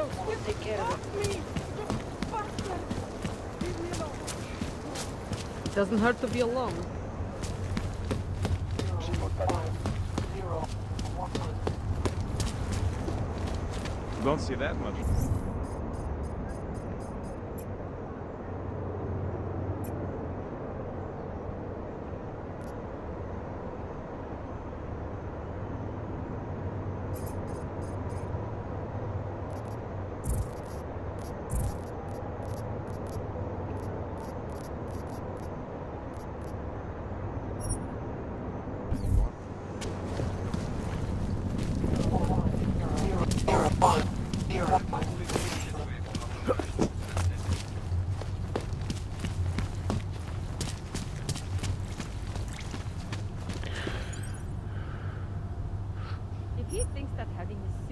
else will take care of it. Doesn't hurt to be alone. Don't see that much. If he thinks that having a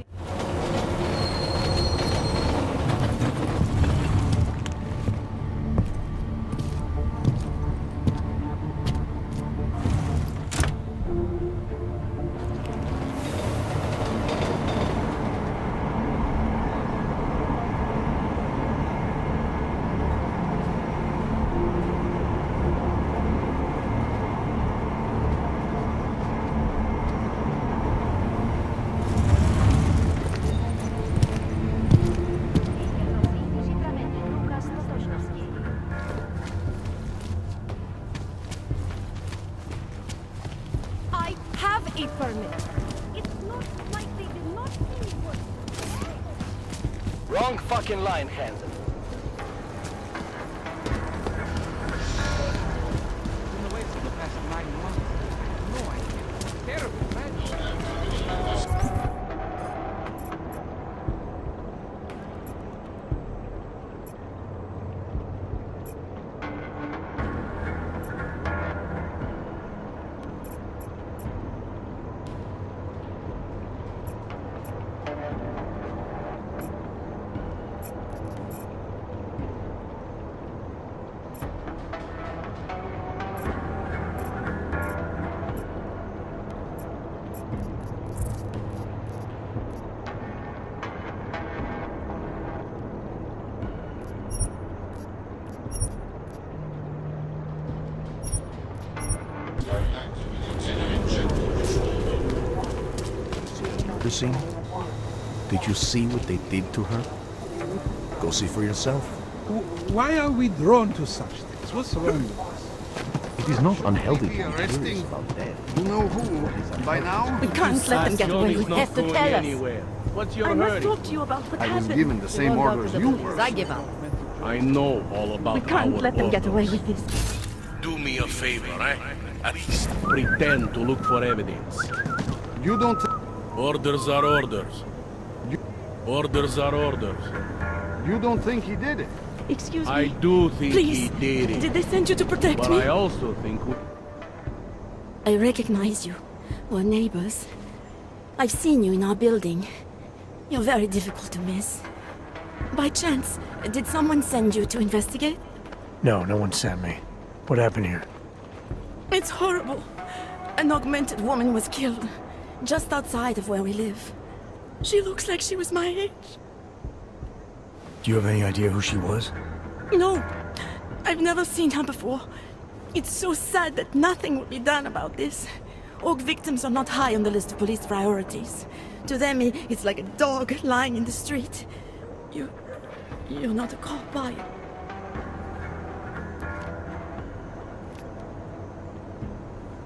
I have a permit. It's not like they did not see what. Wrong fucking line, Hansen. Been away for the past 9 months. No idea. Terrible, man. The scene? Did you see what they did to her? Go see for yourself. Why are we drawn to such things? What's wrong with us? It is not unhealthy to be arresting. curious about death. You know who by now? We can't let them get away. We have to tell us. What's your I must hurry? talk to you about what I was happened. given the same You won't go orders to the you police. were. I give up. I know all about We can't let them get away with this. Do me a favor, eh? At least Pretend to look for evidence. You don't. orders are orders. Orders are orders. You don't think he did it? Excuse I me. do think Please. he did it. Did they send you to protect But me? I also think I recognize you. We're neighbors. I've seen you in our building. You're very difficult to miss. By chance, did someone send you to investigate? No, no one sent me. What happened here? It's horrible. An augmented woman was killed just outside of where we live. She looks like she was my age. Do you have any idea who she was? No, I've never seen her before. It's so sad that nothing will be done about this. Org victims are not high on the list of police priorities. To them, it's like a dog lying in the street. You're not a cop, are you?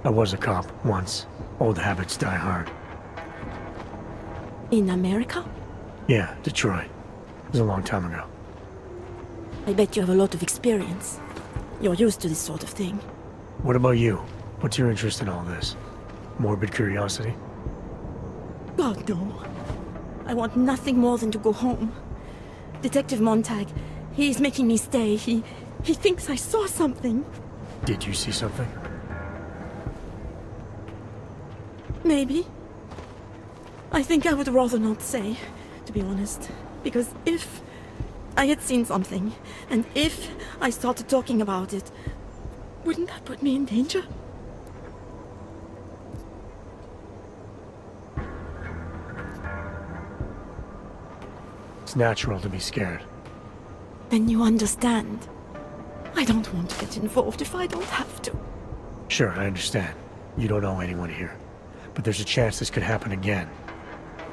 I was a cop once. Old habits die hard. In America? Yeah, Detroit. It was a long time ago. I bet you have a lot of experience. You're used to this sort of thing. What about you? What's your interest in all this? Morbid curiosity? God, no. I want nothing more than to go home. Detective Montag, he's making me stay. He thinks I saw something. Did you see something? Maybe. I think I would rather not say, to be honest. Because if I had seen something, and if I started talking about it, wouldn't that put me in danger? It's natural to be scared. Then you understand. I don't want to get involved if I don't have to. Sure, I understand. You don't know anyone here. But there's a chance this could happen again.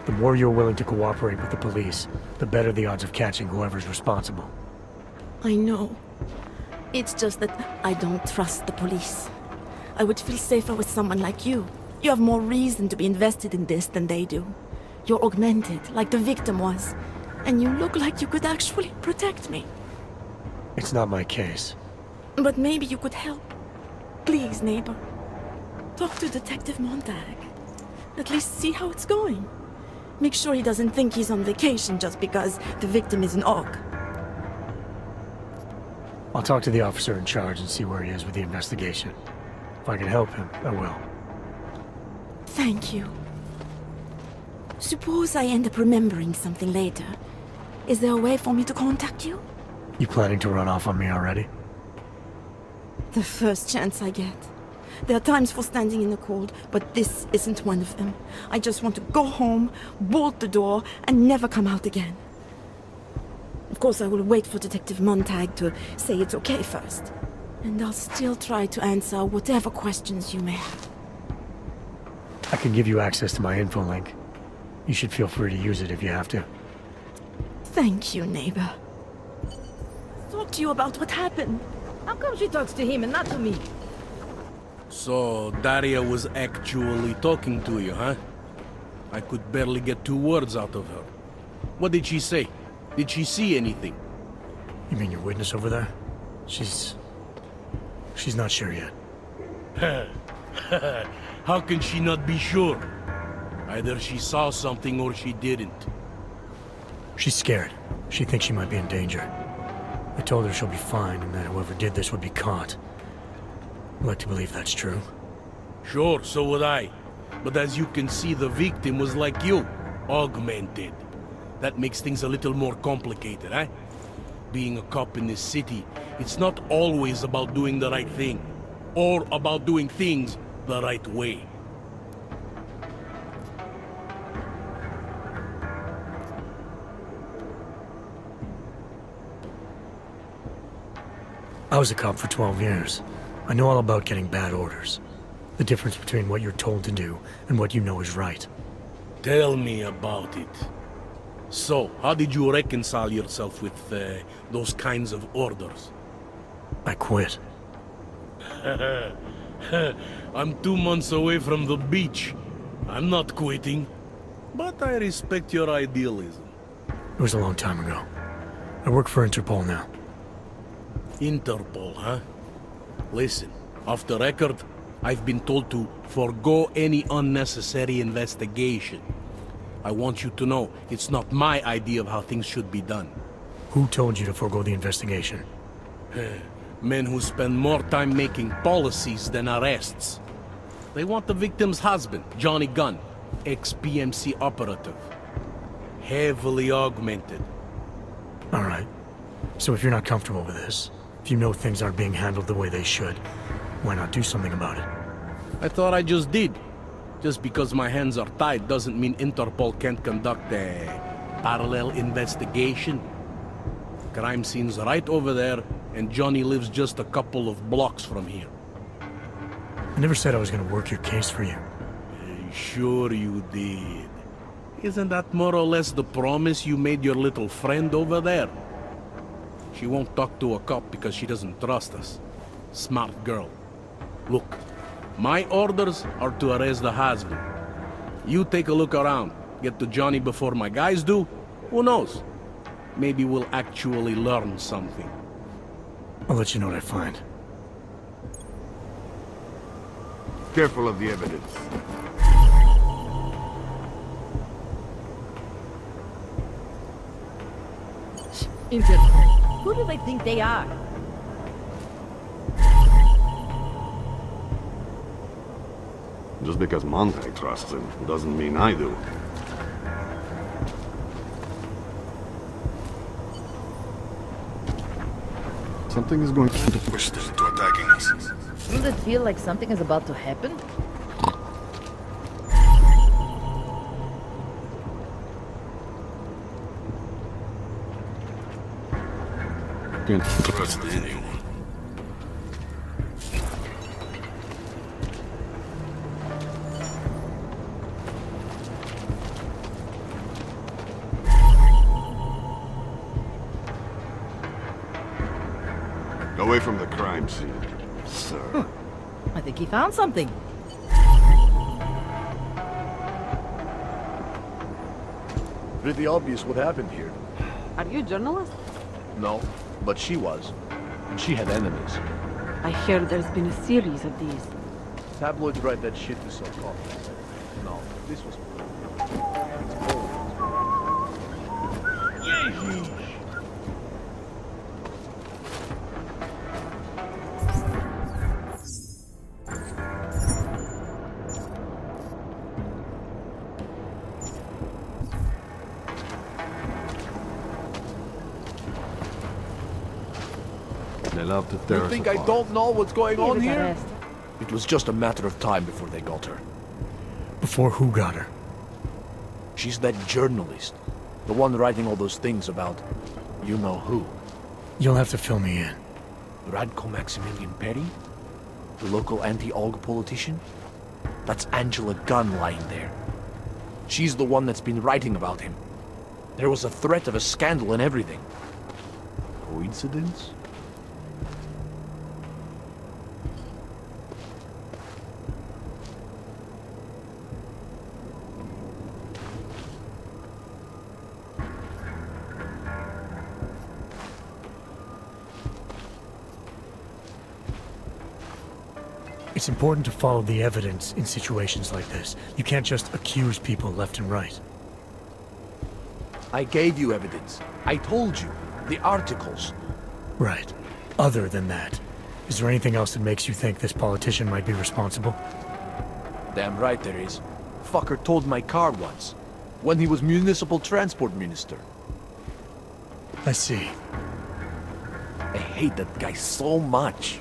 The more you're willing to cooperate with the police, the better the odds of catching whoever's responsible. I know. It's just that I don't trust the police. I would feel safer with someone like you. You have more reason to be invested in this than they do. You're augmented, like the victim was. And you look like you could actually protect me. It's not my case. But maybe you could help. Please, neighbor. Talk to Detective Montag. At least see how it's going. Make sure he doesn't think he's on vacation just because the victim is an Aug. I'll talk to the officer in charge and see where he is with the investigation. If I can help him, I will. Thank you. Suppose I end up remembering something later. Is there a way for me to contact you? You planning to run off on me already? The first chance I get. There are times for standing in the cold, but this isn't one of them. I just want to go home, bolt the door, and never come out again. Of course, I will wait for Detective Montag to say it's okay first. And I'll still try to answer whatever questions you may have. I can give you access to my info link. You should feel free to use it if you have to. Thank you, neighbor. Talk to you about what happened. How come she talks to him and not to me? So, Daria was actually talking to you, huh? I could barely get 2 words out of her. What did she say? Did she see anything? You mean your witness over there? She's not sure yet. How can she not be sure? Either she saw something or she didn't. She's scared. She thinks she might be in danger. I told her she'll be fine and that whoever did this would be caught. I'd like to believe that's true. Sure, so would I. But as you can see, the victim was like you, augmented. That makes things a little more complicated, eh? Being a cop in this city, it's not always about doing the right thing, or about doing things the right way. I was a cop for 12 years. I know all about getting bad orders. The difference between what you're told to do and what you know is right. Tell me about it. So, how did you reconcile yourself with those kinds of orders? I quit. I'm 2 months away from the beach. I'm not quitting. But I respect your idealism. It was a long time ago. I work for Interpol now. Interpol, huh? Listen, off the record, I've been told to forego any unnecessary investigation. I want you to know it's not my idea of how things should be done. Who told you to forego the investigation? Men who spend more time making policies than arrests. They want the victim's husband, Johnny Gunn, ex-PMC operative. Heavily augmented. All right. So if you're not comfortable with this, if you know things aren't being handled the way they should, why not do something about it? I thought I just did. Just because my hands are tied doesn't mean Interpol can't conduct a parallel investigation. Crime scene's right over there, and Johnny lives just a couple of blocks from here. I never said I was gonna work your case for you. Sure you did. Isn't that more or less the promise you made your little friend over there? She won't talk to a cop because she doesn't trust us. Smart girl. Look, my orders are to arrest the husband. You take a look around. Get to Johnny before my guys do. Who knows? Maybe we'll actually learn something. I'll let you know what I find. Careful of the evidence. Interpol. Who do they think they are? Just because Montag trusts him doesn't mean I do. Something is going to push them into attacking us. Doesn't it feel like something is about to happen? Can't trust anyone. Away from the crime scene, sir. I think he found something. Pretty obvious what happened here. Are you a journalist? No, but she was. And she had enemies. I hear there's been a series of these. Tabloids write that shit to sell coffee. No, this was... It's old. They love to tear You us think I apart. don't know what's going on Give it a here? rest. It was just a matter of time before they got her. Before who got her? She's that journalist. The one writing all those things about... you know who. You'll have to fill me in. Radko Maximilian Perry? The local anti-AUG politician? That's Angela Gunn lying there. She's the one that's been writing about him. There was a threat of a scandal and everything. Coincidence? It's important to follow the evidence in situations like this. You can't just accuse people left and right. I gave you evidence. I told you. The articles. Right. Other than that, is there anything else that makes you think this politician might be responsible? Damn right there is. Fucker towed my car once. When he was municipal transport minister. I see. I hate that guy so much.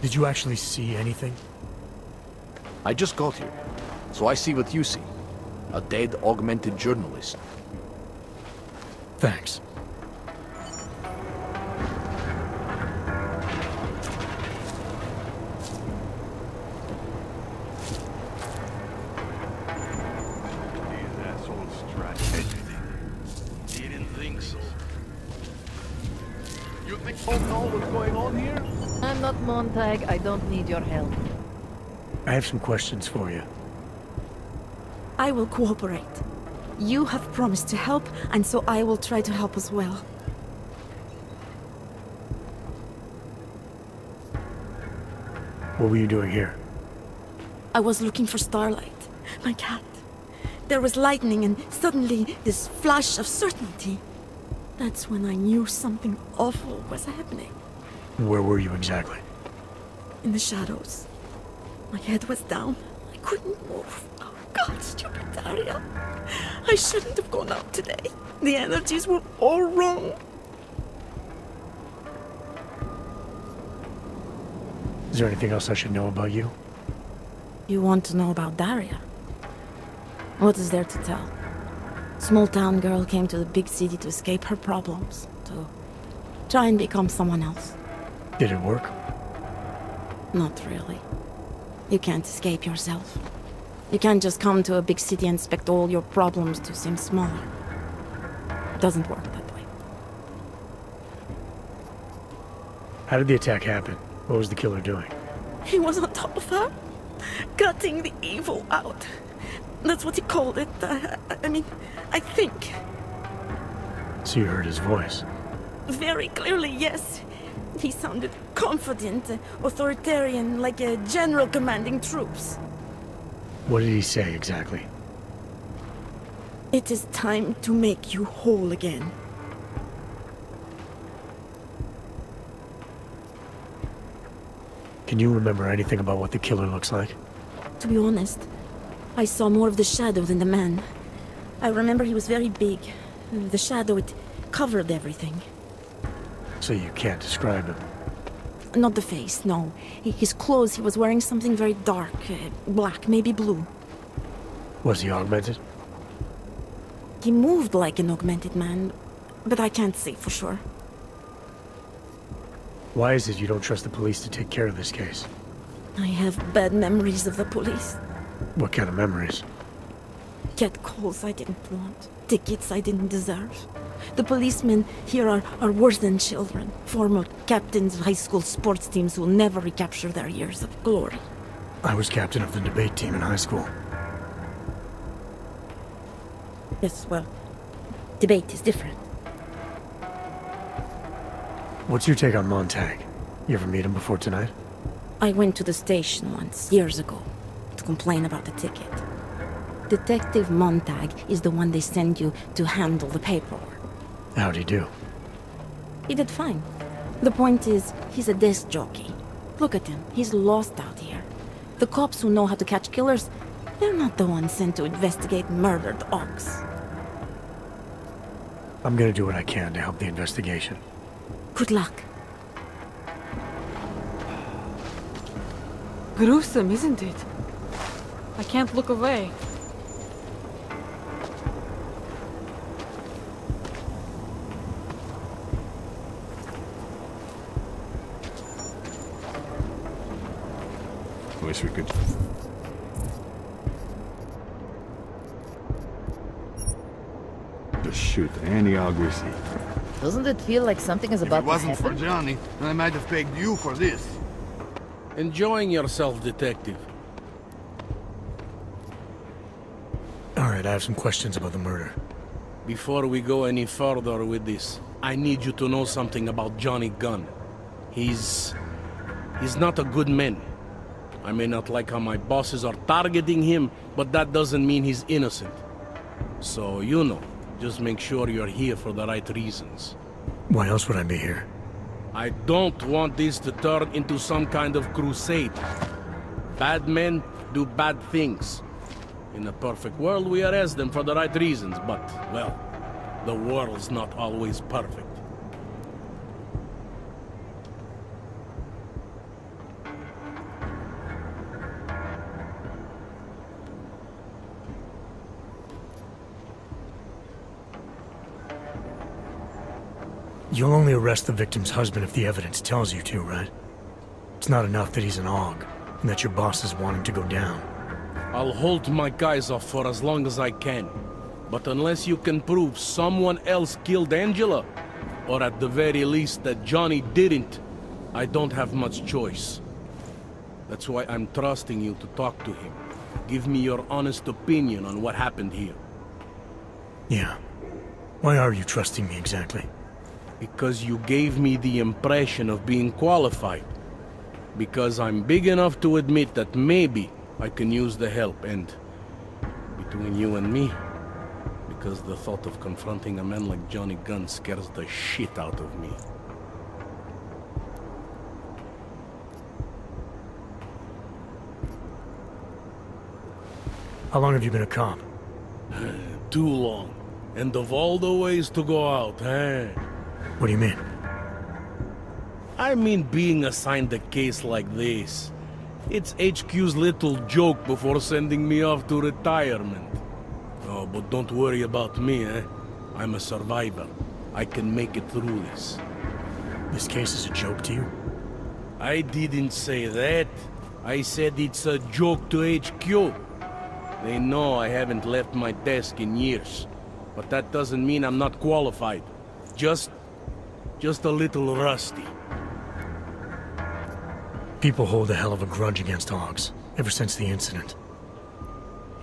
Did you actually see anything? I just got here. So I see what you see. A dead, augmented journalist. Thanks. These assholes trash everything. Didn't think so. You think I don't know what's going on here? I'm not Montag. I don't need your help. I have some questions for you. I will cooperate. You have promised to help, and so I will try to help as well. What were you doing here? I was looking for Starlight, my cat. There was lightning and suddenly this flash of certainty. That's when I knew something awful was happening. Where were you exactly? In the shadows. My head was down. I couldn't move. Oh God, stupid Daria. I shouldn't have gone out today. The energies were all wrong. Is there anything else I should know about you? You want to know about Daria? What is there to tell? Small town girl came to the big city to escape her problems, to try and become someone else. Did it work? Not really. You can't escape yourself. You can't just come to a big city and expect all your problems to seem smaller. It doesn't work that way. How did the attack happen? What was the killer doing? He was on top of her, cutting the evil out. That's what he called it. I mean, I think. So you heard his voice. Very clearly, yes. He sounded confident, authoritarian, like a general commanding troops. What did he say exactly? It is time to make you whole again. Can you remember anything about what the killer looks like? To be honest, I saw more of the shadow than the man. I remember he was very big. The shadow, it covered everything. So you can't describe him. Not the face, no. His clothes, he was wearing something very dark, black, maybe blue. Was he augmented? He moved like an augmented man, but I can't say for sure. Why is it you don't trust the police to take care of this case? I have bad memories of the police. What kind of memories? Get calls I didn't want. Tickets I didn't deserve. The policemen here are worse than children. Former captains of high school sports teams who will never recapture their years of glory. I was captain of the debate team in high school. Yes, well, debate is different. What's your take on Montag? You ever meet him before tonight? I went to the station once, years ago, to complain about the ticket. Detective Montag is the one they send you to handle the paperwork. How'd he do? He did fine. The point is, he's a desk jockey. Look at him, he's lost out here. The cops who know how to catch killers, they're not the ones sent to investigate murdered ox. I'm gonna do what I can to help the investigation. Good luck. Gruesome, isn't it? I can't look away. Wish we could... just shoot any hog we see. Doesn't it feel like something is about to happen? If it wasn't for Johnny, then I might have pegged you for this. Enjoying yourself, detective. Alright, I have some questions about the murder. Before we go any further with this, I need you to know something about Johnny Gunn. He's not a good man. I may not like how my bosses are targeting him, but that doesn't mean he's innocent. So, you know, just make sure you're here for the right reasons. Why else would I be here? I don't want this to turn into some kind of crusade. Bad men do bad things. In a perfect world, we arrest them for the right reasons, but, well, the world's not always perfect. You'll only arrest the victim's husband if the evidence tells you to, right? It's not enough that he's an AUG, and that your boss is wanting to go down. I'll hold my guys off for as long as I can. But unless you can prove someone else killed Angela, or at the very least that Johnny didn't, I don't have much choice. That's why I'm trusting you to talk to him. Give me your honest opinion on what happened here. Yeah. Why are you trusting me exactly? Because you gave me the impression of being qualified. Because I'm big enough to admit that maybe I can use the help, and between you and me, because the thought of confronting a man like Johnny Gunn scares the shit out of me. How long have you been a cop? Too long. And of all the ways to go out, eh? What do you mean? I mean being assigned a case like this. It's HQ's little joke before sending me off to retirement. Oh, but don't worry about me, eh? I'm a survivor. I can make it through this. This case is a joke to you? I didn't say that. I said it's a joke to HQ. They know I haven't left my desk in years. But that doesn't mean I'm not qualified. Just a little rusty. People hold a hell of a grudge against AUGs, ever since the incident.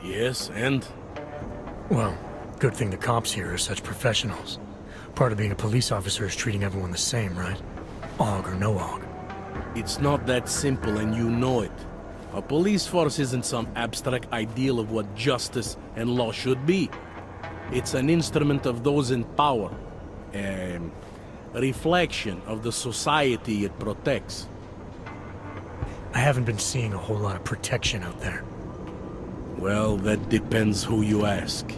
Yes, and? Well, good thing the cops here are such professionals. Part of being a police officer is treating everyone the same, right? AUG or no AUG. It's not that simple, and you know it. A police force isn't some abstract ideal of what justice and law should be. It's an instrument of those in power. A reflection of the society it protects. I haven't been seeing a whole lot of protection out there. Well, that depends who you ask.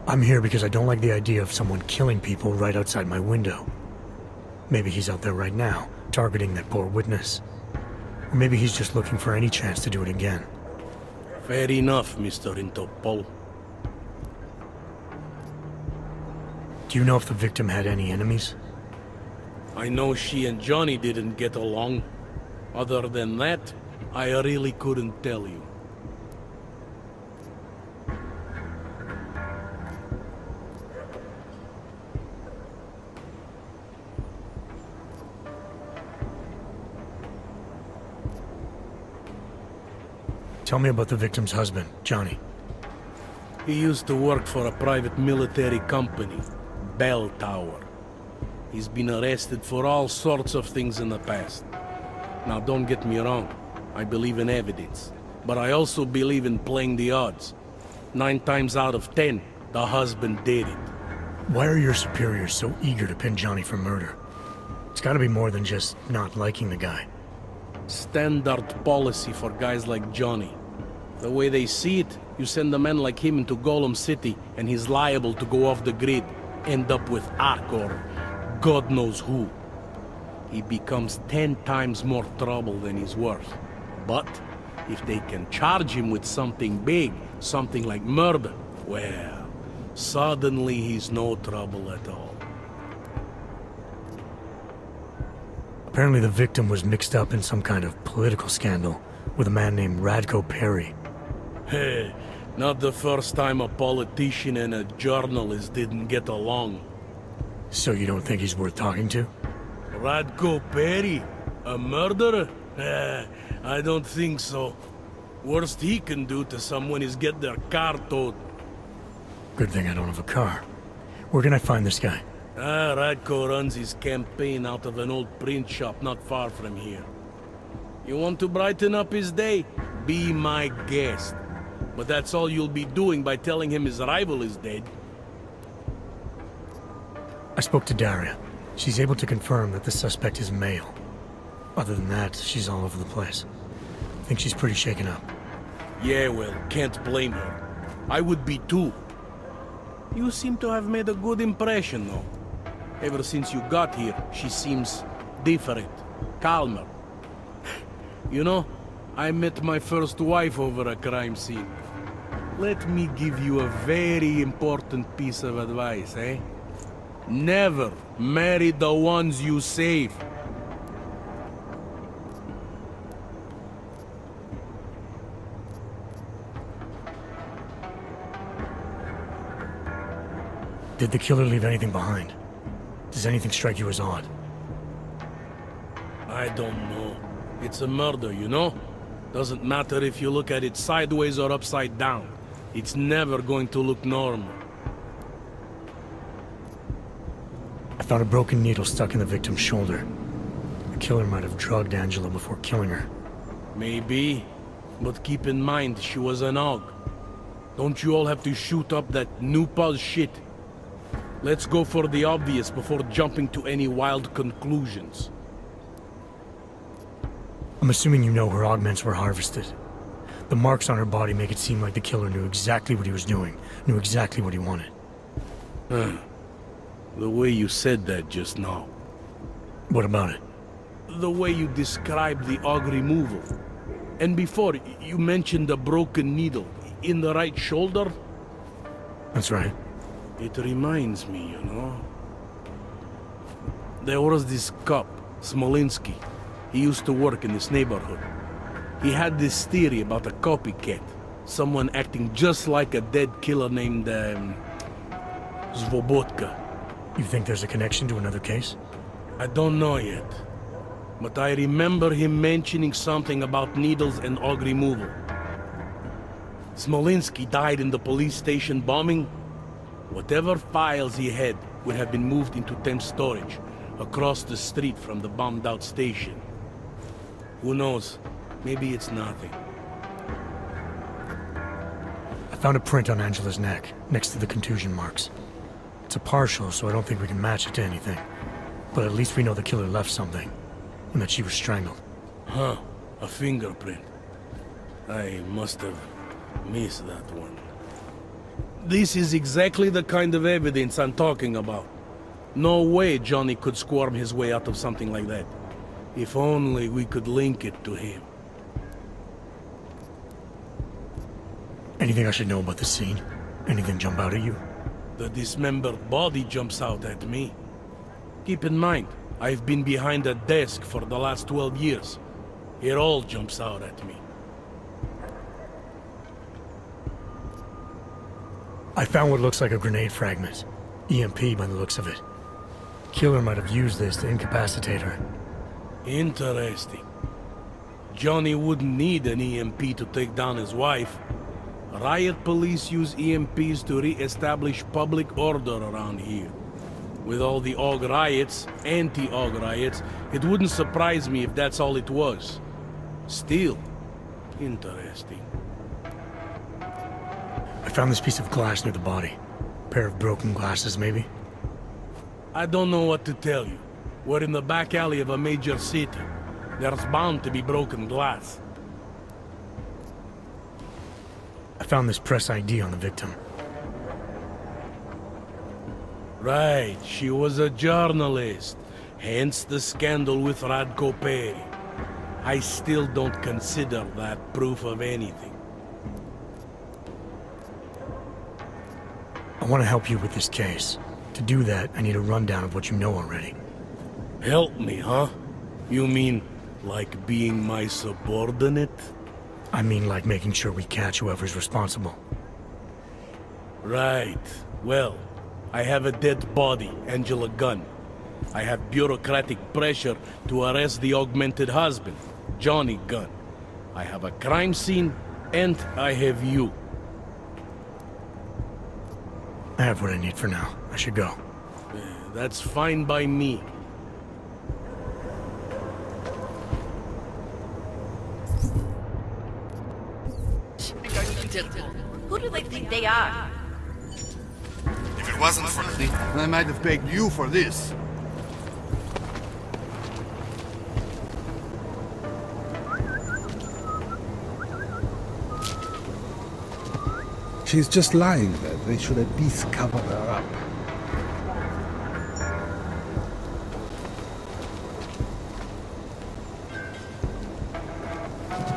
I'm here because I don't like the idea of someone killing people right outside my window. Maybe he's out there right now, targeting that poor witness. Or maybe he's just looking for any chance to do it again. Fair enough, Mr. Interpol. Do you know if the victim had any enemies? I know she and Johnny didn't get along. Other than that, I really couldn't tell you. Tell me about the victim's husband, Johnny. He used to work for a private military company, Bell Tower. He's been arrested for all sorts of things in the past. Now, don't get me wrong. I believe in evidence. But I also believe in playing the odds. 9 times out of 10, the husband did it. Why are your superiors so eager to pin Johnny for murder? It's gotta be more than just not liking the guy. Standard policy for guys like Johnny. The way they see it, you send a man like him into Golem City, and he's liable to go off the grid, end up with Ark or God knows who. He becomes 10 times more trouble than he's worth. But if they can charge him with something big, something like murder, well, suddenly he's no trouble at all. Apparently the victim was mixed up in some kind of political scandal with a man named Radko Perry. Hey, not the first time a politician and a journalist didn't get along. So you don't think he's worth talking to? Radko Perry? A murderer? I don't think so. Worst he can do to someone is get their car towed. Good thing I don't have a car. Where can I find this guy? Radko runs his campaign out of an old print shop not far from here. You want to brighten up his day? Be my guest. But that's all you'll be doing by telling him his rival is dead. I spoke to Daria. She's able to confirm that the suspect is male. Other than that, she's all over the place. I think she's pretty shaken up. Yeah, well, can't blame her. I would be too. You seem to have made a good impression, though. Ever since you got here, she seems different, calmer. You know, I met my first wife over a crime scene. Let me give you a very important piece of advice, eh? Never marry the ones you save. Did the killer leave anything behind? Does anything strike you as odd? I don't know. It's a murder, you know? Doesn't matter if you look at it sideways or upside down. It's never going to look normal. I found a broken needle stuck in the victim's shoulder. The killer might have drugged Angela before killing her. Maybe, but keep in mind she was an AUG. Don't you all have to shoot up that new pause shit? Let's go for the obvious before jumping to any wild conclusions. I'm assuming you know her augments were harvested. The marks on her body make it seem like the killer knew exactly what he was doing, knew exactly what he wanted. The way you said that just now. What about it? The way you described the AUG removal. And before, you mentioned a broken needle in the right shoulder? That's right. It reminds me, you know. There was this cop, Smolinski. He used to work in this neighborhood. He had this theory about a copycat. Someone acting just like a dead killer named, Svobotka. You think there's a connection to another case? I don't know yet. But I remember him mentioning something about needles and AUG removal. Smolinski died in the police station bombing. Whatever files he had would have been moved into temp storage, across the street from the bombed-out station. Who knows? Maybe it's nothing. I found a print on Angela's neck, next to the contusion marks. It's a partial, so I don't think we can match it to anything. But at least we know the killer left something, and that she was strangled. Huh, a fingerprint. I must have missed that one. This is exactly the kind of evidence I'm talking about. No way Johnny could squirm his way out of something like that. If only we could link it to him. Anything I should know about the scene? Anything jump out at you? The dismembered body jumps out at me. Keep in mind, I've been behind a desk for the last 12 years. It all jumps out at me. I found what looks like a grenade fragment. EMP by the looks of it. Killer might have used this to incapacitate her. Interesting. Johnny wouldn't need an EMP to take down his wife. Riot police use EMPs to re-establish public order around here. With all the AUG riots, anti-AUG riots, it wouldn't surprise me if that's all it was. Still, interesting. I found this piece of glass near the body. Pair of broken glasses, maybe? I don't know what to tell you. We're in the back alley of a major city. There's bound to be broken glass. I found this press ID on the victim. Right, she was a journalist. Hence the scandal with Radko Perry. I still don't consider that proof of anything. I want to help you with this case. To do that, I need a rundown of what you know already. Help me, huh? You mean, like being my subordinate? I mean like making sure we catch whoever's responsible. Right. Well, I have a dead body, Angela Gunn. I have bureaucratic pressure to arrest the augmented husband, Johnny Gunn. I have a crime scene, and I have you. I have what I need for now. I should go. That's fine by me. Who do they think they are? If it wasn't for me, I might have begged you for this. She's just lying there. They should at least cover her up.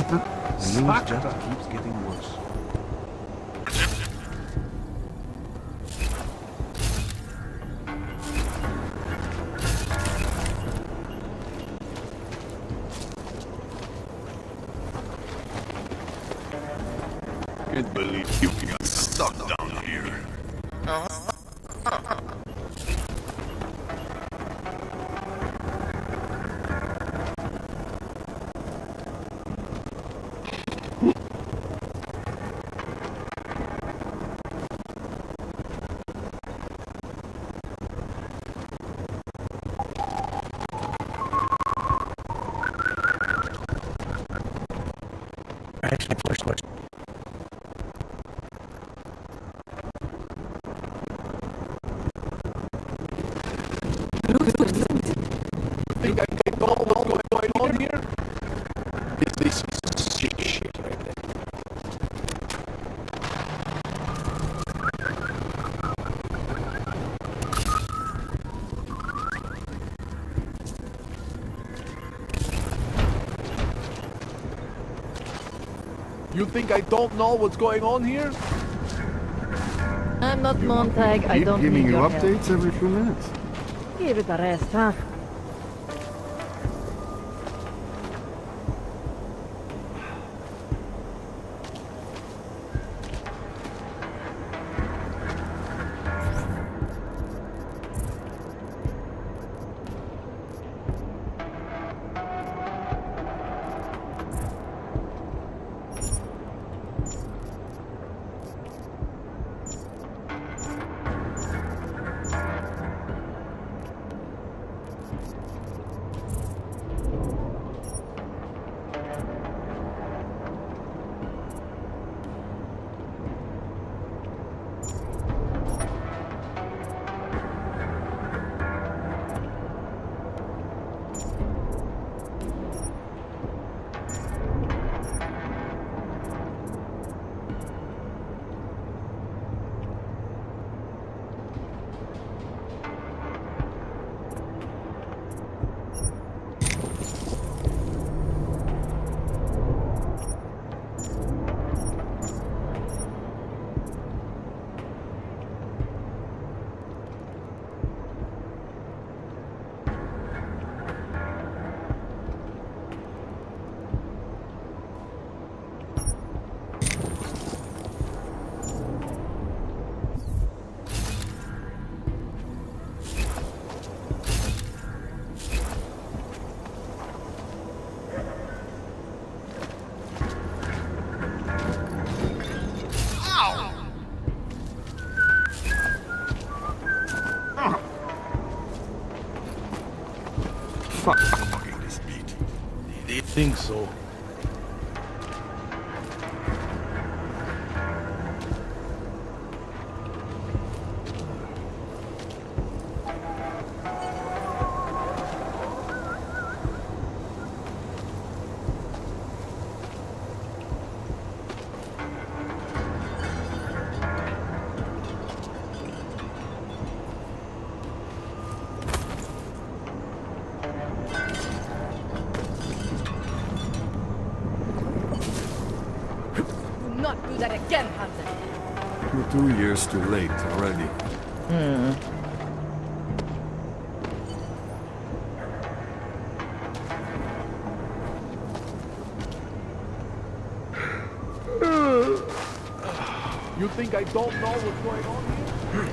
The news just keeps getting worse. Can't believe you got stuck down here. I actually flushed what. Think I can know what's going on here? This is shit right there. You think I don't know what's going on here? I'm not Montag. I don't Giving need you your help. updates every few minutes. Give it a rest, huh? Fucking this beat. Do you think so? Do not do that again, Hunter. You're 2 years too late already. You think I don't know what's going on here?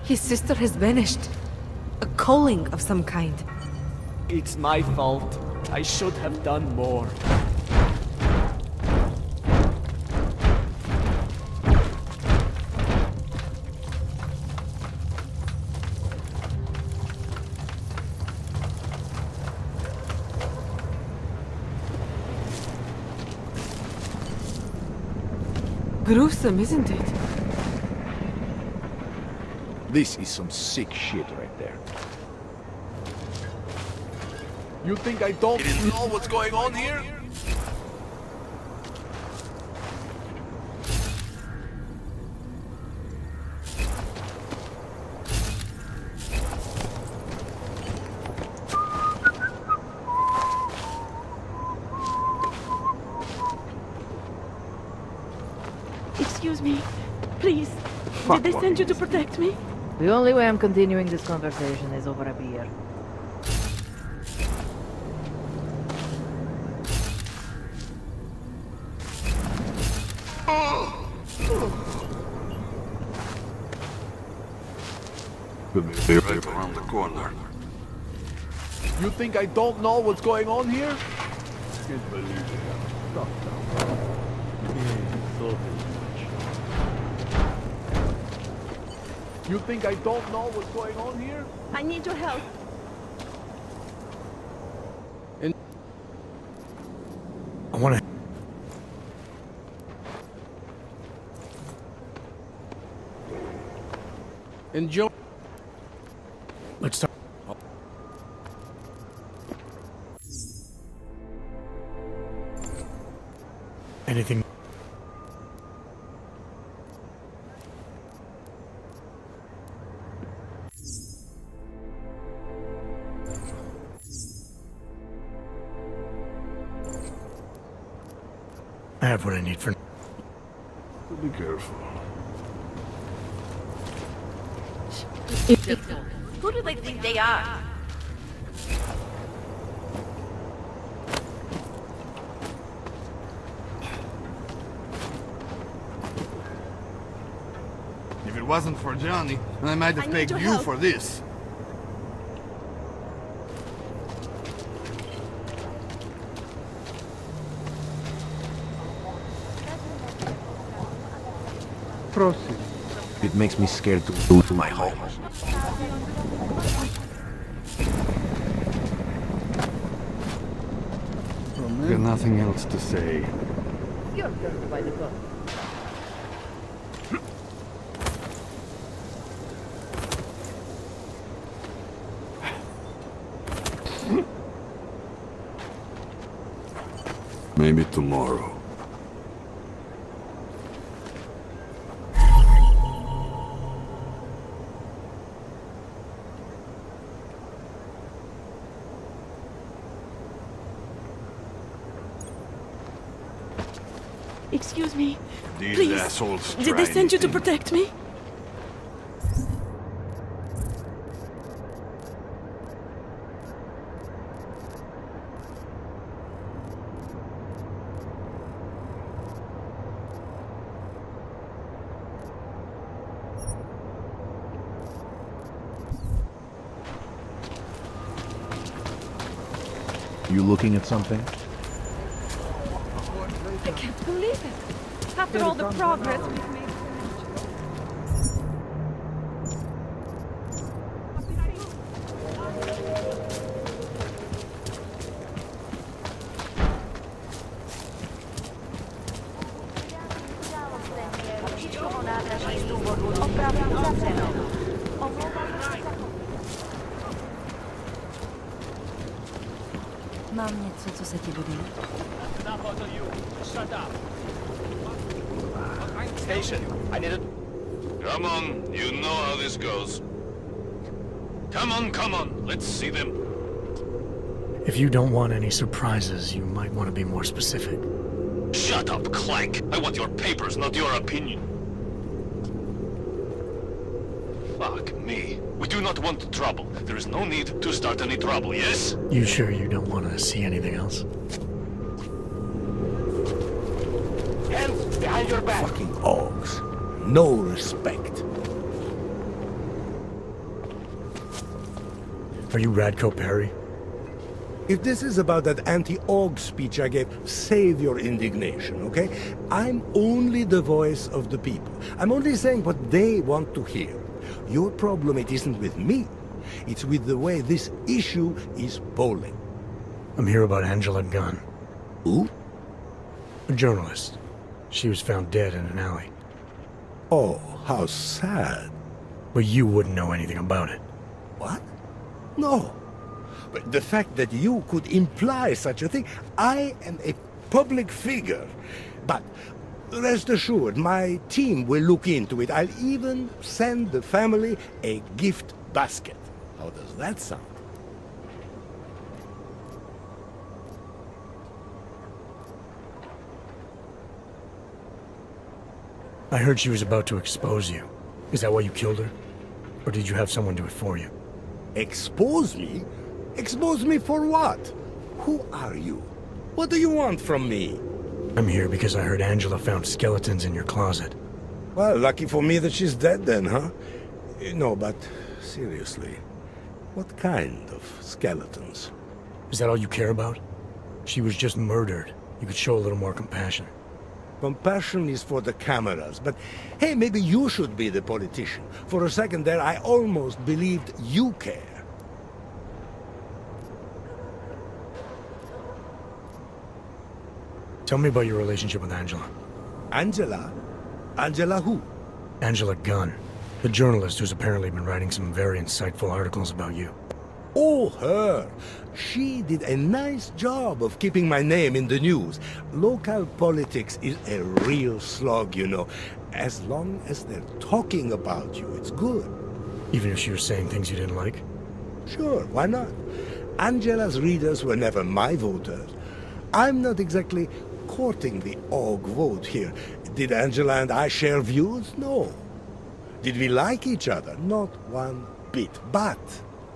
His sister has vanished. A calling of some kind. It's my fault. I should have done more. Gruesome, isn't it? This is some sick shit right there. You think I don't know what's going on here? Excuse me. Please. Did they send you to protect me? The only way I'm continuing this conversation is over a beer. Could be right around the corner. You think I don't know what's going on here? Can't believe it. Stop now. So You think I don't know what's going on here? I need your help. I want to... enjoy. Let's talk. Anything... I have what I need for... Be careful. Who do they think they are? If it wasn't for Johnny, I might have I need pegged your you help. for this. Proceed. It makes me scared to lose my home. Got nothing else to say. Your turn to buy the gun. Maybe tomorrow. Excuse me. These Please. assholes Did they try send you to anything. protect me? You looking at something? I can't believe it. After all the progress we've made. Mam něco, co se ti hodí. Station. I need it. Come on, you know how this goes. Come on, let's see them. If you don't want any surprises, you might want to be more specific. Shut up, Clank. I want your papers, not your opinion. Fuck me. We do not want trouble. There is no need to start any trouble, yes? You sure you don't want to see anything else? Hands behind your back. Fucking Augs. No respect. Are you Radko Perry? If this is about that anti-Aug speech I gave, save your indignation, okay? I'm only the voice of the people. I'm only saying what they want to hear. Your problem, it isn't with me. It's with the way this issue is polling. I'm here about Angela Gunn. Who? A journalist. She was found dead in an alley. Oh, how sad. But you wouldn't know anything about it. What? No. But the fact that you could imply such a thing, I am a public figure. But rest assured, my team will look into it. I'll even send the family a gift basket. How does that sound? I heard she was about to expose you. Is that why you killed her? Or did you have someone do it for you? Expose me? Expose me for what? Who are you? What do you want from me? I'm here because I heard Angela found skeletons in your closet. Well, lucky for me that she's dead then, huh? No, but seriously, what kind of skeletons? Is that all you care about? She was just murdered. You could show a little more compassion. Compassion is for the cameras, but hey, maybe you should be the politician. For a second there, I almost believed you care. Tell me about your relationship with Angela. Angela? Angela who? Angela Gunn, the journalist who's apparently been writing some very insightful articles about you. Oh, her. She did a nice job of keeping my name in the news. Local politics is a real slog, you know. As long as they're talking about you, it's good. Even if she was saying things you didn't like? Sure, why not? Angela's readers were never my voters. I'm not exactly courting the Aug vote here. Did Angela and I share views? No. Did we like each other? Not one bit. But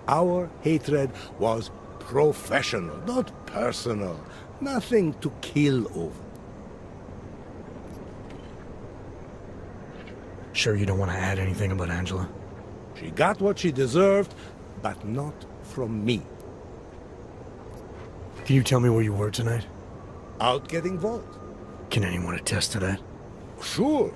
our hatred was professional, not personal. Nothing to kill over. Sure you don't want to add anything about Angela? She got what she deserved, but not from me. Can you tell me where you were tonight? Out getting votes. Can anyone attest to that? Sure.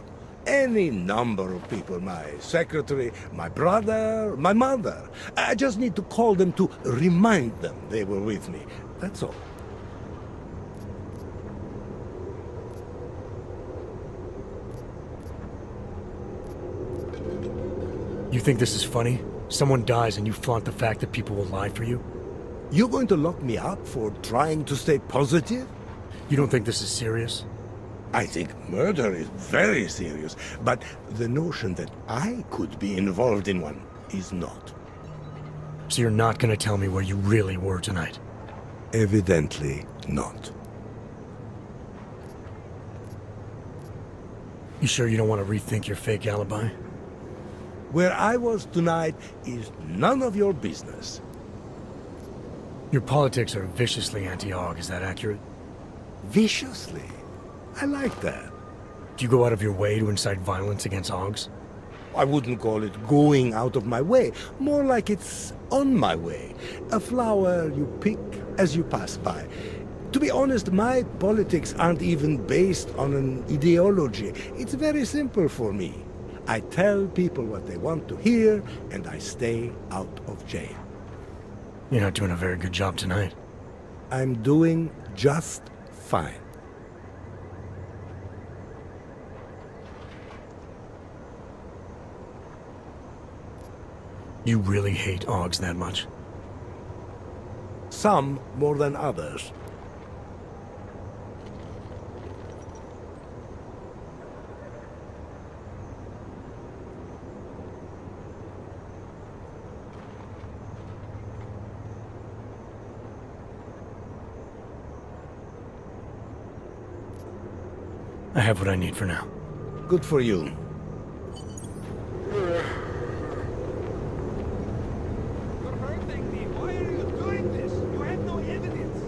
Any number of people. My secretary, my brother, my mother. I just need to call them to remind them they were with me. That's all. You think this is funny? Someone dies and you flaunt the fact that people will lie for you? You going to lock me up for trying to stay positive? You don't think this is serious? I think murder is very serious, but the notion that I could be involved in one is not. So you're not gonna tell me where you really were tonight? Evidently not. You sure you don't want to rethink your fake alibi? Where I was tonight is none of your business. Your politics are viciously anti-Aug, is that accurate? Viciously? I like that. Do you go out of your way to incite violence against Augs? I wouldn't call it going out of my way. More like it's on my way. A flower you pick as you pass by. To be honest, my politics aren't even based on an ideology. It's very simple for me. I tell people what they want to hear, and I stay out of jail. You're not doing a very good job tonight. I'm doing just fine. You really hate Augs that much? Some more than others. I have what I need for now. Good for you. You're hurting me. Why are you doing this? You have no evidence.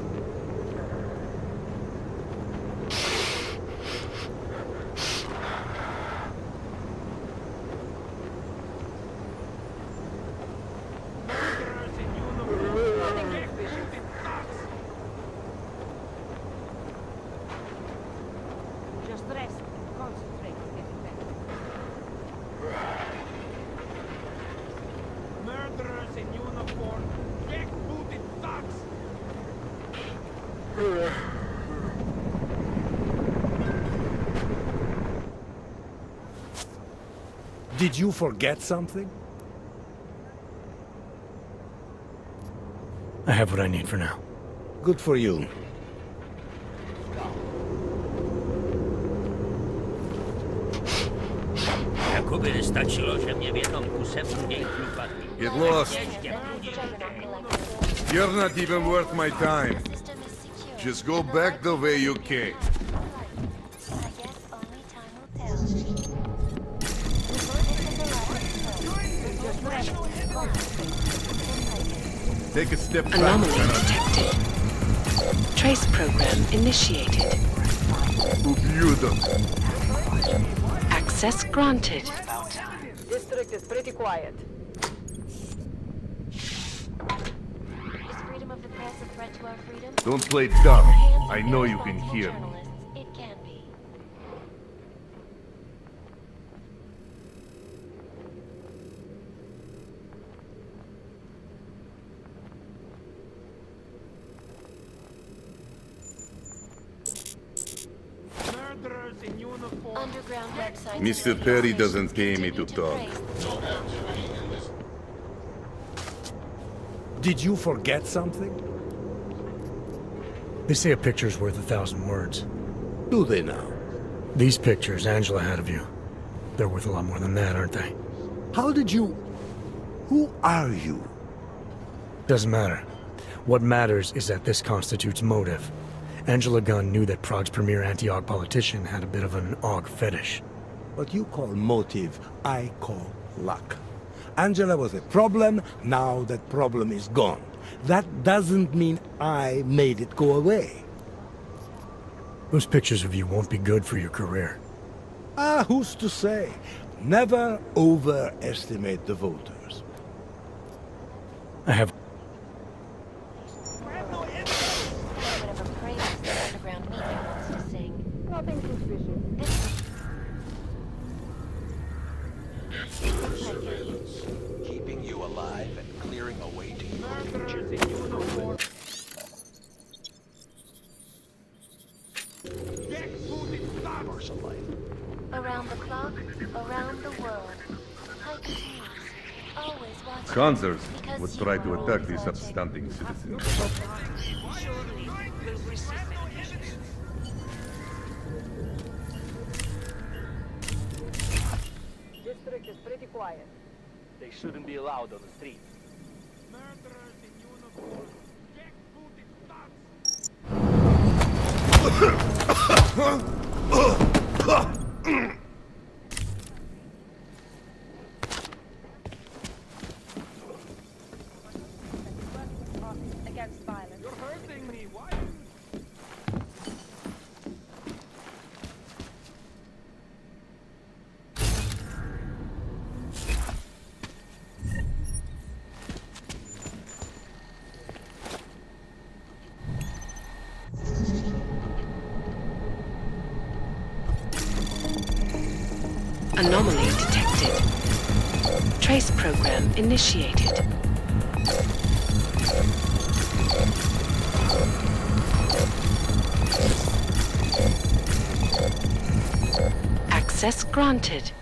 Murderers in uniform. They shooting thugs. Just rest. Concentrate on getting better. Murderers in uniform. Jackbooted thugs. Did you forget something? I have what I need for now. Good for you. Get lost. You're not even worth my time. Just go back the way you came. Take a step back. Anomaly detected. Trace program initiated. Access granted. District is pretty quiet. Is freedom of the press a threat to our freedom? Don't play dumb. I know you can hear me. It can be. Murderers in uniform. Underground website. Mr. Perry doesn't pay me to talk. Did you forget something? They say a picture's worth 1,000 words. Do they now? These pictures Angela had of you, they're worth a lot more than that, aren't they? How did you... Who are you? Doesn't matter. What matters is that this constitutes motive. Angela Gunn knew that Prague's premier anti-Aug politician had a bit of an Aug fetish. What you call motive, I call luck. Angela was a problem, now that problem is gone. That doesn't mean I made it go away. Those pictures of you won't be good for your career. Ah, who's to say? Never overestimate the voters. I have... Nothing suspicious. Keeping you alive and clearing a way to your future. Course of life. Around the clock, around the world. Hike news. Always watching. Khanzars would try to attack these upstanding citizens. District is pretty quiet. They shouldn't be allowed on the street. Murderers in uniform. Jackbooted thugs. Against violence. You're hurting me. Why? Anomaly detected. Trace program initiated. Access granted.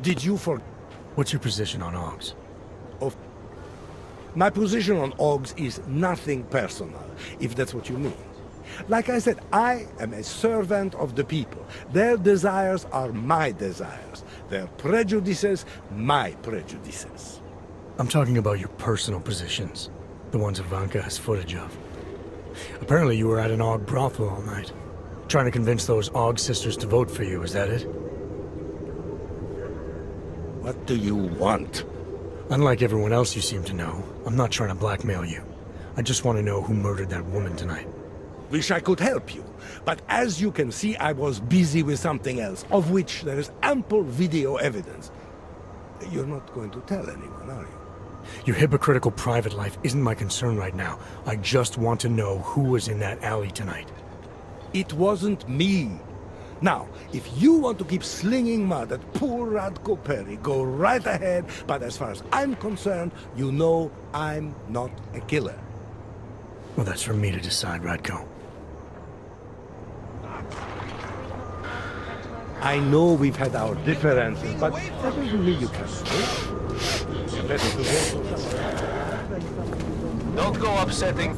Did you for... What's your position on Augs? My position on Augs is nothing personal, if that's what you mean. Like I said, I am a servant of the people. Their desires are my desires. Their prejudices, my prejudices. I'm talking about your personal positions. The ones Ivanka has footage of. Apparently you were at an Aug brothel all night. Trying to convince those Aug sisters to vote for you, is that it? What do you want? Unlike everyone else you seem to know, I'm not trying to blackmail you. I just want to know who murdered that woman tonight. Wish I could help you, but as you can see, I was busy with something else, of which there is ample video evidence. You're not going to tell anyone, are you? Your hypocritical private life isn't my concern right now. I just want to know who was in that alley tonight. It wasn't me. Now, if you want to keep slinging mud at poor Radko Perry, go right ahead, but as far as I'm concerned, you know I'm not a killer. Well, that's for me to decide, Radko. I know we've had our differences, but that doesn't mean you can't stay. Don't go upsetting.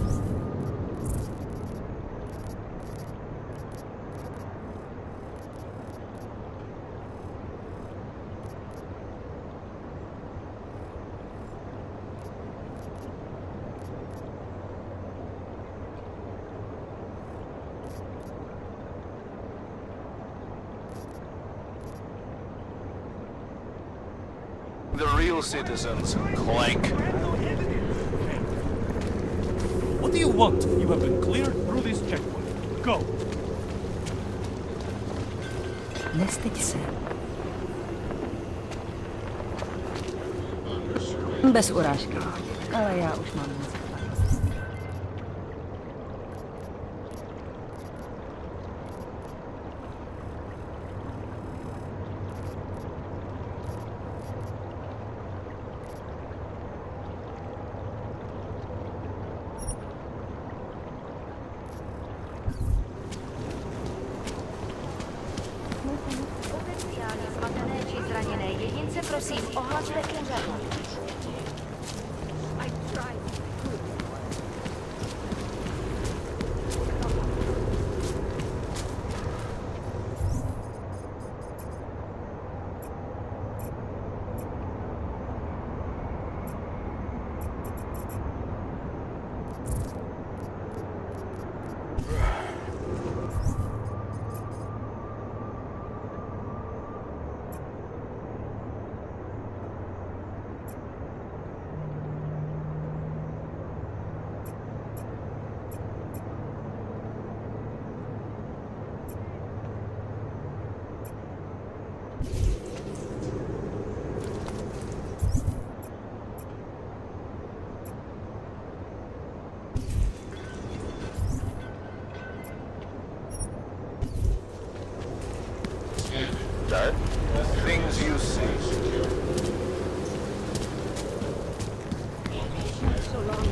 The real citizens, clank. What What do you want? You have been cleared through this checkpoint. Go. Nesteď se. Bez urážky, ale já už mám moc. Potenciálně zmatené či zraněné jedince prosím ohlašte úřadu. Done? Things you see. So long.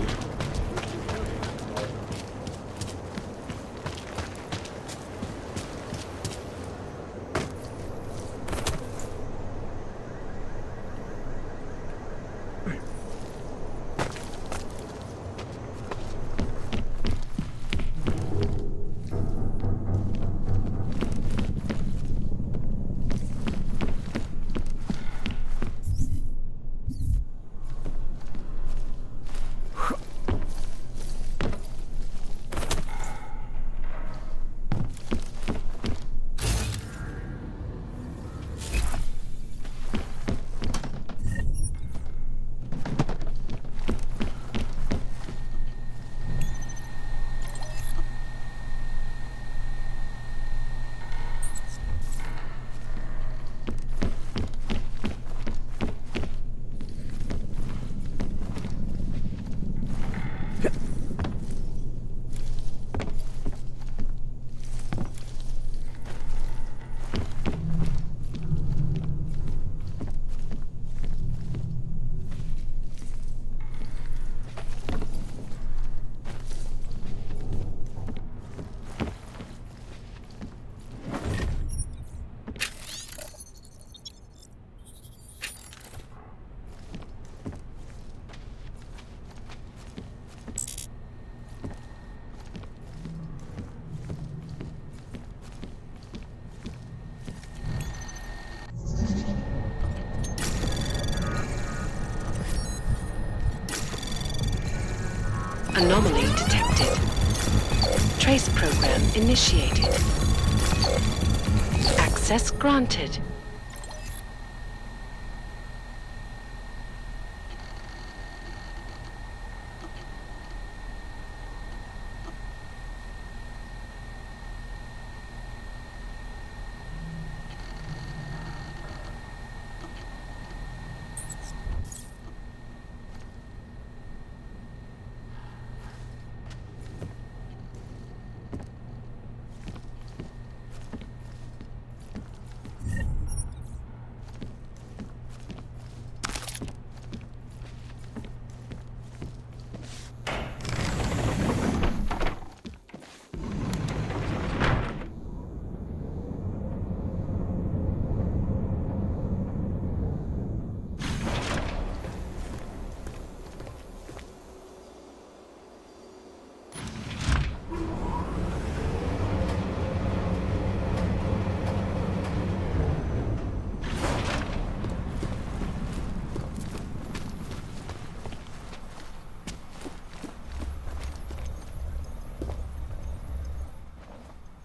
Anomaly detected. Trace program initiated. Access granted.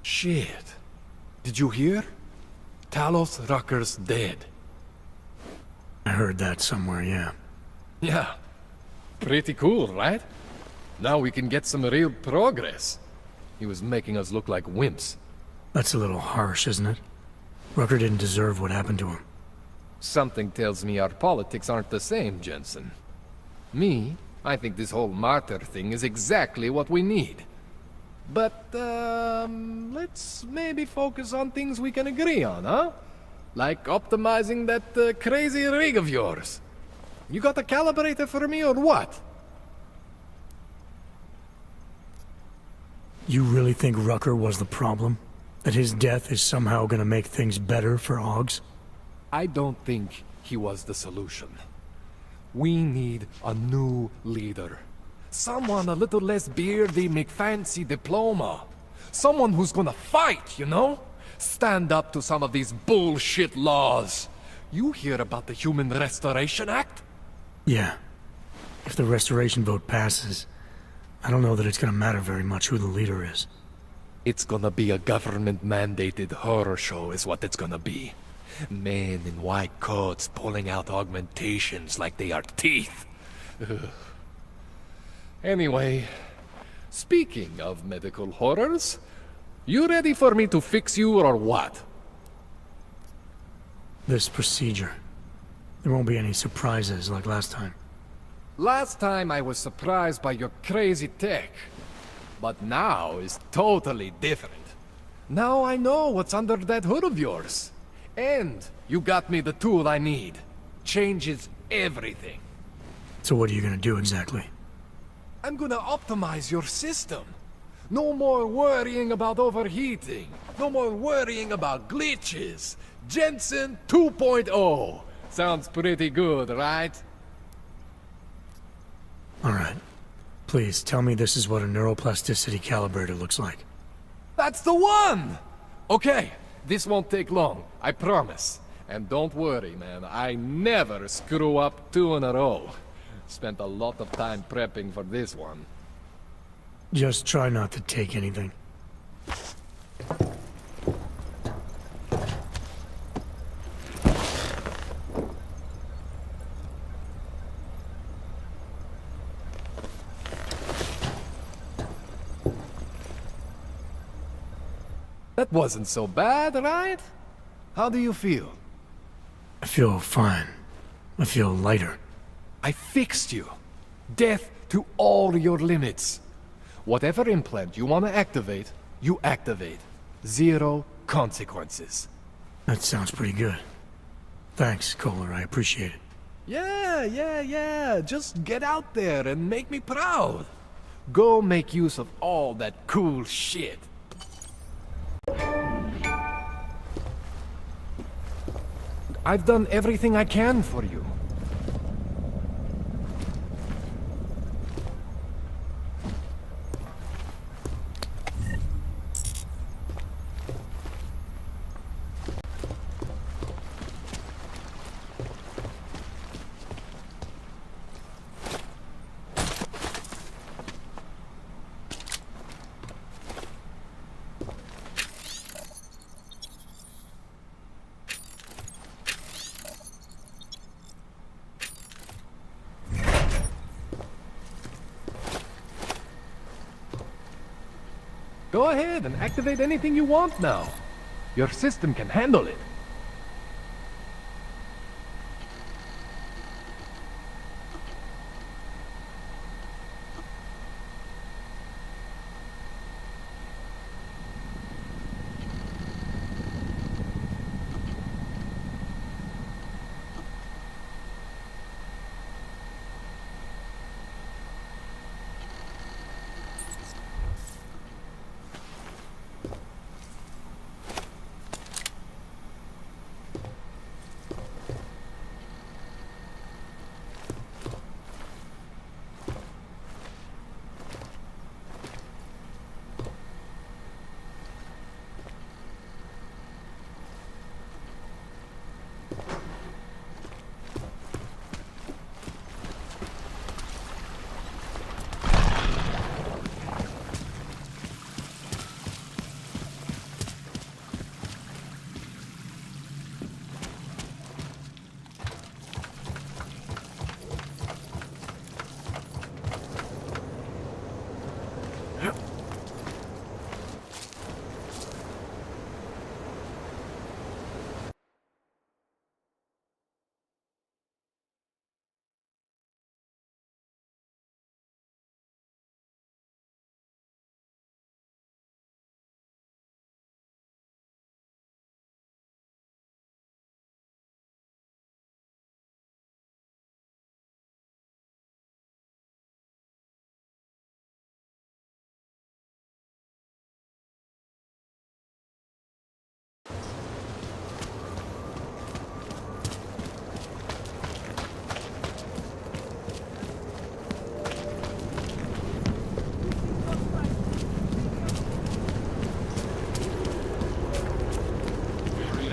Shit. Did you hear? Talos Rucker's dead. I heard that somewhere, yeah. Yeah. Pretty cool, right? Now we can get some real progress. He was making us look like wimps. That's a little harsh, isn't it? Rucker didn't deserve what happened to him. Something tells me our politics aren't the same, Jensen. Me, I think this whole martyr thing is exactly what we need. But, let's maybe focus on things we can agree on, huh? Like optimizing that crazy rig of yours. You got a calibrator for me or what? You really think Rucker was the problem? That his death is somehow gonna make things better for Augs? I don't think he was the solution. We need a new leader. Someone a little less beardy, McFancy diploma. Someone who's gonna fight, you know? Stand up to some of these bullshit laws. You hear about the Human Restoration Act? Yeah. If the restoration vote passes, I don't know that it's gonna matter very much who the leader is. It's gonna be a government-mandated horror show is what it's gonna be. Men in white coats pulling out augmentations like they are teeth. Ugh. Anyway, speaking of medical horrors, you ready for me to fix you or what? This procedure. There won't be any surprises like last time. Last time I was surprised by your crazy tech. But now is totally different. Now I know what's under that hood of yours. And you got me the tool I need. Changes everything. So what are you gonna do exactly? I'm gonna optimize your system. No more worrying about overheating. No more worrying about glitches. Jensen 2.0. Sounds pretty good, right? Alright. Please, tell me this is what a neuroplasticity calibrator looks like. That's the one! Okay, this won't take long, I promise. And don't worry, man, I never screw up 2 in a row. Spent a lot of time prepping for this one. Just try not to take anything. That wasn't so bad, right? How do you feel? I feel fine. I feel lighter. I fixed you. Death to all your limits. Whatever implant you want to activate, you activate. 0 consequences. That sounds pretty good. Thanks, Kohler. I appreciate it. Yeah. Just get out there and make me proud. Go make use of all that cool shit. I've done everything I can for you. Go ahead and activate anything you want now. Your system can handle it.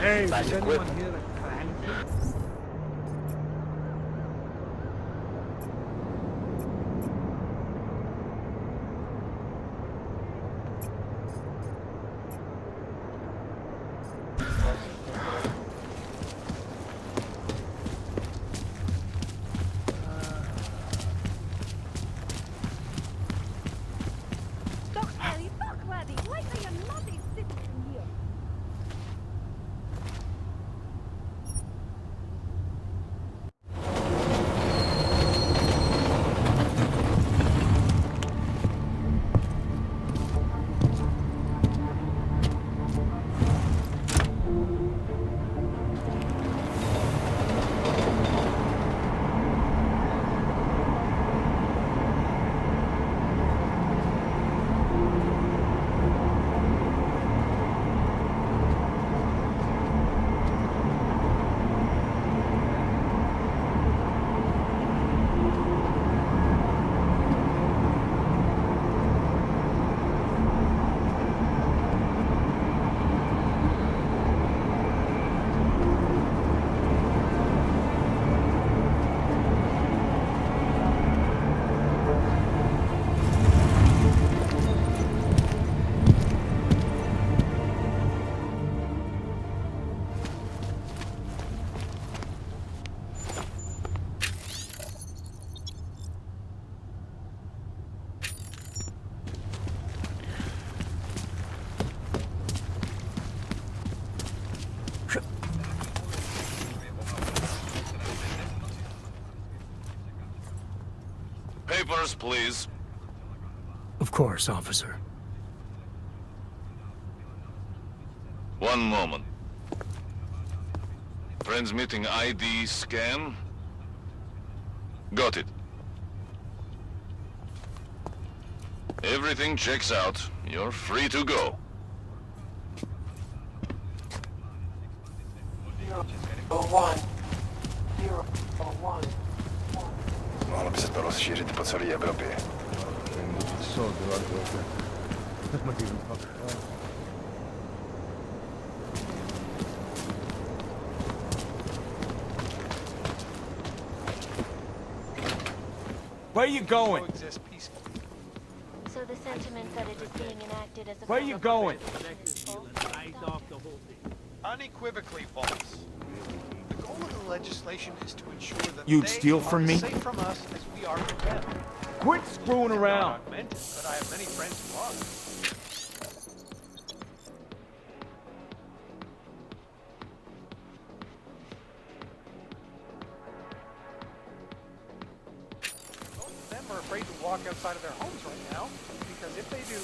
Hey, Back is equipped. anyone here a cranky? Papers, please. Of course, officer. One moment. Transmitting ID scan. Got it. Everything checks out. You're free to go. Mohlo by se to rozšířit po celé Evropě. Where you going? So the sentiment that it is being enacted as a Where you going? Unequivocally false. The goal of the legislation is to ensure that You'd they steal are from as me? safe from us as we are from them. Quit screwing around. But I have many friends who are. Most of them are afraid to walk outside of their homes right now, because if they do,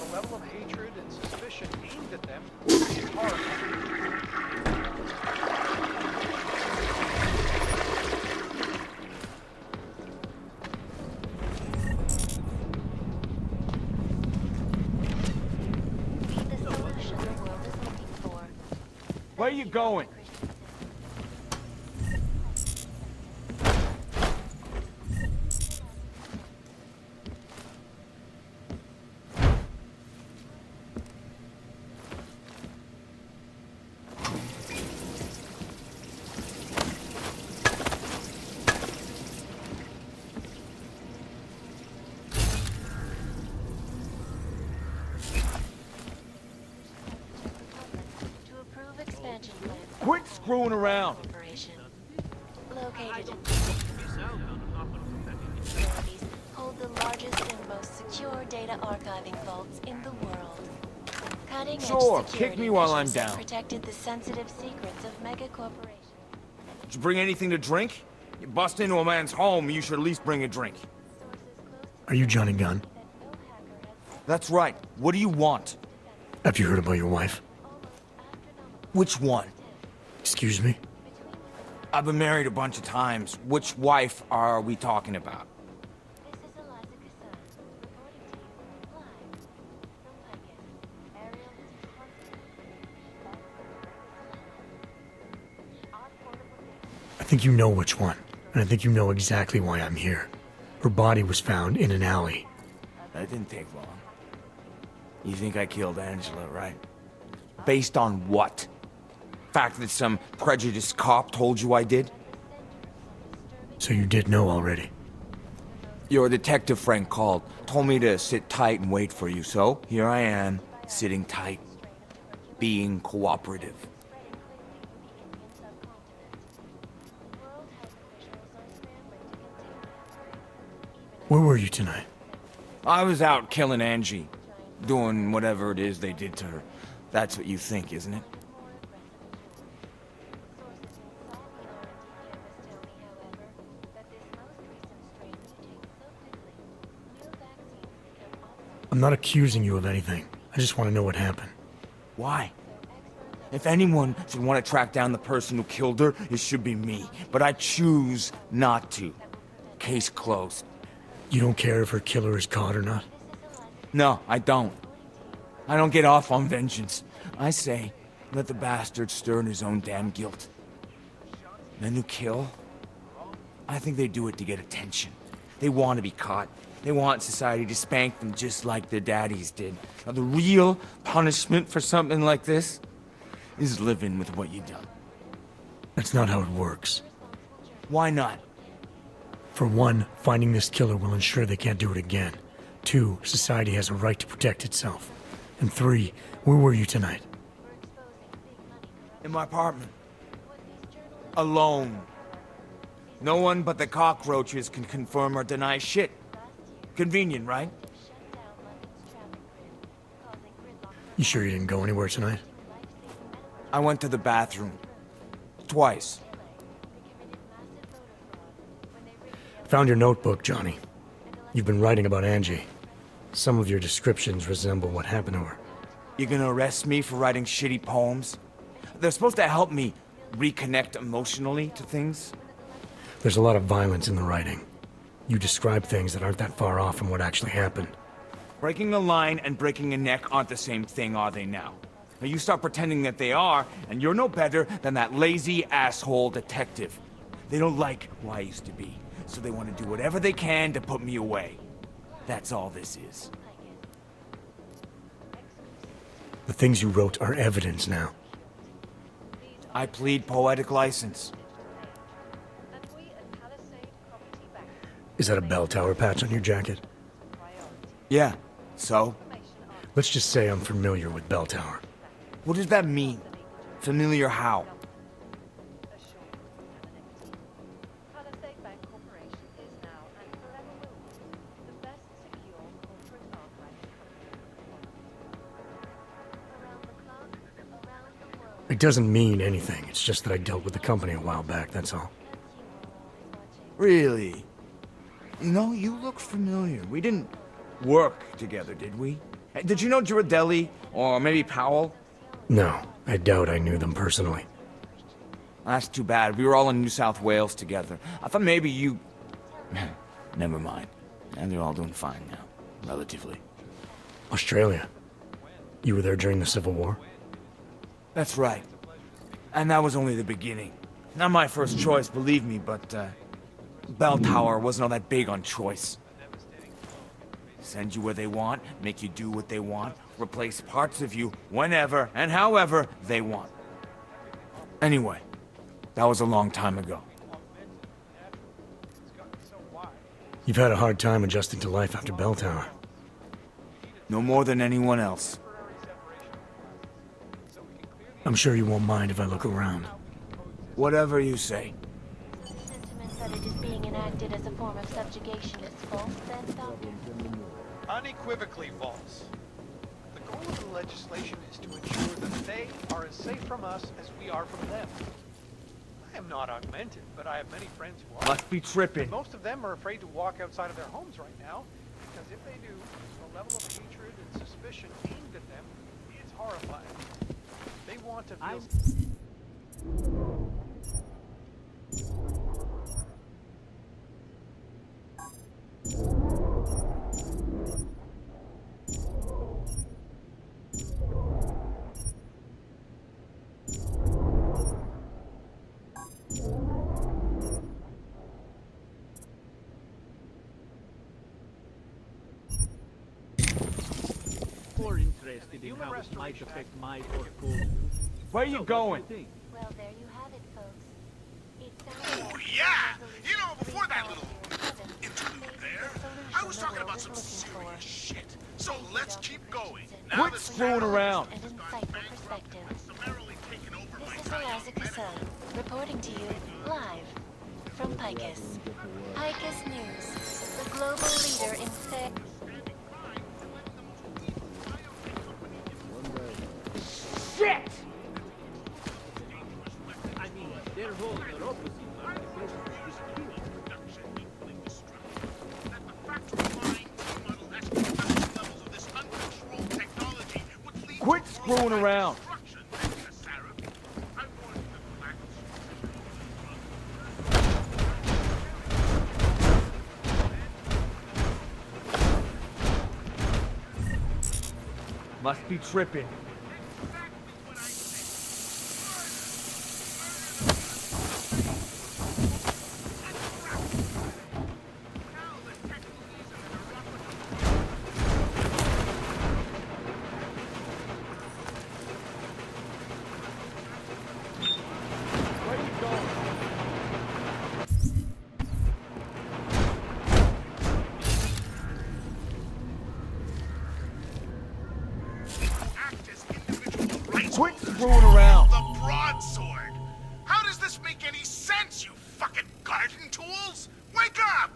the level of hatred and suspicion aimed at them is horrible. Be the solution the world is looking for. Where you going? To approve expansion plans. Quit screwing around. Corporation. Located in facilities hold the largest and most secure data archiving vaults in the world. Cutting-edge Sure, security kick me while I'm measures have down. protected the sensitive secrets of mega corporations. Did you bring anything to drink? You bust into a man's home, you should at least bring a drink. Are you Johnny Gunn? That's right. What do you want? Have you heard about your wife? Which one? Excuse me? I've been married a bunch of times. Which wife are we talking about? I think you know which one, and I think you know exactly why I'm here. Her body was found in an alley. That didn't take long. You think I killed Angela, right? Based on what? fact that some prejudiced cop told you I did? So you did know already? Your detective friend called, told me to sit tight and wait for you, so here I am, sitting tight, being cooperative. Where were you tonight? I was out killing Angie, doing whatever it is they did to her. That's what you think, isn't it? I'm not accusing you of anything. I just want to know what happened. Why? If anyone should want to track down the person who killed her, it should be me. But I choose not to. Case closed. You don't care if her killer is caught or not? No, I don't. I don't get off on vengeance. I say, let the bastard stir in his own damn guilt. Men who kill, I think they do it to get attention. They want to be caught. They want society to spank them just like their daddies did. Now, the real punishment for something like this is living with what you done. That's not how it works. Why not? For one, finding this killer will ensure they can't do it again. 2, society has a right to protect itself. And 3, where were you tonight? In my apartment. Alone. No one but the cockroaches can confirm or deny shit. Convenient, right? You sure you didn't go anywhere tonight? I went to the bathroom. Twice. Found your notebook, Johnny. You've been writing about Angie. Some of your descriptions resemble what happened to her. You gonna arrest me for writing shitty poems? They're supposed to help me reconnect emotionally to things. There's a lot of violence in the writing. You describe things that aren't that far off from what actually happened. Breaking a line and breaking a neck aren't the same thing, are they now? Now you start pretending that they are, and you're no better than that lazy asshole detective. They don't like who I used to be, so they want to do whatever they can to put me away. That's all this is. The things you wrote are evidence now. I plead poetic license. Is that a bell tower patch on your jacket? Yeah, so? Let's just say I'm familiar with bell tower. What does that mean? Familiar how? It doesn't mean anything. It's just that I dealt with the company a while back, that's all. Really? You know, you look familiar. We didn't work together, did we? Did you know Girardelli? Or maybe Powell? No, I doubt I knew them personally. That's too bad. We were all in New South Wales together. I thought maybe you... Never mind. And they're all doing fine now. Relatively. Australia. You were there during the Civil War? That's right. And that was only the beginning. Not my first choice, believe me, but, Bell Tower wasn't all that big on choice. Send you where they want, make you do what they want, replace parts of you whenever and however they want. Anyway, that was a long time ago. You've had a hard time adjusting to life after Bell Tower. No more than anyone else. I'm sure you won't mind if I look around. Whatever you say. Sentiment that it is being enacted as a form of subjugation is false, then, Doctor? Unequivocally false. The goal of the legislation is to ensure that they are as safe from us as we are from them. I am not augmented, but I have many friends who are. Must be tripping. Most of them are afraid to walk outside of their homes right now, because if they do, the level of hatred and suspicion aimed at them is horrifying. They want to feel... More interested in how it might affect my portfolio. Where are you going? Oh, yeah! You know, before that little interlude there, I was talking about some serious shit. So let's keep going. Now Quit screwing around. An insightful perspective. This is Eliza Casella, reporting to you live from Picus. Picus News, the global leader in Shit! I mean, their whole neuropathy Quit screwing around. Must be tripping. Quit screwing around. The broadsword! How does this make any sense, you fucking garden tools? Wake up!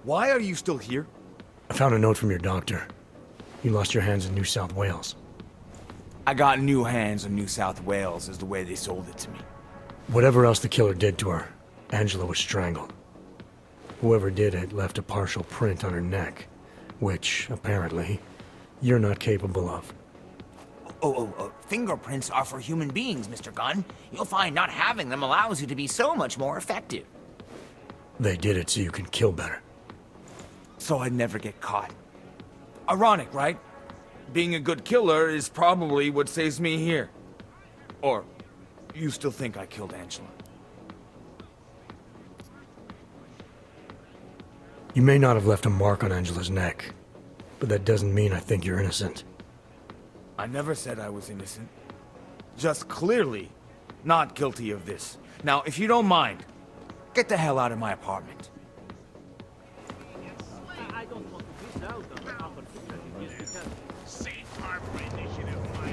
Why are you still here? I found a note from your doctor. You lost your hands in New South Wales. I got new hands in New South Wales, is the way they sold it to me. Whatever else the killer did to her, Angela was strangled. Whoever did it left a partial print on her neck, which, apparently, you're not capable of. Fingerprints are for human beings, Mr. Gunn. You'll find not having them allows you to be so much more effective. They did it so you can kill better. So I'd never get caught. Ironic, right? Being a good killer is probably what saves me here. Or, you still think I killed Angela? You may not have left a mark on Angela's neck, but that doesn't mean I think you're innocent. I never said I was innocent. Just clearly not guilty of this. Now, if you don't mind, get the hell out of my apartment. I don't want to miss out on the opportunity just because... Safe harbor initiative, my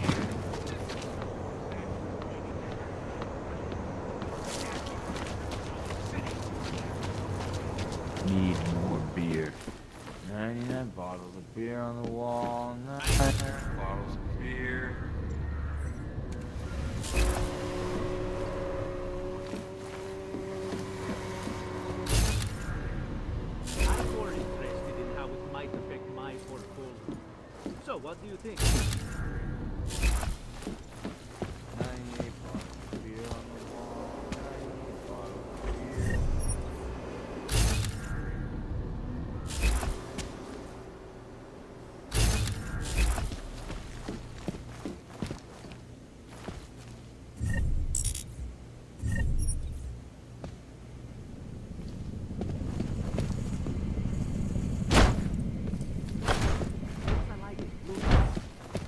Need more beer. 99 bottles of beer on the wall. 99 bottles of beer. I'm more interested in how it might affect my portfolio. So, what do you think? 98 bottles of beer on the wall. 98 bottles of beer.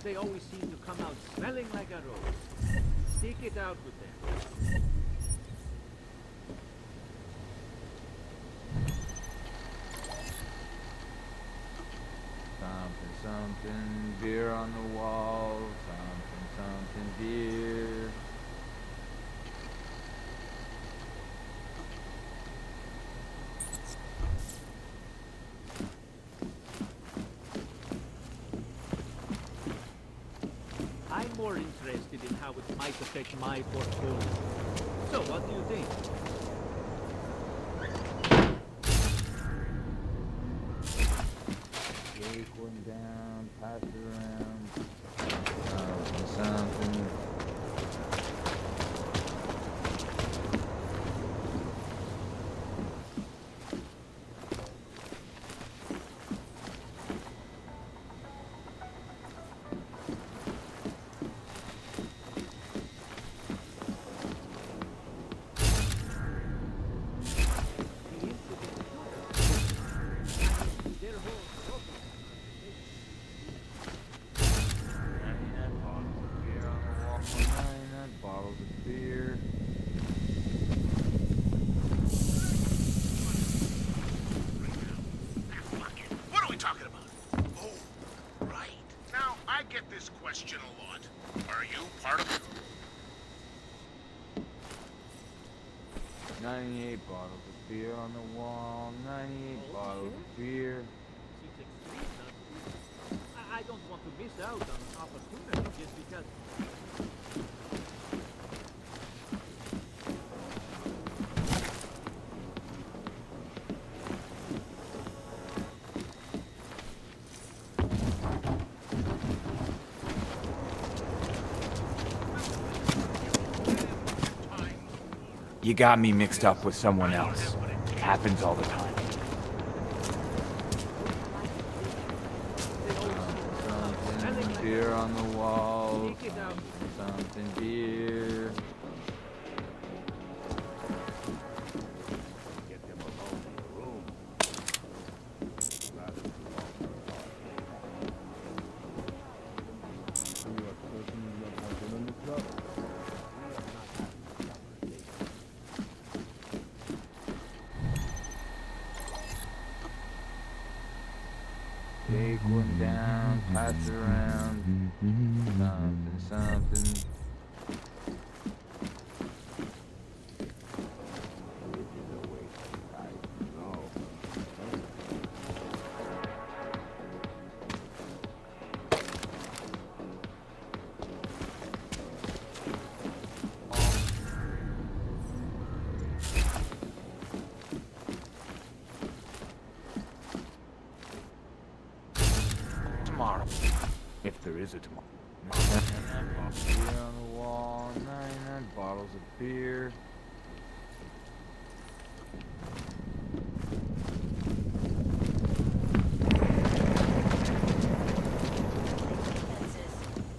They always seem to come out smelling like a rose. Stick it out with them. Something, beer on the wall. Something, beer. I'm more interested in how it might affect my portfolio. So, what do you think? Take one down, pass it around. Something. Bottles of beer. What are we talking about? Oh, right. Now, I get this question a lot. Are you part of it? 98 bottles of beer on the wall. 98 bottles of beer. I don't want to miss out on an opportunity just because... You got me mixed up with someone else. Happens all the time. Something beer on the wall. Something beer. Take one down, pass it around. Something. tomorrow. If there is a tomorrow. 9 bottles of beer on the wall, 9 bottles of beer.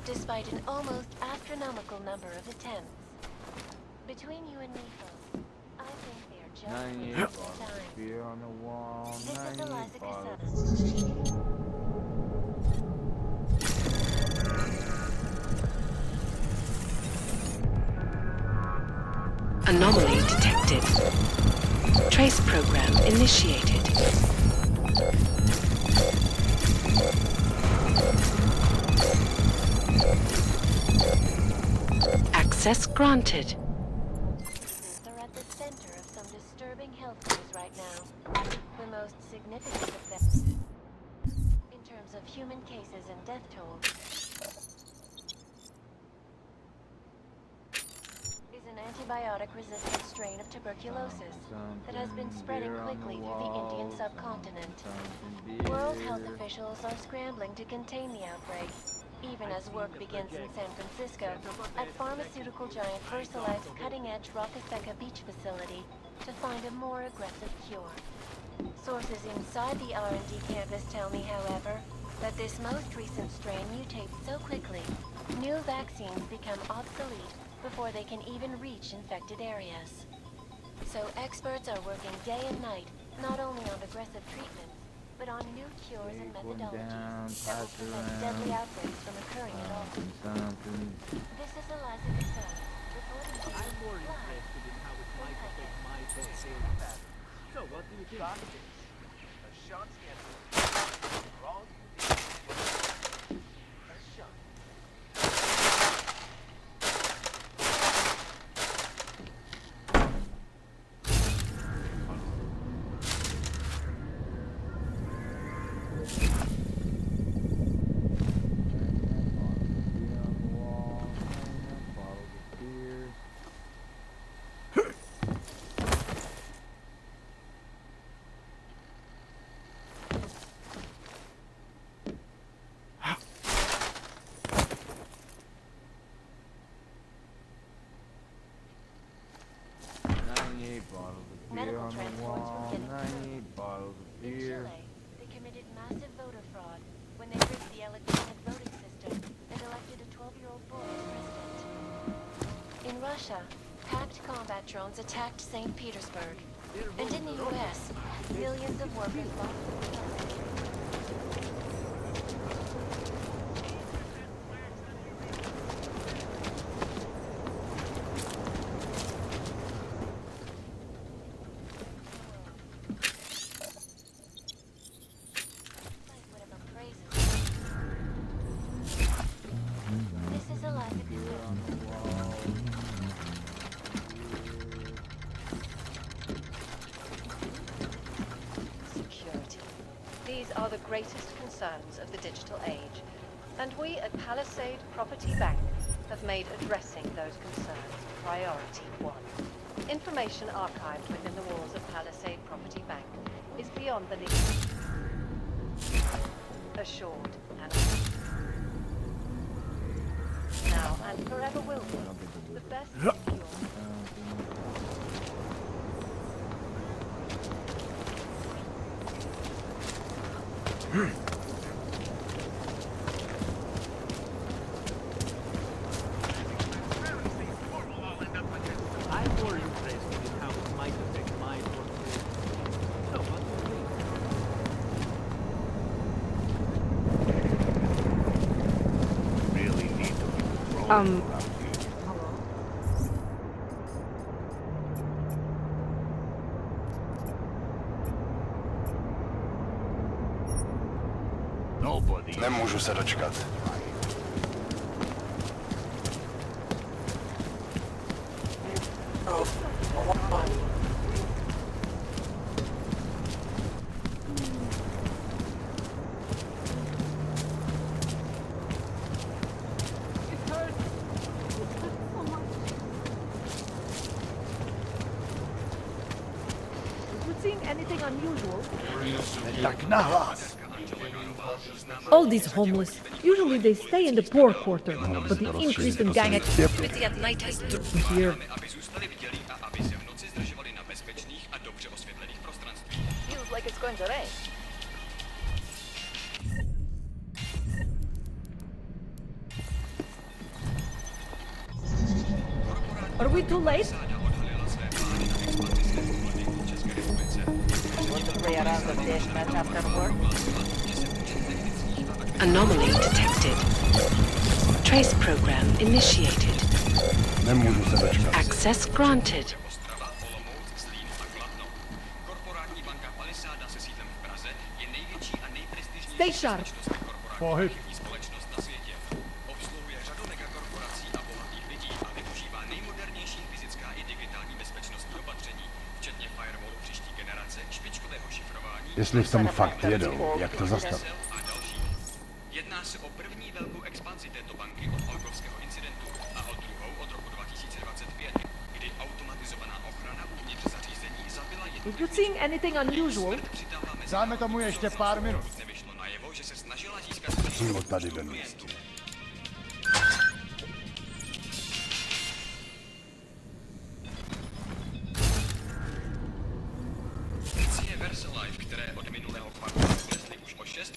Despite an almost astronomical number of attempts. Between you and me, folks, I think they're just 98 wasting bottles time. of beer on the wall, This is 98 Eliza bottles. Anomaly detected. Trace program initiated. Access granted. They're at the center of some disturbing health news right now. The most significant of them, in terms of human cases and death toll, is an antibiotic-resistant strain of tuberculosis that has been spreading quickly through the Indian subcontinent. World health officials are scrambling to contain the outbreak, even as work begins in San Francisco at pharmaceutical giant VersaLife's cutting-edge Rockeseca Beach facility to find a more aggressive cure. Sources inside the R&D campus tell me, however, that this most recent strain mutates so quickly, new vaccines become obsolete before they can even reach infected areas. So experts are working day and night, not only on aggressive treatments, but on new cures and methodologies that will prevent deadly outbreaks from occurring at all. This is Eliza Cassell, reporting to you I'm more live interested in how it from might affect Picus. my portfolio. So, what do you think? Ashanti and for all you need. Ashanti. Medical transports were getting 98 bottles of In beer. Chile, they committed massive voter fraud when they rigged the electronic voting system and elected a 12-year-old boy as president. In Russia, packed combat drones attacked St. Petersburg. And in the U.S., millions of workers lost their jobs. This is Eliza Cassell. Security. These are the greatest concerns of the digital age, and we at Palisade Property Bank have made addressing those concerns priority one. Information archived within the walls of Palisade Property Bank is beyond the legal. Assured and now and forever will be the best secure. I'm more interested in how it might affect my portfolio. So, what do you think? Really need to be patrolling around here. Nobody. Nemůžu se dočkat. Are you seeing anything unusual? Tak nahlas. All these homeless. Usually they stay in the poor quarter, but the increase in gang activity at night has here. Feels like it's going to rain. Are we too late? Want to play around the deathmatch after work? Anomaly detected. Trace program initiated. Access granted. Stay sharp. Pohyb. Jestli v tom fakt jedou, jak to zastavit? Jedná se o první velkou expanzi této banky od Olgovského incidentu a o druhou od roku 2025, kdy automatizovaná ochrana uvnitř zařízení zabila If you're seeing anything unusual, Dáme tomu ještě pár minut. Nevyšlo najevo, že se snažila získat Přímo tady ve městě. Policie Versalife, které od minulého parku klesly už o 6.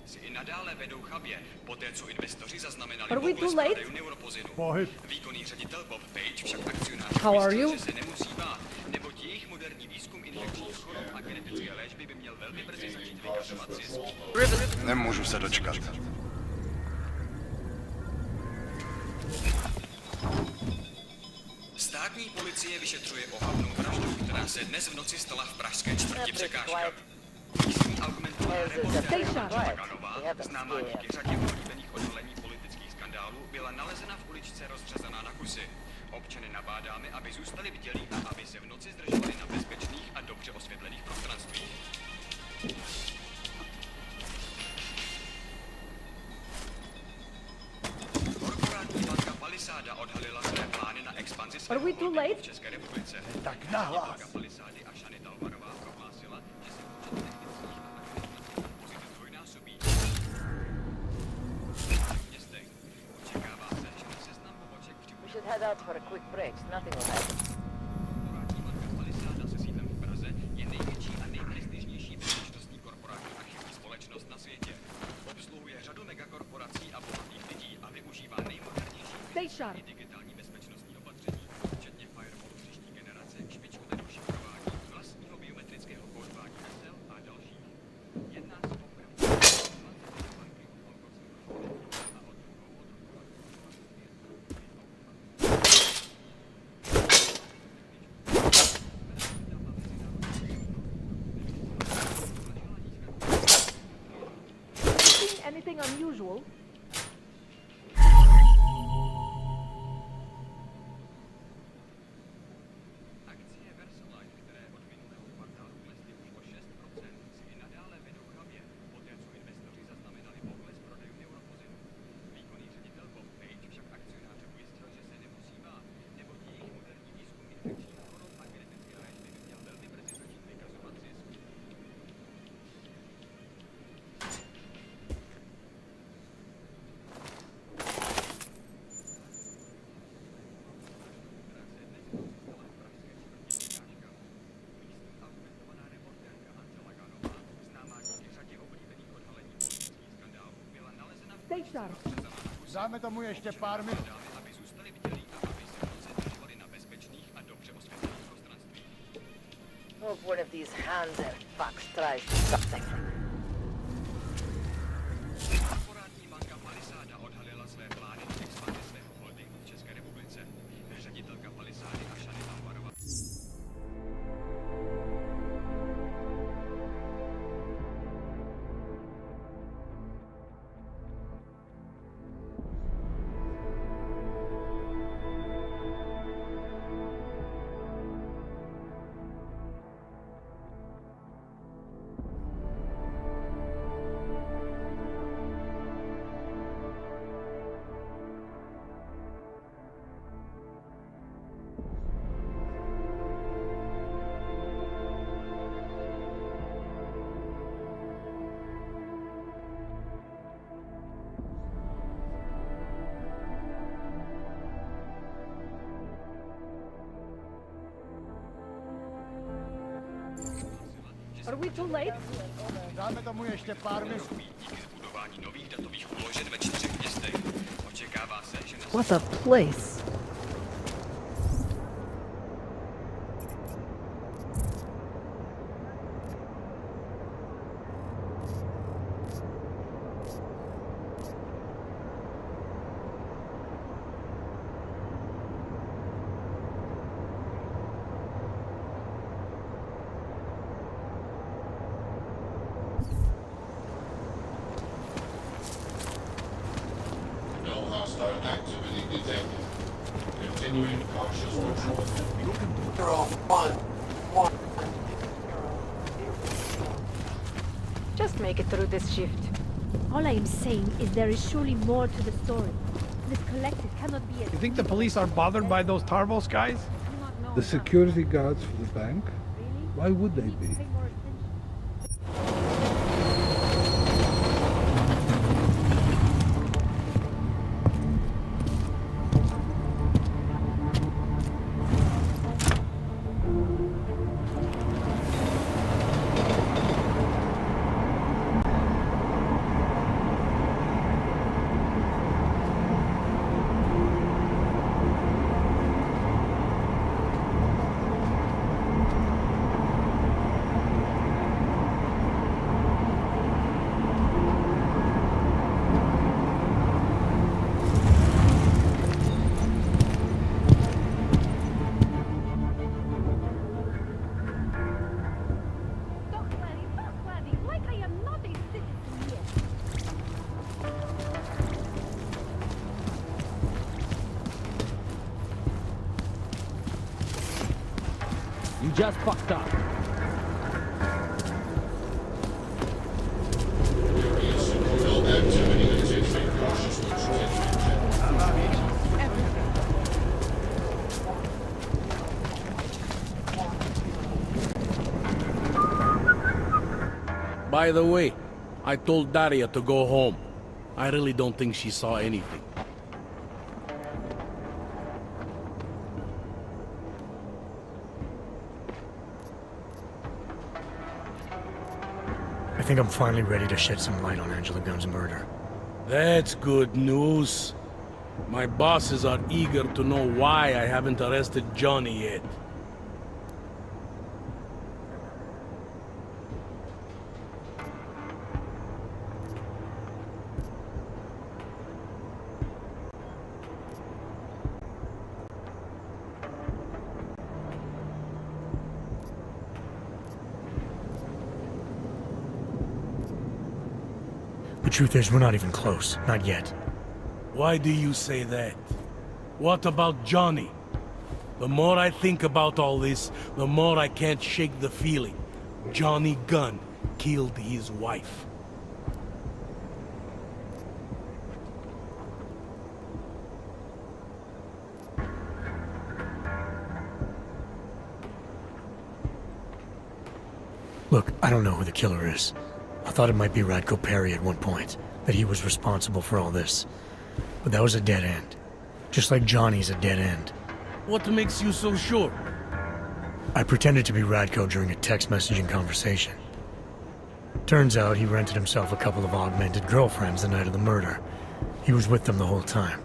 Si i nadále vedou chabě, poté co investoři zaznamenali pokles prodejů neuropozinu. Výkonný ředitel Bob Page však akcionářů vysvětlil, že se nemusí bát, neboť jejich moderní výzkum infekčních chorob a genetické léčby by měl velmi brzy začít vykazovat zisk. Nemůžu se dočkat. Státní policie vyšetřuje ohavnou vraždu, která se dnes v noci stala v pražské čtvrti Překážka. Místní augmentovaná reportérka Paganová, známá díky řadě oblíbených odhalení politických skandálů, byla nalezena v uličce rozřezaná na kusy. Občany nabádáme, aby zůstali bdělí a aby se v noci zdrželi na bezpečných a dobře osvětlených prostranstvích. Korporátní banka Palisáda odhalila své plány na expanzi svého holdingu v České republice. Tak nahlas. Palisády a Šany Talvarová prohlásila, že se počet technických a administrativních zdvojnásobí. V městech očekává se, že na seznam poboček We should head out for a quick break. Nothing will happen. Korporátní banka Palisáda se sídlem v Praze je největší a nejprestižnější bezpečnostní korporátní archivní společnost na světě. Obsluhuje řadu megakorporací a bohatých lidí a využívá nejmodernější i digitální bezpečnostní opatření, včetně firewallu příští generace k špičkovým anything unusual. Stay sharp. Dáme tomu ještě pár minut. Hope one of these Hanser fucks tries something. Are we too late? Dáme tomu ještě pár minut. What a place. Just make it through this shift. All I am saying is there is surely more to the story. This collective cannot be a... You think the police are bothered by those Tarvos guys? The security guards for the bank? Why would they be? You just fucked up. By the way, I told Daria to go home. I really don't think she saw anything. I think I'm finally ready to shed some light on Angela Gunn's murder. That's good news. My bosses are eager to know why I haven't arrested Johnny yet. The truth is, we're not even close. Not yet. Why do you say that? What about Johnny? The more I think about all this, the more I can't shake the feeling. Johnny Gunn killed his wife. Look, I don't know who the killer is. I thought it might be Radko Perry at one point, that he was responsible for all this. But that was a dead end. Just like Johnny's a dead end. What makes you so sure? I pretended to be Radko during a text messaging conversation. Turns out he rented himself a couple of augmented girlfriends the night of the murder. He was with them the whole time.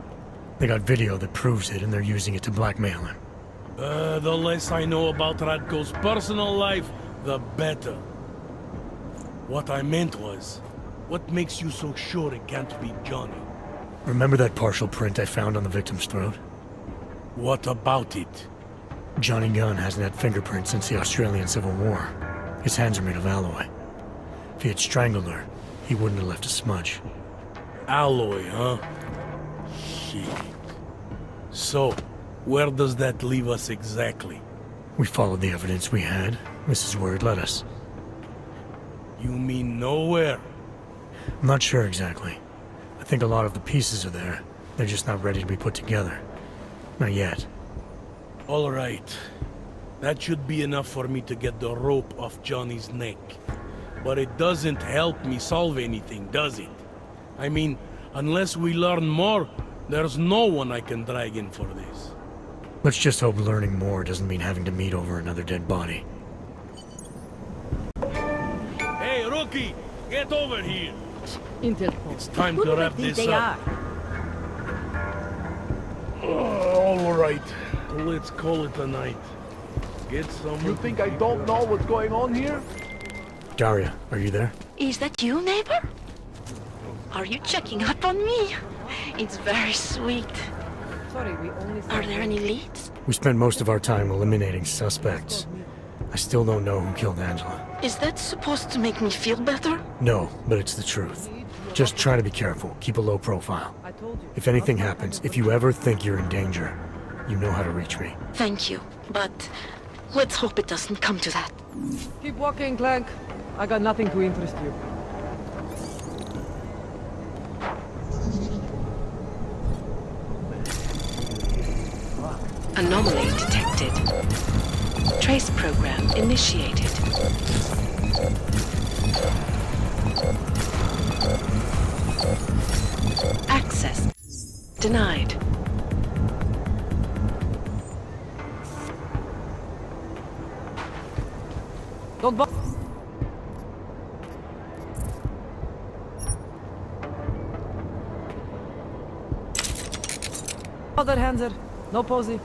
They got video that proves it, and they're using it to blackmail him. The less I know about Radko's personal life, the better. What I meant was, what makes you so sure it can't be Johnny? Remember that partial print I found on the victim's throat? What about it? Johnny Gunn hasn't had fingerprints since the Australian Civil War. His hands are made of alloy. If he had strangled her, he wouldn't have left a smudge. Alloy, huh? Shit. So, where does that leave us exactly? We followed the evidence we had. This is where it led us. You mean nowhere? I'm not sure exactly. I think a lot of the pieces are there. They're just not ready to be put together. Not yet. All right. That should be enough for me to get the rope off Johnny's neck. But it doesn't help me solve anything, does it? I mean, unless we learn more, there's no one I can drag in for this. Let's just hope learning more doesn't mean having to meet over another dead body. Hey, rookie! Get over here! Intel. It's time to wrap this up. All right. Let's call it a night. Get some... You think I don't know what's going on here? Daria, are you there? Is that you, neighbor? Are you checking up on me? It's very sweet. Sorry, we only... Are there any leads? We spent most of our time eliminating suspects. I still don't know who killed Angela. Is that supposed to make me feel better? No, but it's the truth. Just try to be careful. Keep a low profile. If anything happens, if you ever think you're in danger, you know how to reach me. Thank you, but let's hope it doesn't come to that. Keep walking, Clank. I got nothing to interest you. Anomaly detected. Trace program initiated. Access denied. Don't bother, Hanser. No posy.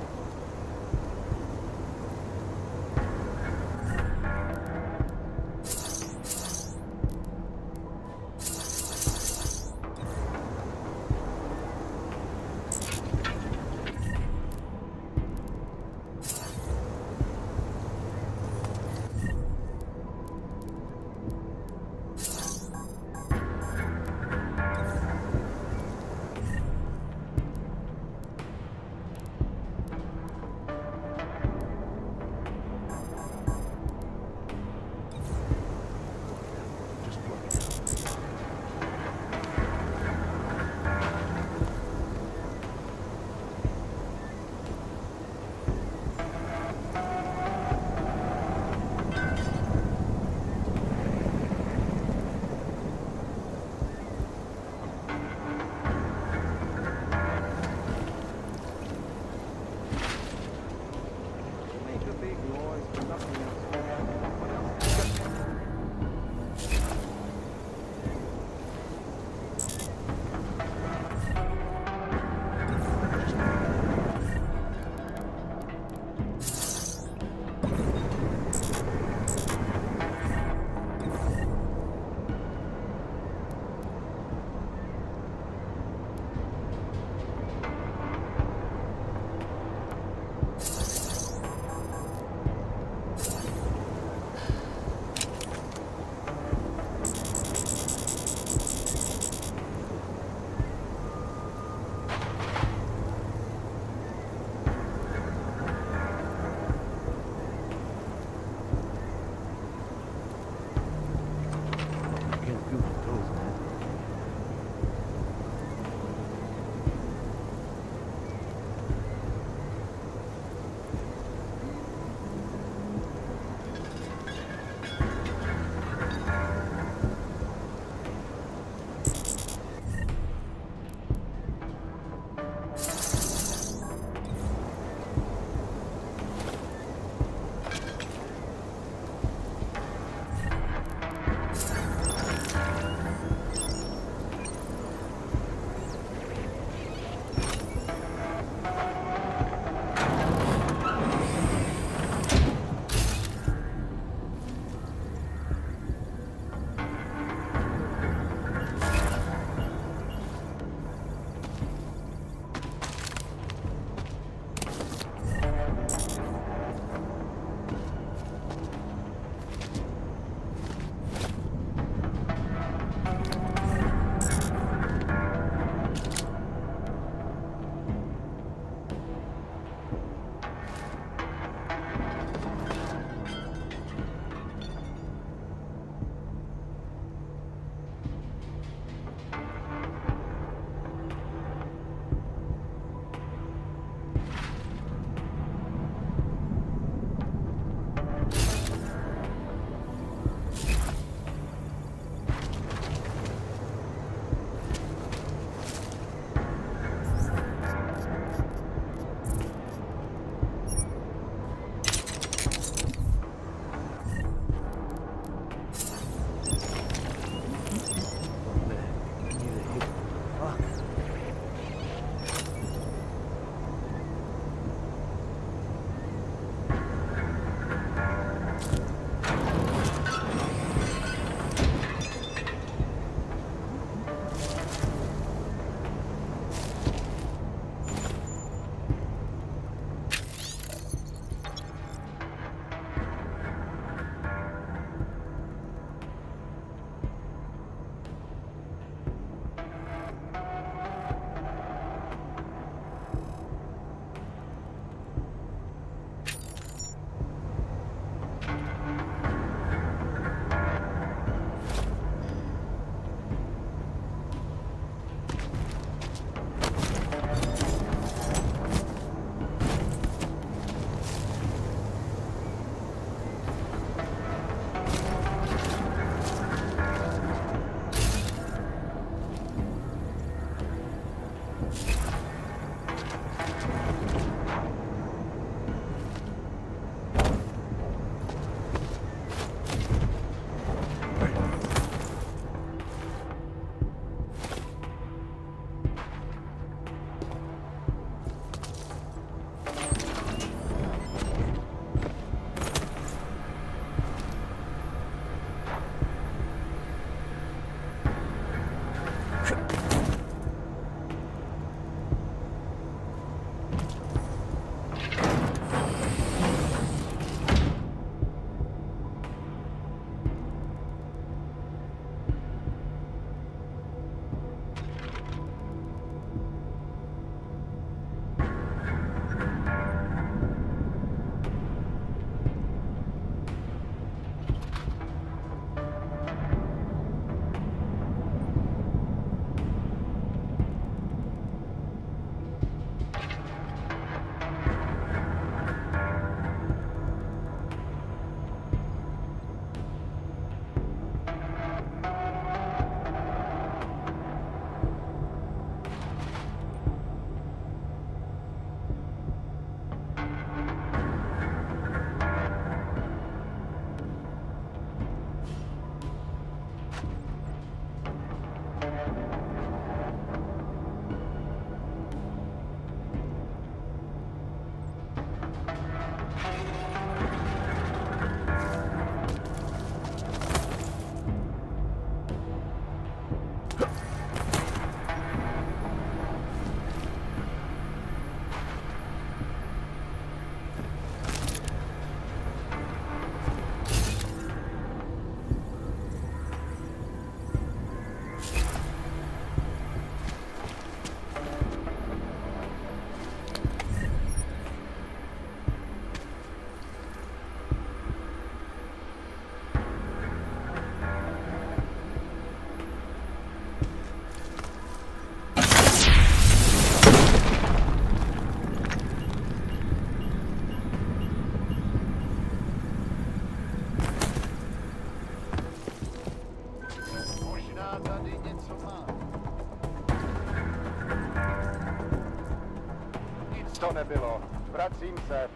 nebylo. Vracím se.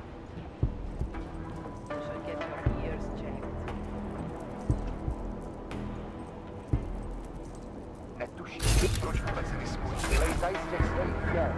You should get your ears checked. Netušíš, proč vůbec riskuji. Vylejzaj z těch svých děl.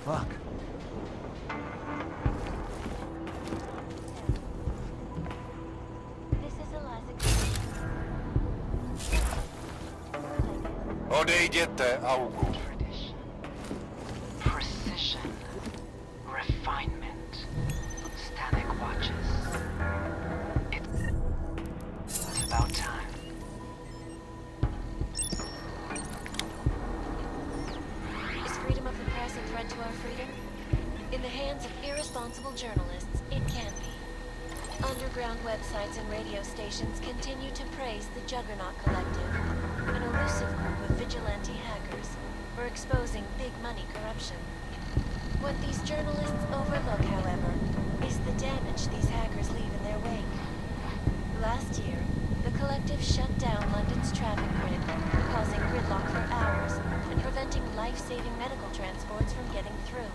Fuck. Odejděte, Augu. Precision. Refinement. Static watches. It's about time. Is freedom of the press a threat to our freedom? In the hands of irresponsible journalists, it can be. Underground websites and radio stations continue to praise the Juggernaut Collective, an elusive group of vigilante hackers, for exposing big money corruption. What these journalists overlook, however, is the damage these hackers leave in their wake. Last year, the Collective shut down London's traffic grid, causing gridlock for hours and preventing life-saving medical transports from getting through.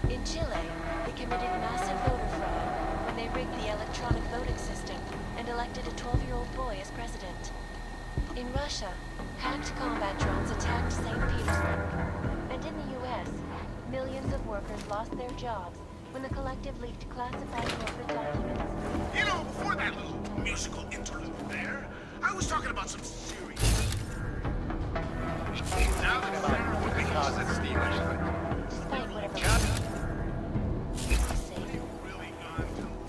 In Chile, they committed massive voter fraud when they rigged the electronic voting system and elected a 12-year-old boy as president. In Russia, hacked combat drones attacked St. Petersburg. And in the US, millions of workers lost their jobs when the Collective leaked classified corporate documents. You know, before that little musical interlude there, I was talking about some serious... Now that Sarah Vycházet z téhle čtvrti.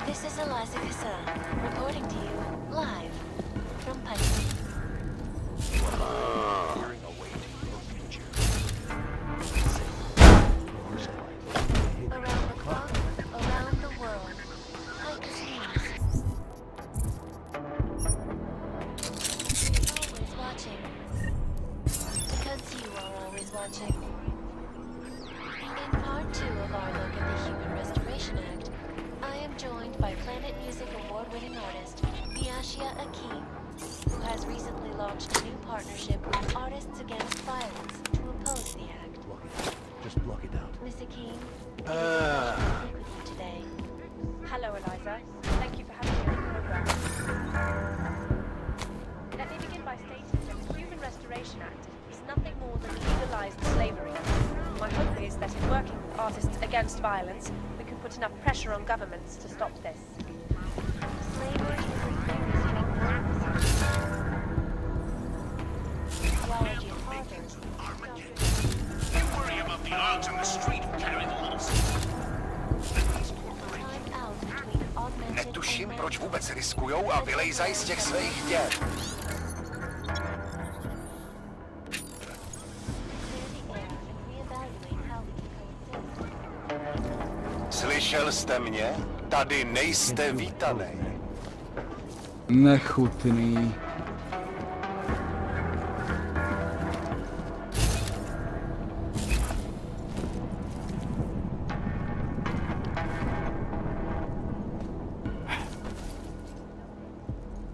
This is Eliza Kassan, reporting to you live from Pisces. Around the clock, around the world, Pisces news. Always watching. Because you are always watching. In part 2 of our look at the Human Restoration Act, I am joined by Planet Music award-winning artist Biashia Akeem, who has recently launched a new partnership with Artists Against Violence to oppose the act. Just block it out. Miss Akeem, it is a pleasure to speak with you today. Hello, Eliza. Thank you for having me on the program. Let me begin by stating that the Human Restoration Act is nothing more than legalized slavery. My hope is that in working with Artists Against Violence, we can put enough pressure on governments to stop this. Slavery is a very straightforward theology of Harvard. You worry about the odds on the street who carry the little stuff. Time out between augmented Netuším, proč vůbec riskujou a vylejzají z těch svých dět. Slyšel jste mě? Tady nejste vítanej. Nechutný.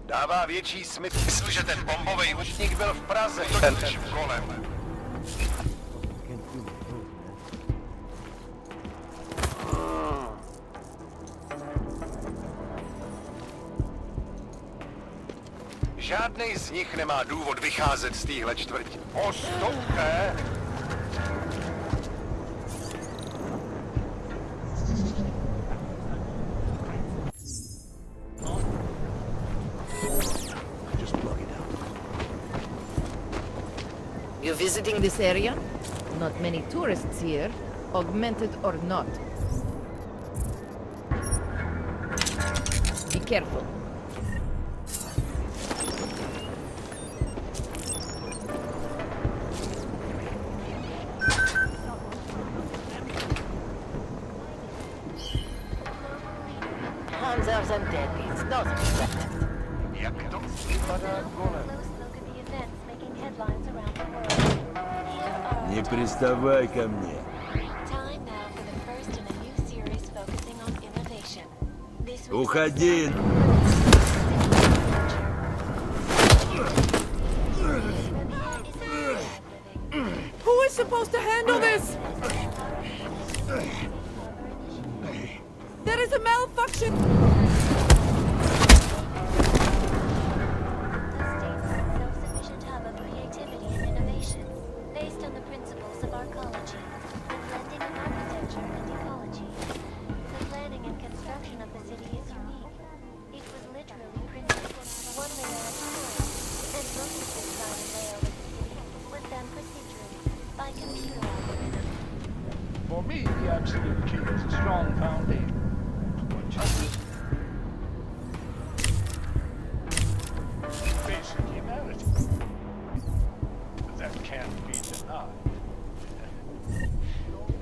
Dává větší smysl, že ten bombový účník byl v Praze, ten kolem. Žádnej z nich nemá důvod vycházet z téhle čtvrti. Postupte! You visiting this area? Not many tourists here, augmented or not. Be careful. Hanzers and deadbeats, not expected. Jak to vypadá kolem? Не приставай ко мне. Time now for the first in a new series focusing on innovation. This week's Уходи! Who is supposed to handle this? There is a malfunction! self-sufficient hub of creativity and innovation, based on the principles of arcology, and blending me, the absolute key is a strong foundation. Basic humanity. But that can't be denied.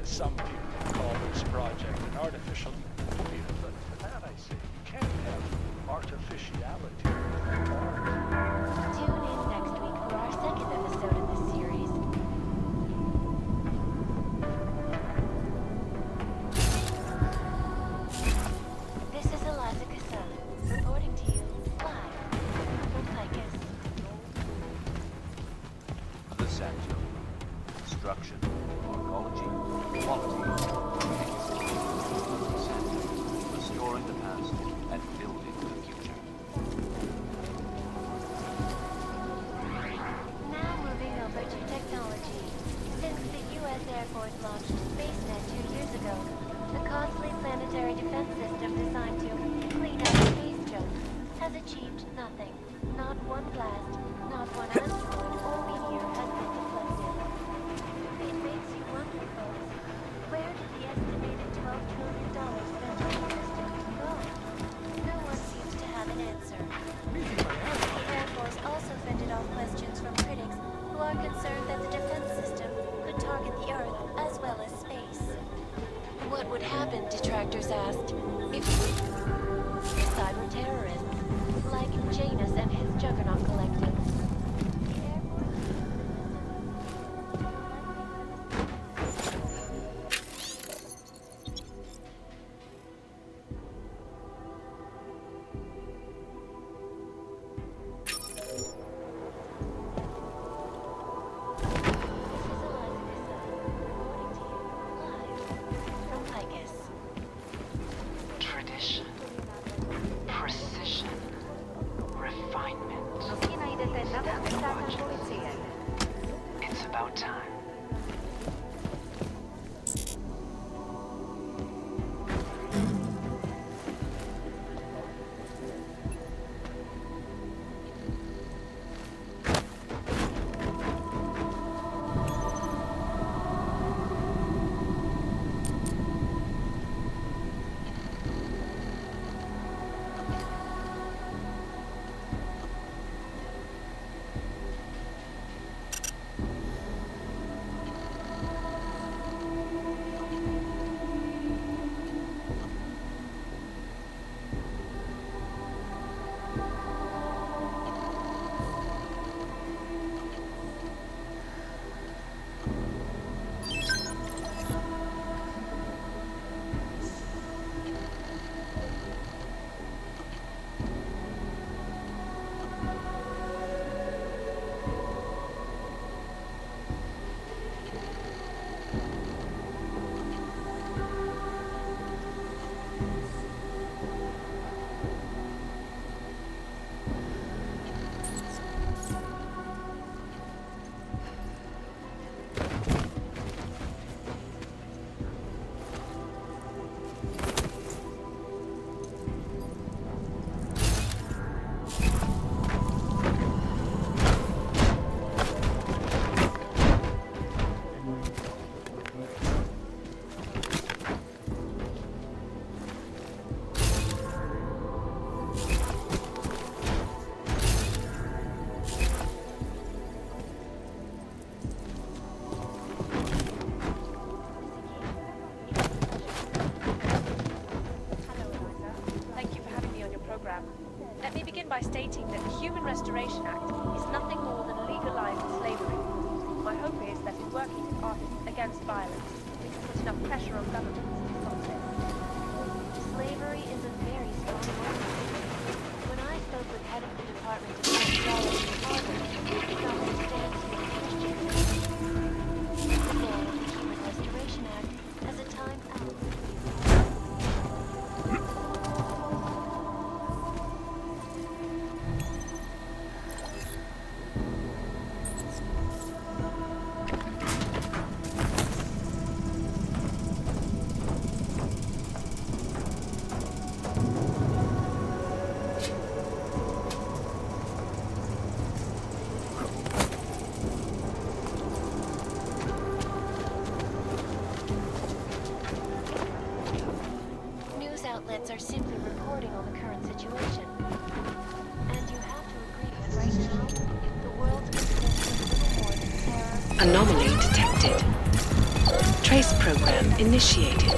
Some people call this project an artificial utopia, but for that I say you can't have artificiality without art. Tune in next week for our second episode in this series. This is Eliza Casella, reporting to you live from Picus. The Sanctum. Construction, ecology, quality. Restoring the past and building the future. Now moving over to technology. Since the U.S. Air Force launched SpaceNet 2 years ago, the costly planetary defense system designed to clean up space junk has achieved nothing. Not one blast, not one asteroid or meteor has been deflected. It makes you wonder, folks, where did the estimated $12 trillion spent on the system go? No one seems to have an answer. The Air Force also fended off questions from critics who are concerned that the defense system could target the Earth as well as space. What would happen, detractors asked, if cyber terrorists, like Janus and his Juggernaut Collective? Tradition, precision, refinement. It's about time. Let me begin by stating that the Human Restoration Act is nothing more than legalized slavery. My hope is that in working with artists against violence, we can put enough pressure on governments to stop this. Slavery is a very strong word. When I spoke with head of the Department of Sociology in Harvard, he understands Christians. Therefore, the Human Restoration Act has a time out. journalists are simply reporting on the current situation. And you have to agree that right now, the world consists of little more than terror. Anomaly detected. Trace program initiated.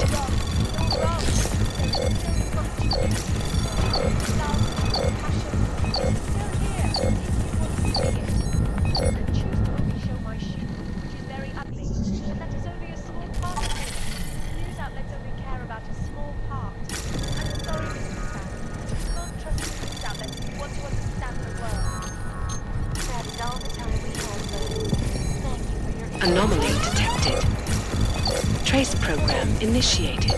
Anomaly detected. Trace program initiated.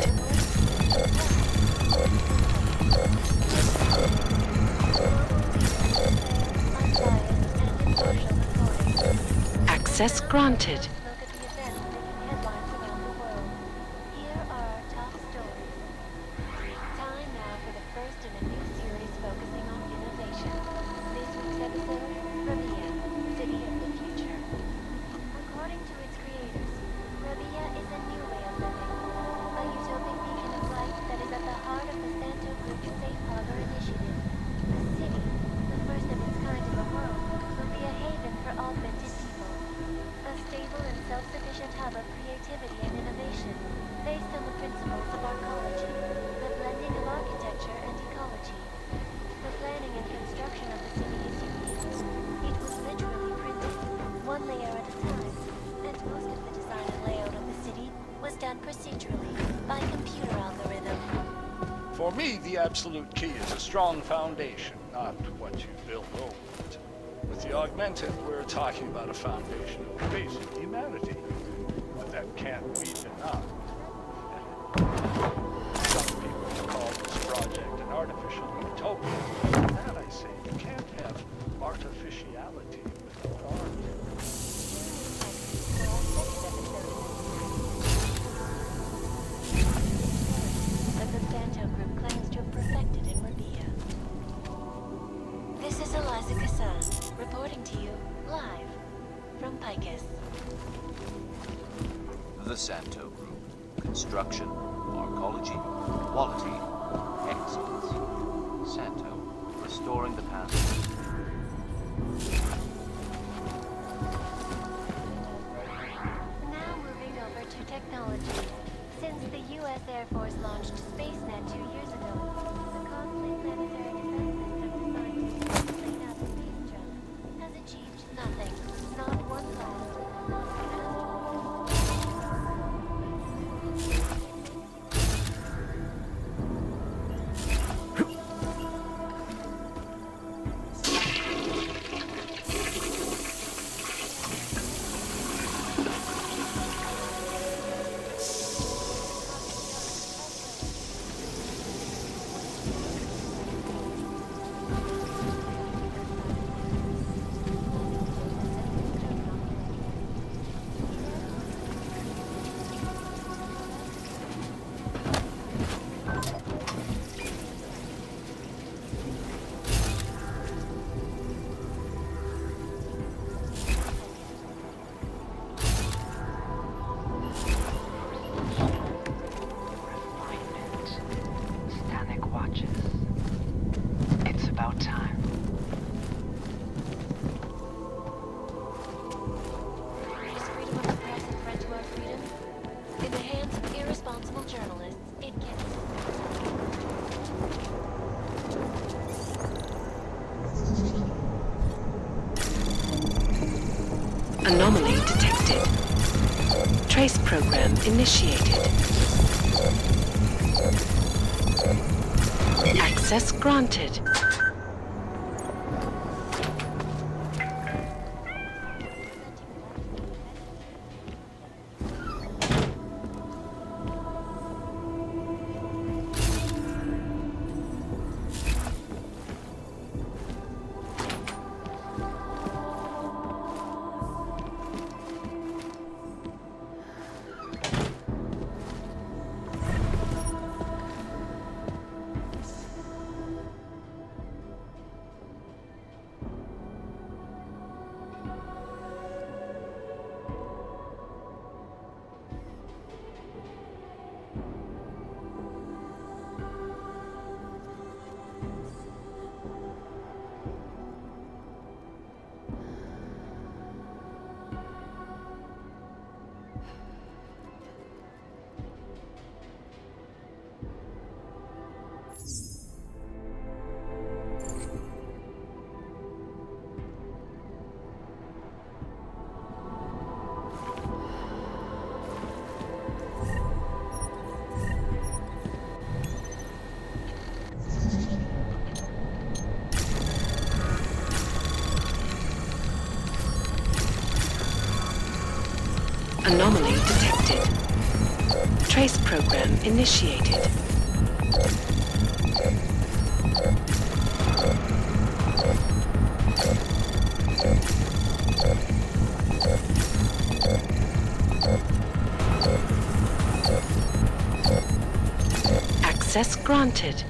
Access granted. Here are our top stories. Time now for the first in a new series focusing on innovation. This week's episode, Rabia, City of the Future. According to its creators, Rabia is a new way of living. A utopic beacon of light that is at the heart of the Santo Group's Safe Harbor initiative. The city, the first of its kind in the world, will be a haven for augmented people. A stable and self-sufficient hub of creativity and innovation, based on the principles of arcology, the blending of architecture and ecology. The planning and construction of the city is unique. It was literally printed, one layer at a time, and most of the design and layout of the city was done procedurally, by computer algorithm. For me, the absolute key is a strong foundation, not what you build over it. With the augmented, we're talking about a foundation of basic humanity. But that can't be denied. Some people call this project an artificial utopia. That, I say, you can't have artificiality without art. That the Santo Group claims to have perfected in Rabia. This is Eliza Kassan, reporting to you, live, from Picus. The Santo Group. Construction, arcology, quality, excellence. Santo, restoring the past. Now moving over to technology. Since the U.S. Air Force launched SpaceNet 2 years ago, the costly planetary defense system designed to complete out the space travel has achieved nothing. Not one blast, not one Anomaly detected. Trace program initiated. Access granted. Anomaly detected. Trace program initiated. Access granted.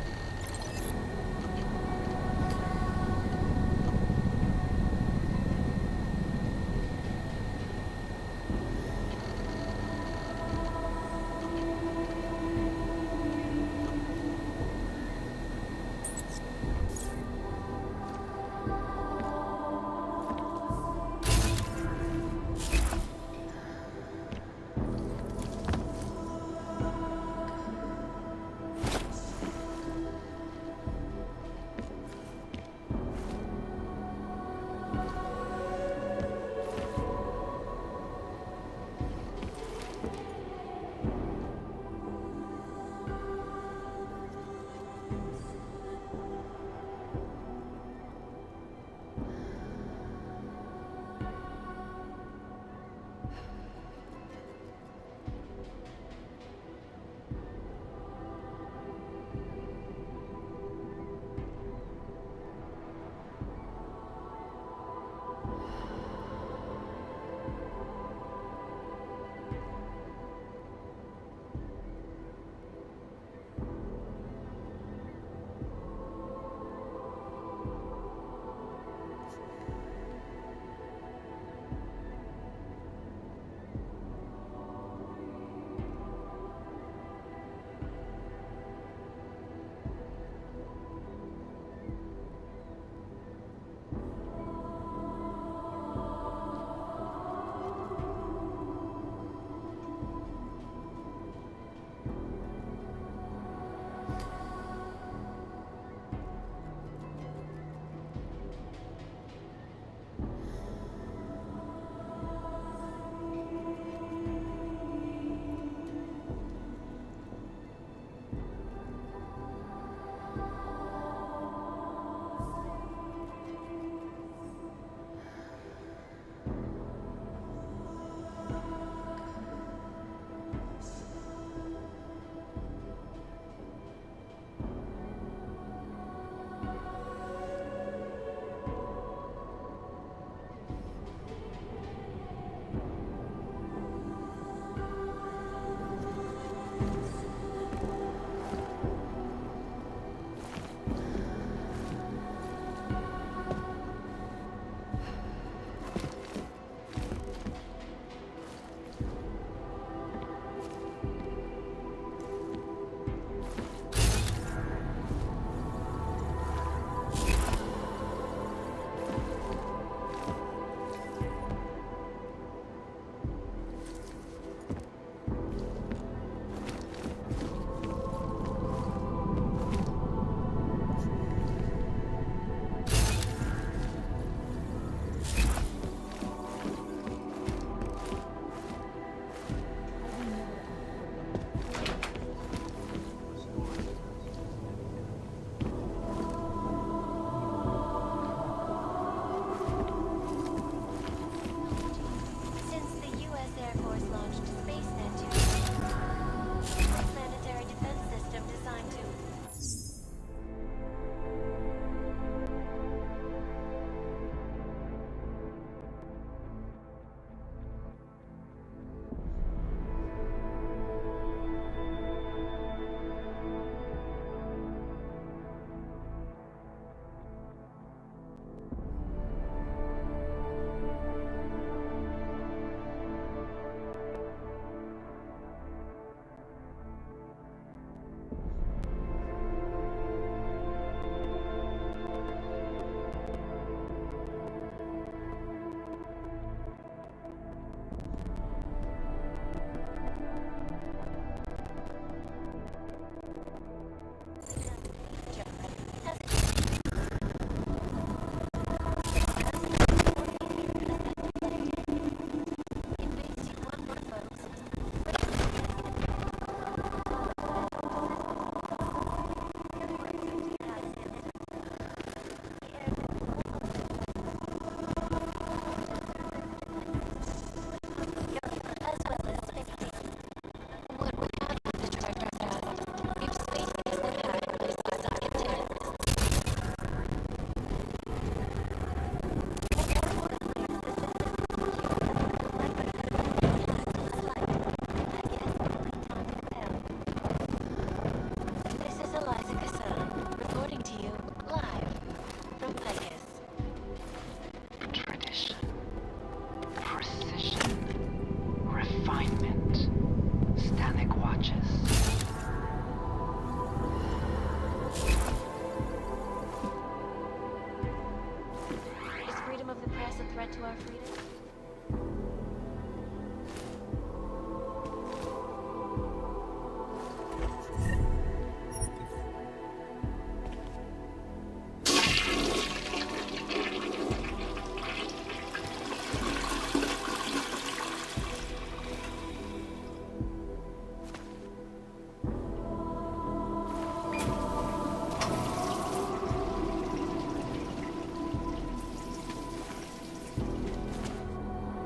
threat to our freedom?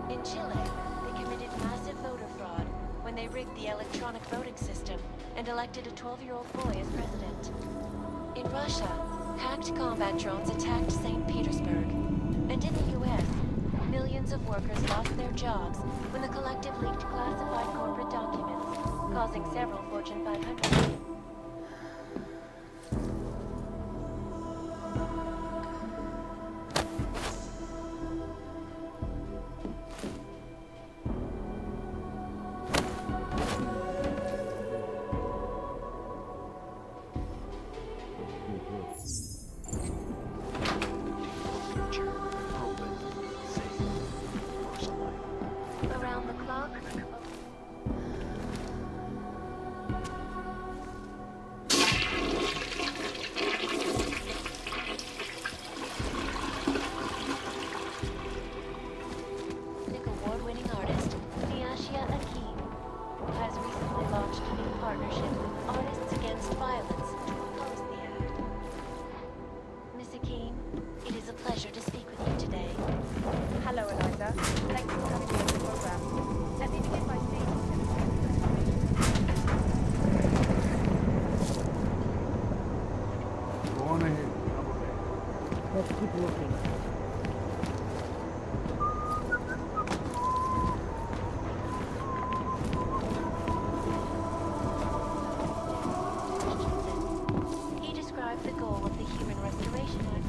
In Chile, they committed massive voter fraud when they rigged the electronic voting system and elected a 12-year-old boy as president. In Russia, hacked combat drones attacked St. Petersburg. And in the US, millions of workers lost their jobs when the collective leaked classified corporate documents, causing several Fortune 500. Around the clock. Nick award-winning artist Miashia Akeem has recently launched a new partnership with Artists Against Violence to oppose the act. Miss Akeem, it is a pleasure to speak with you today. Hello, Eliza. Thank you for having me on the program. Let me begin by saying Go on ahead. Let's keep looking. He described the goal of the Human Restoration Act.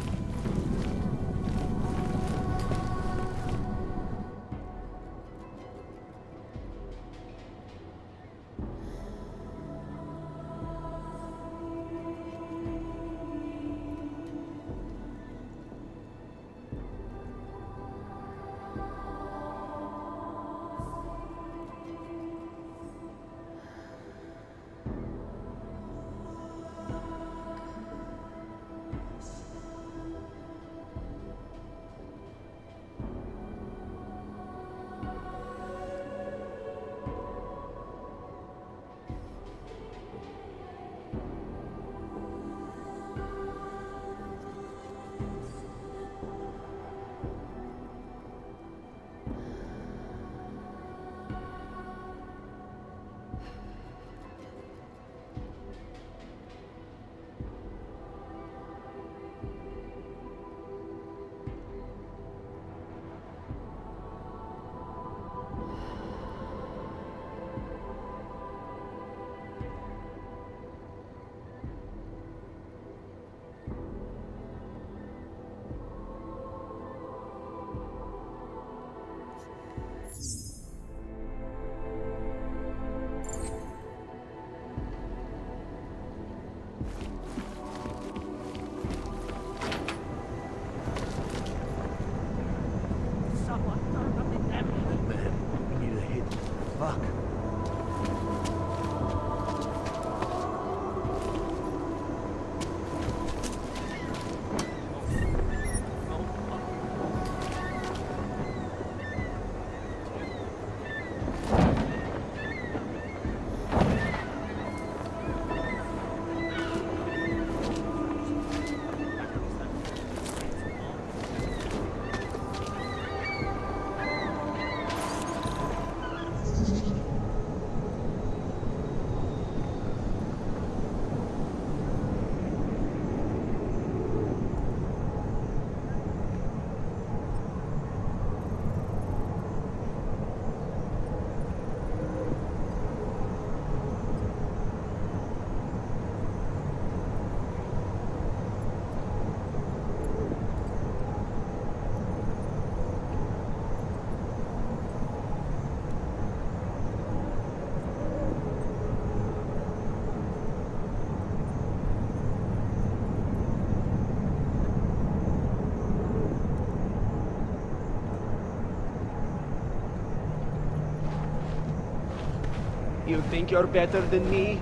You think you're better than me?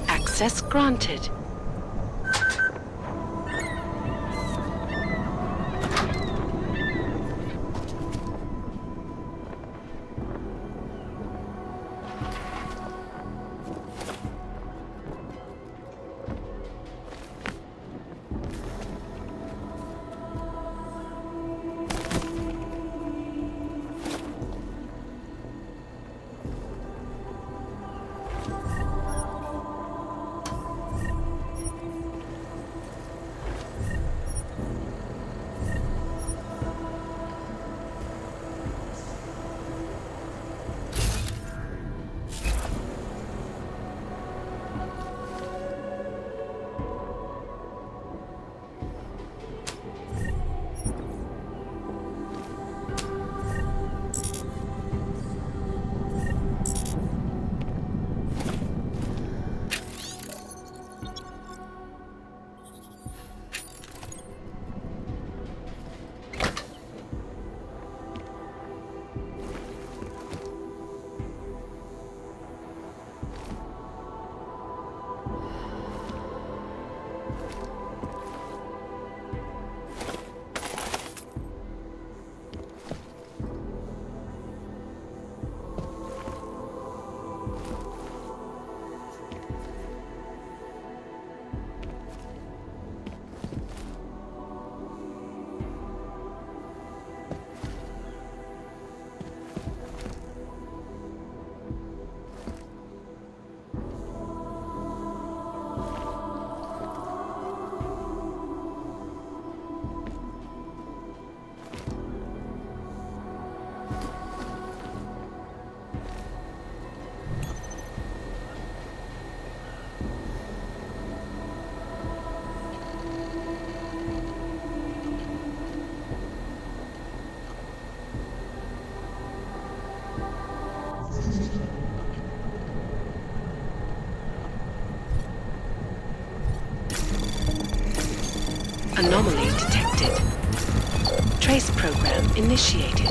Access granted. Anomaly detected. Trace program initiated.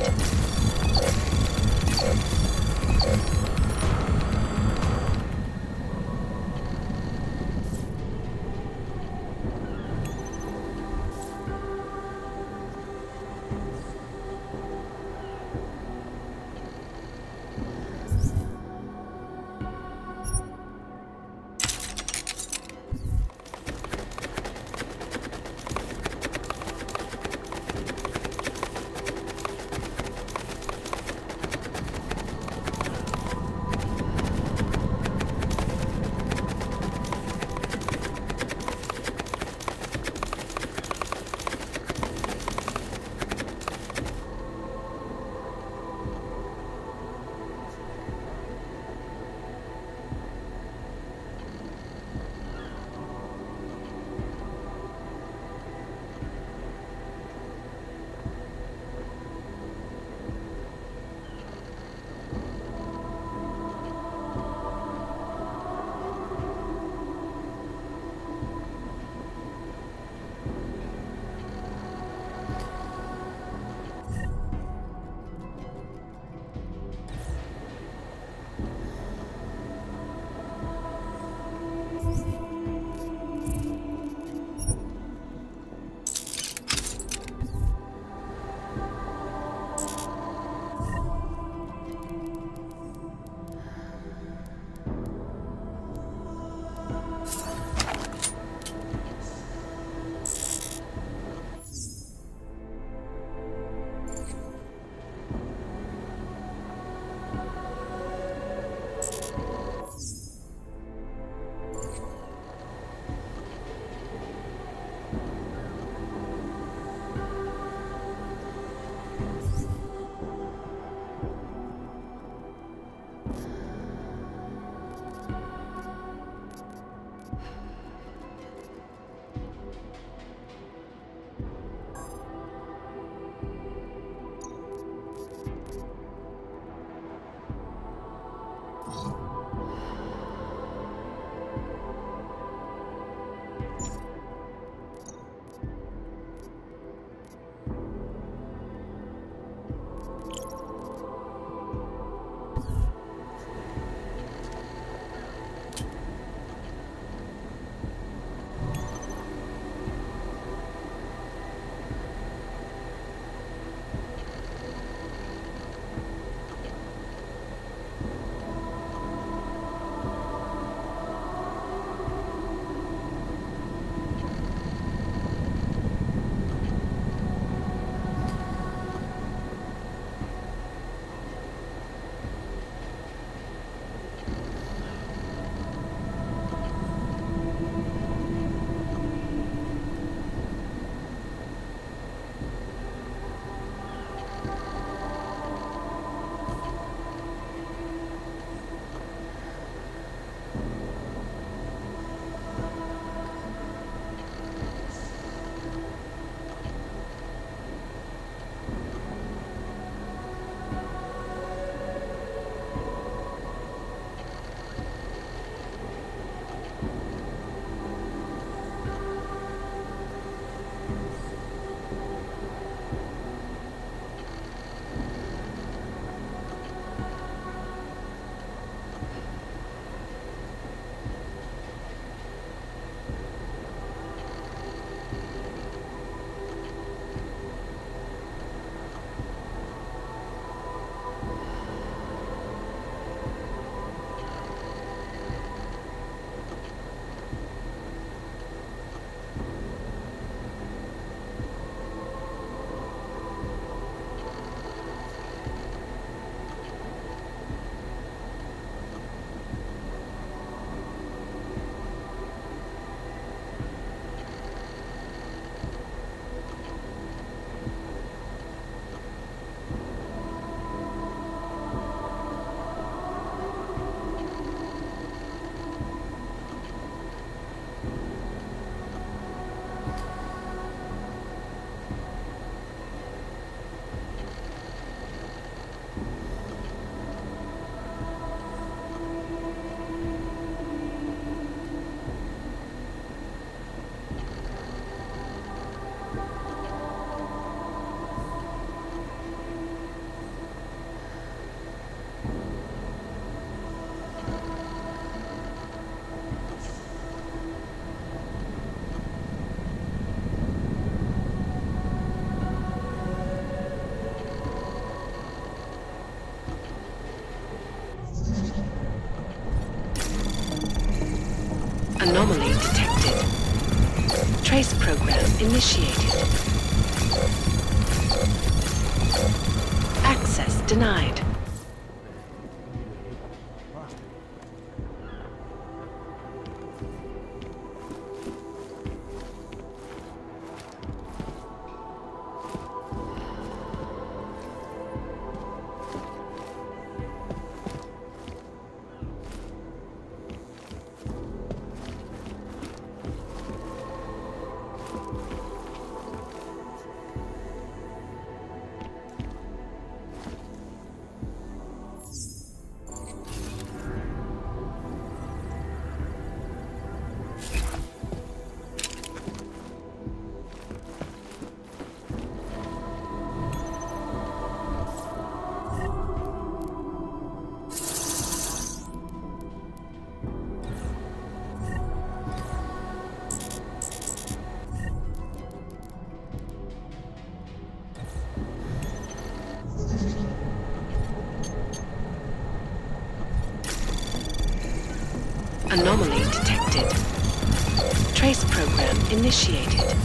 Anomaly detected. Trace program initiated. Access denied. Anomaly detected. Trace program initiated.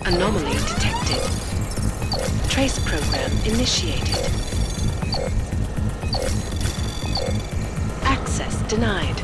Anomaly detected. Trace program initiated. Access denied.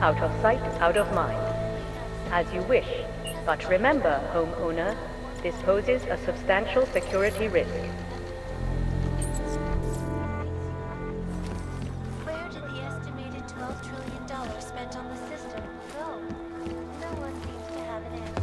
Out of sight, out of mind. As you wish. But remember, homeowner, this poses a substantial security risk. Where did the estimated $12 trillion spent on the system go? No one seems to have an answer.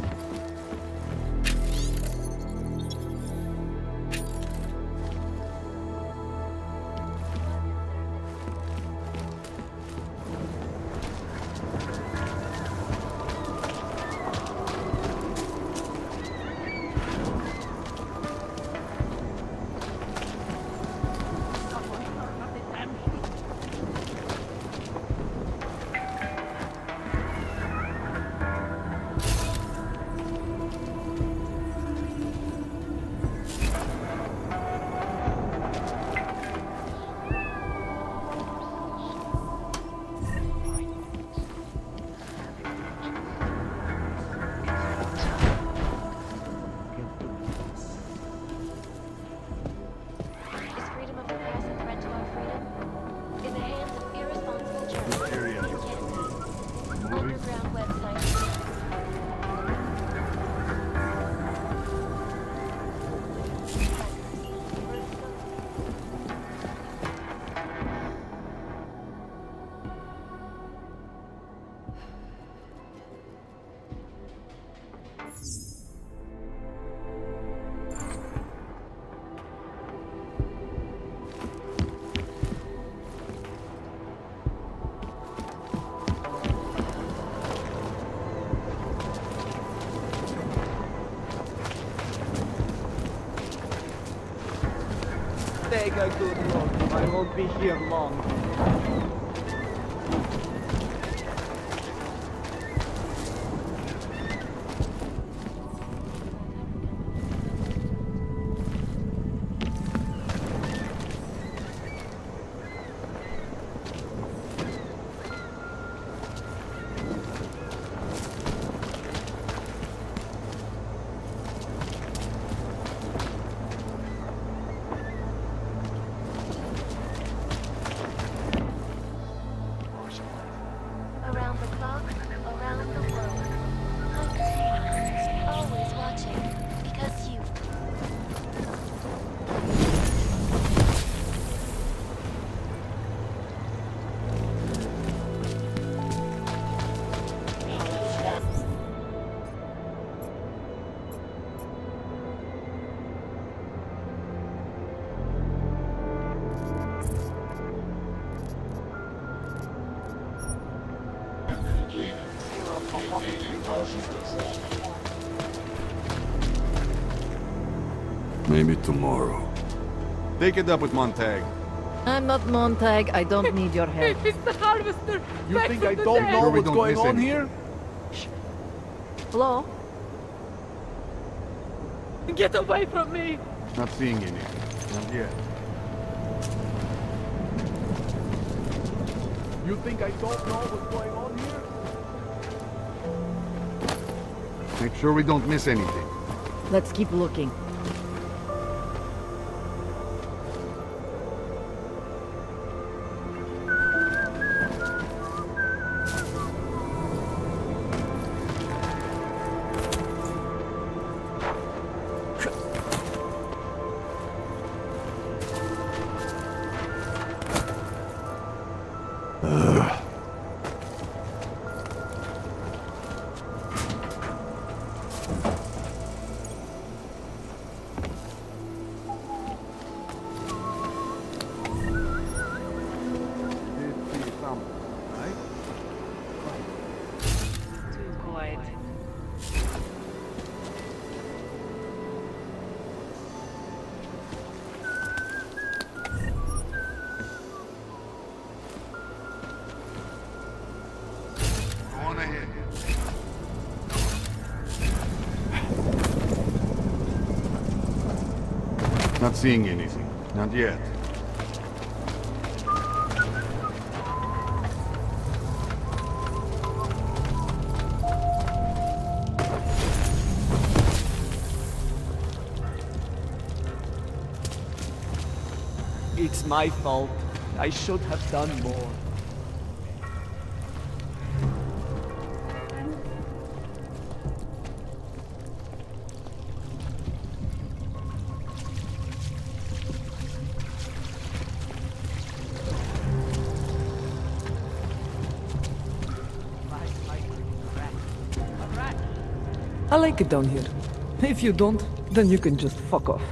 Take a good look. I won't be here long. Around the clock, around the world. I'm always watching, because you. Maybe tomorrow. Take it up with Montag. I'm not Montag. I don't need your help. It's the harvester. You Back think from I the don't dead. know Sure we what's don't going miss on anything. here? Hello? Get away from me. Not seeing anything. Not yet. You think I don't know what's going on here? Make sure we don't miss anything. Let's keep looking. Too quiet. Go on ahead. Not seeing anything. Not yet. It's my fault. I should have done more. I like it down here. If you don't, then you can just fuck off.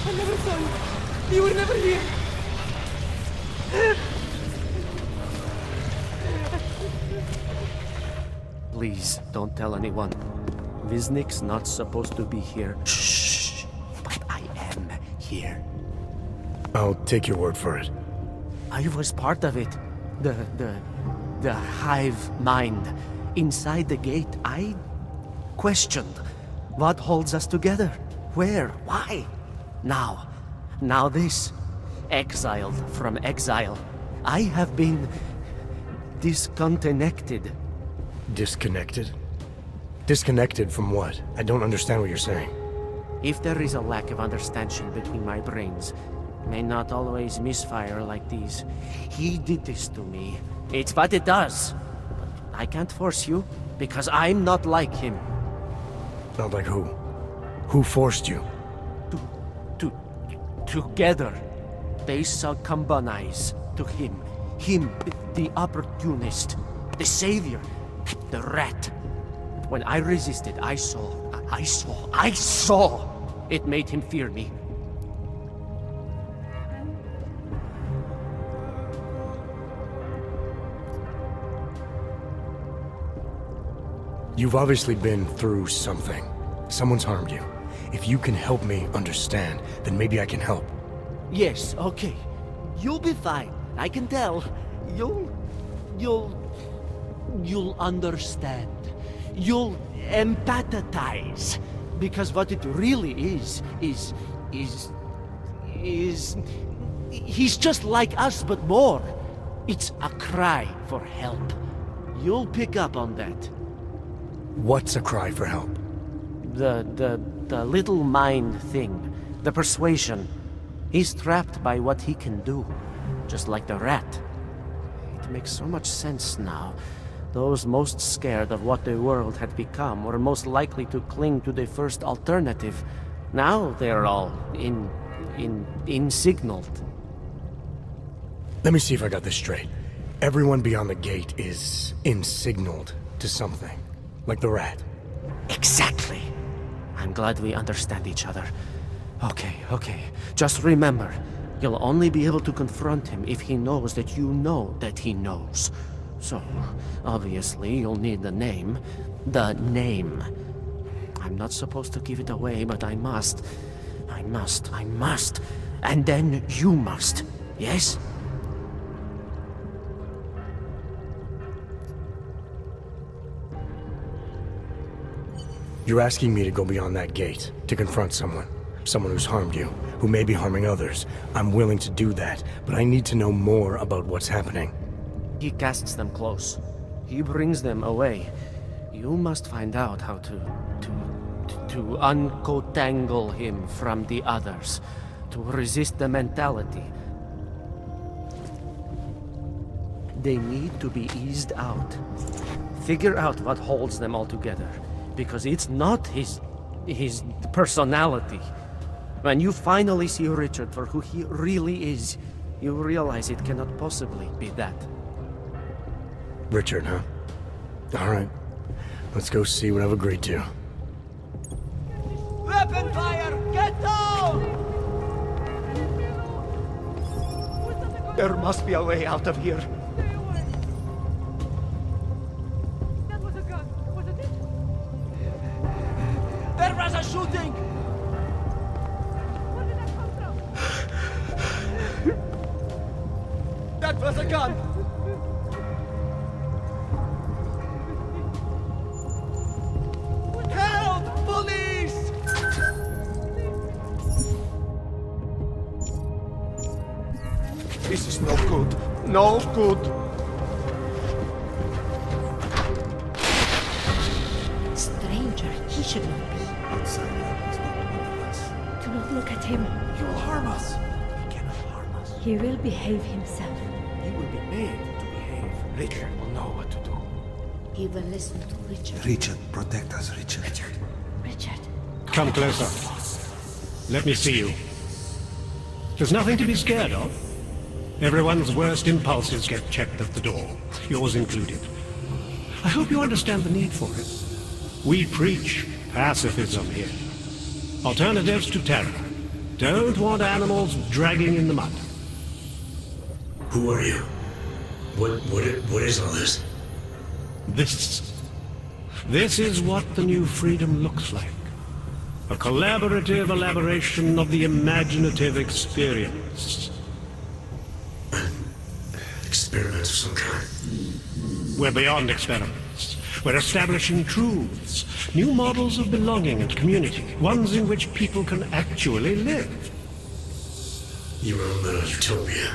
I never saw you. You were never here. Please, don't tell anyone. Viznik's not supposed to be here. Shh! But I am here. I'll take your word for it. I was part of it. The hive mind. Inside the gate, I questioned what holds us together. Where? Why? Now this. Exiled from exile. I have been disconnected. Disconnected? Disconnected from what? I don't understand what you're saying. If there is a lack of understanding between my brains, may not always misfire like these. He did this to me. It's what it does. But I can't force you, because I'm not like him. Not like who? Who forced you? Together, they succumbanize to him. Him, the opportunist, the savior, the rat. When I resisted, I saw. It made him fear me. You've obviously been through something. Someone's harmed you. If you can help me understand, then maybe I can help. Yes, okay. You'll be fine. I can tell. You'll understand. You'll empathize. Because what it really is... He's just like us, but more. It's a cry for help. You'll pick up on that. What's a cry for help? The little mind thing. The persuasion. He's trapped by what he can do. Just like the rat. It makes so much sense now. Those most scared of what the world had become were most likely to cling to the first alternative. Now they're all insignaled. Let me see if I got this straight. Everyone beyond the gate is insignaled to something. Like the rat. Exactly. I'm glad we understand each other. Okay. Just remember, you'll only be able to confront him if he knows that you know that he knows. So, obviously, you'll need the name. The name. I'm not supposed to give it away, but I must. And then you must. Yes? You're asking me to go beyond that gate, to confront someone. Someone who's harmed you, who may be harming others. I'm willing to do that, but I need to know more about what's happening. He casts them close. He brings them away. You must find out how to uncotangle him from the others. To resist the mentality. They need to be eased out. Figure out what holds them all together. Because it's not his personality. When you finally see Richard for who he really is, you realize it cannot possibly be that. Richard, huh? Alright. Let's go see what I've agreed to. Weapon fire! Get down! There must be a way out of here. There was a shooting! That was a gun! Help! Police! This is no good. No good. Stranger, he should not be. Outsider is not one of us. Do not look at him. He will harm us. He cannot harm He will behave himself. He will be made to behave. Richard will know what to do. He will listen to Richard. Richard, protect us, Richard. Richard. Come closer. Let me see you. There's nothing to be scared of. Everyone's worst impulses get checked at the door, yours included. I hope you understand the need for it. We preach pacifism here. Alternatives to terror. Don't want animals dragging in the mud. Who are you? What is all this? This is what the new freedom looks like. A collaborative elaboration of the imaginative experience. Experiment of some kind. We're beyond experiments. We're establishing truths, new models of belonging and community, ones in which people can actually live. You were a little utopia.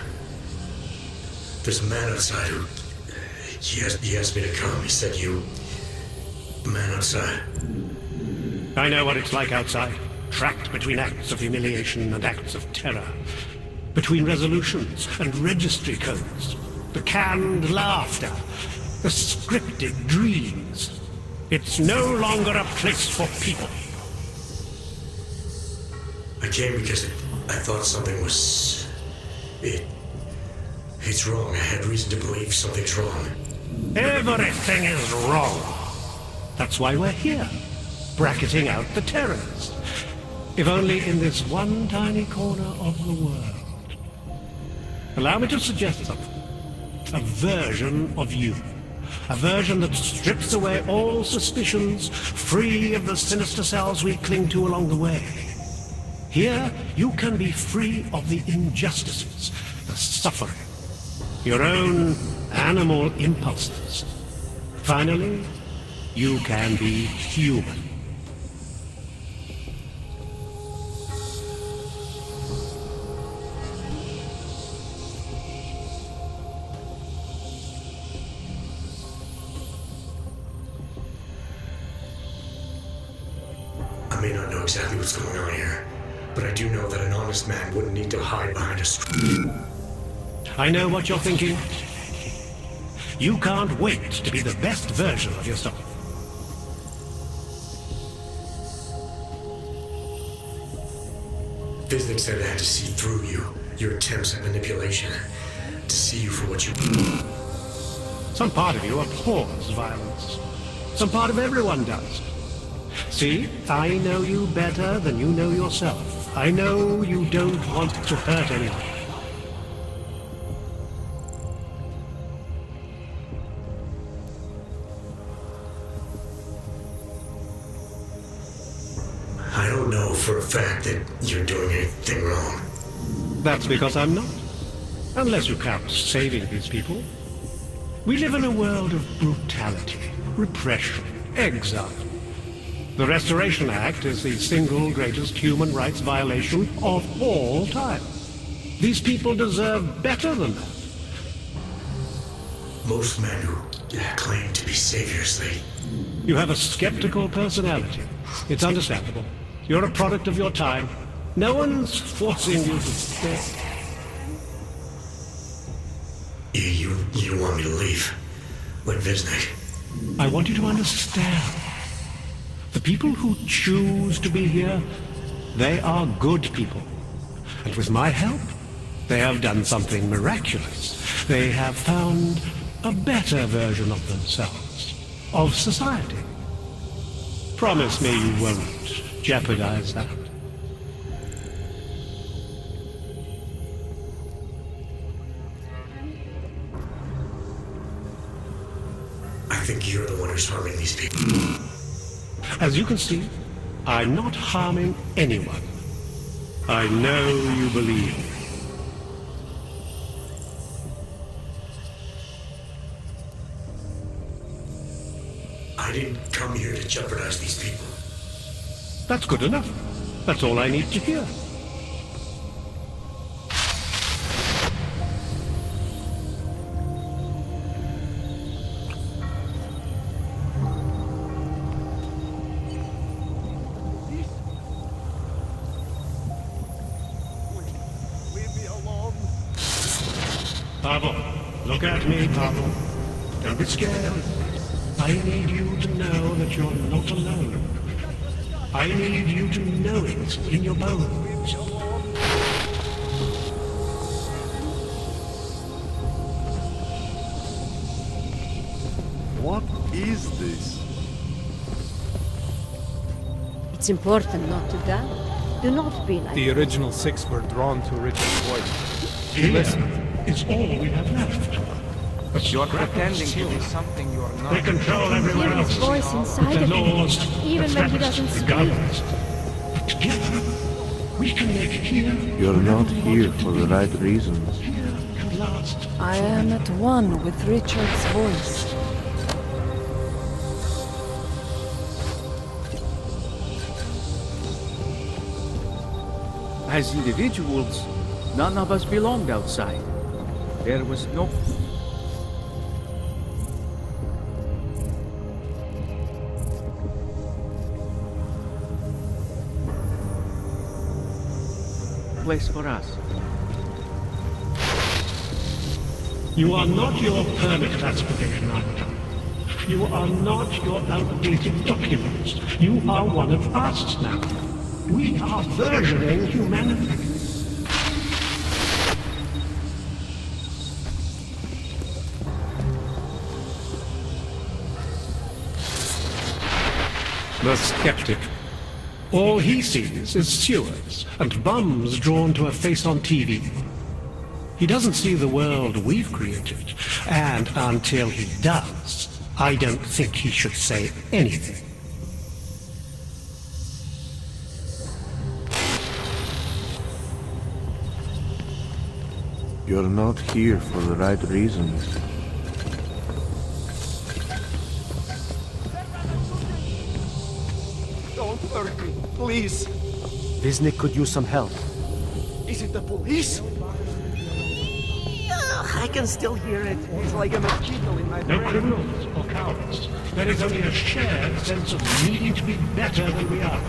There's a man outside who... He asked me to come. He said you... The man outside. I know what it's like outside. Trapped between acts of humiliation and acts of terror. Between resolutions and registry codes. The canned laughter. The scripted dreams. It's no longer a place for people. I came because I thought something was... It's wrong. I had reason to believe something's wrong. Everything is wrong. That's why we're here. Bracketing out the terrorists. If only in this one tiny corner of the world. Allow me to suggest something. A version of you. A version that strips away all suspicions, free of the sinister cells we cling to along the way. Here, you can be free of the injustices, the suffering, your own animal impulses. Finally, you can be human. I may not know exactly what's going on here, but I do know that an honest man wouldn't need to hide behind a screen. I know what you're thinking. You can't wait to be the best version of yourself. Physics said I had to see through you, your attempts at manipulation, to see you for what you... Some part of you abhors violence. Some part of everyone does. See, I know you better than you know yourself. I know you don't want to hurt anyone. I don't know for a fact that you're doing anything wrong. That's because I'm not. Unless you count saving these people. We live in a world of brutality, repression, exile. The Restoration Act is the single greatest human rights violation of all time. These people deserve better than that. Most men who claim to be saviors, You have a skeptical personality. It's understandable. You're a product of your time. No one's forcing you to stay. You want me to leave? Like Visnik? I want you to understand. The people who choose to be here, they are good people. And with my help, they have done something miraculous. They have found a better version of themselves, of society. Promise me you won't jeopardize that. I think you're the one who's harming these people. As you can see, I'm not harming anyone. I know you believe. I didn't come here to jeopardize these people. That's good enough. That's all I need to hear. Pavel, look at me, Pavel. Don't be scared. I need you to know that you're not alone. I need you to know it in your bones. What is this? It's important not to doubt. Do not be like The original six were drawn to Richard's voice. Here Listen. is all we have left. You're pretending to be something you're not. They control everywhere Hear his else. voice inside The of laws, him, even the when he facts, doesn't the speak. governments. But together, we can make here. You're not here for the right reasons. At last. I am at one with Richard's voice. As individuals, none of us belonged outside. There was no... place for us. You are not your permit classification either. You are not your outdated documents. You are one of us now. We are versioning humanity. The skeptic. All he sees is sewers and bums drawn to a face on TV. He doesn't see the world we've created, and until he does, I don't think he should say anything. You're not here for the right reasons. Don't hurt me, please. Visnik could use some help. Is it the police? I can still hear it. It's like a mosquito in my No brain. criminals or cowards. There is only a shared sense of needing to be better than we are.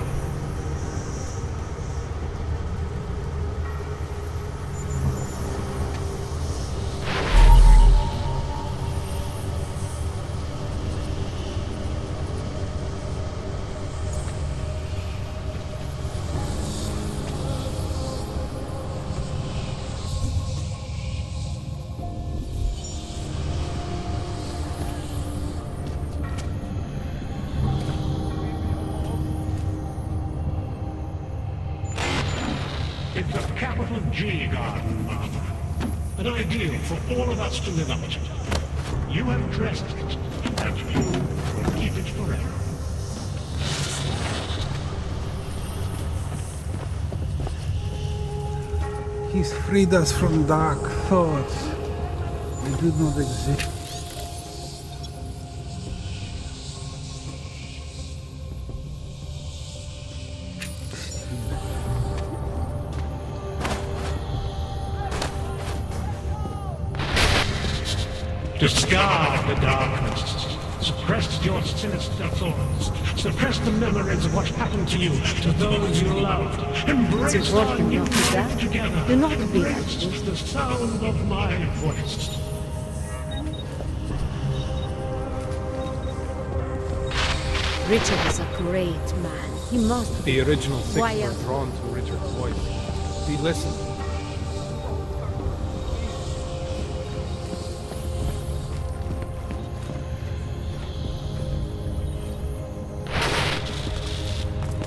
It's a capital G garden, Martha. An ideal for all of us to live up to. You have dressed it, and you will keep it forever. He's freed us from dark thoughts. They do not exist. Discard the darkness. Suppress your sinister thoughts. Suppress the memories of what happened to you, to those you loved. Embrace It's our important new not to life doubt. together. Do not be like Embrace this. the sound of my voice. Richard is a great man. He must be. The original six Why were else? drawn to Richard's voice. He listened.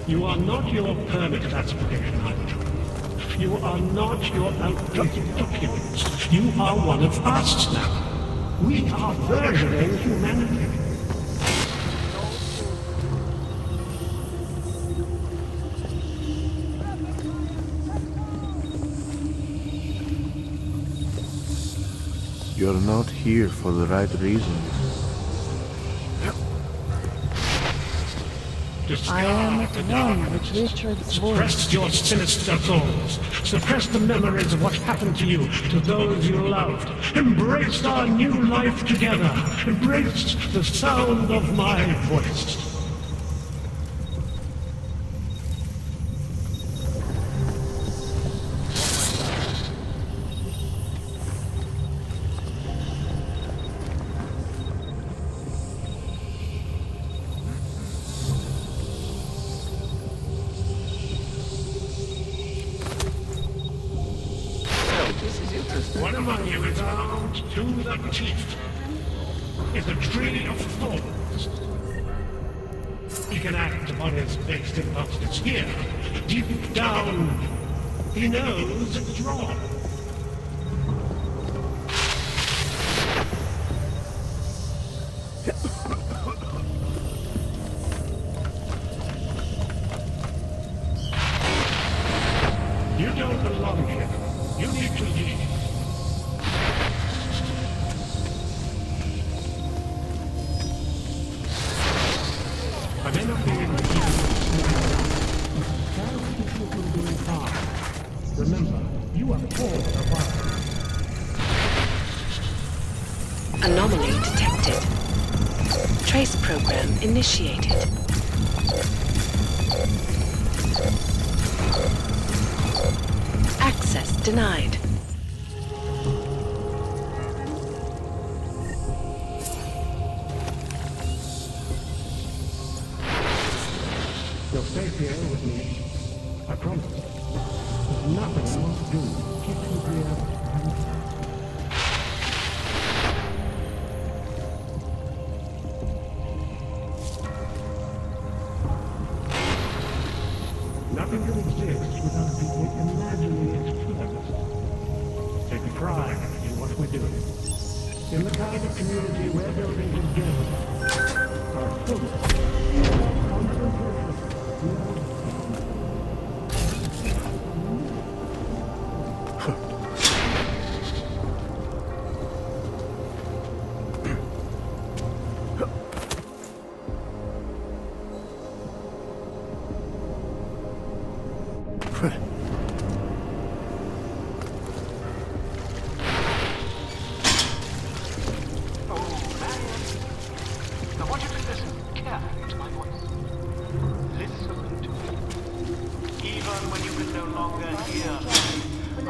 You are not your permit classification either. You are not your outdated documents. You are one of us now. We are versioning humanity. You're not here for the right reasons. I am at one with Richard's Suppress voice. your sinister thoughts. Suppress the memories of what happened to you, to those you loved. Embrace our new life together. Embrace the sound of my voice. One among you is armed to the teeth. Is a tree of thorns. He can act upon his based imposters here. Deep down, he knows it's wrong. You don't belong here. You need to leave. I may not be able to keep you from doing harm. Remember, you are called apart. Anomaly detected. Trace program initiated. Access denied. You'll stay here with me. I promise. There's nothing I won't do. Keep you here. Nothing can exist without people imagining its purpose. Take pride in what we're doing. In the kind of community we're building together. Our fullest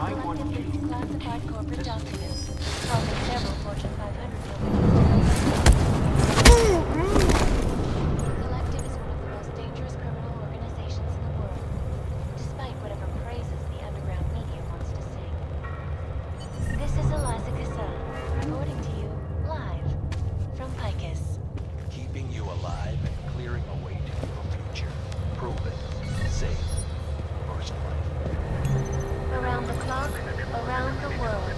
Classified corporate documents, causing several Fortune 500 The Collective is one of the most dangerous criminal organizations in the world, despite whatever praises the underground media wants to sing. This is Eliza Kassan, reporting to you, live, from Picus. Keeping you alive and clearing a way to your future. Prove it. Save first life. Around the clock, around the world.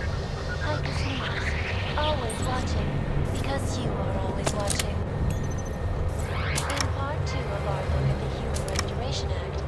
Picus News, always watching, because you are always watching. In part 2 of our look at the Human Restoration Act,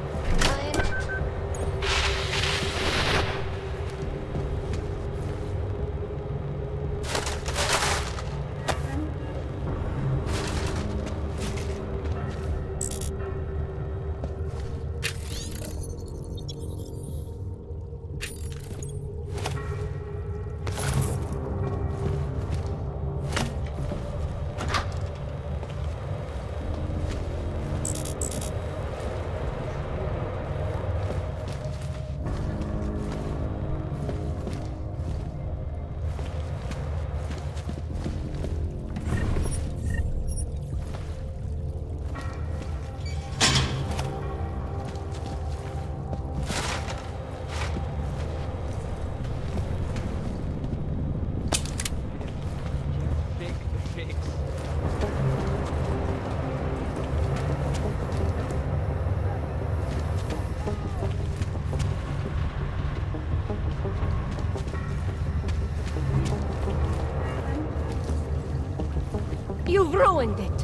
You've ruined it.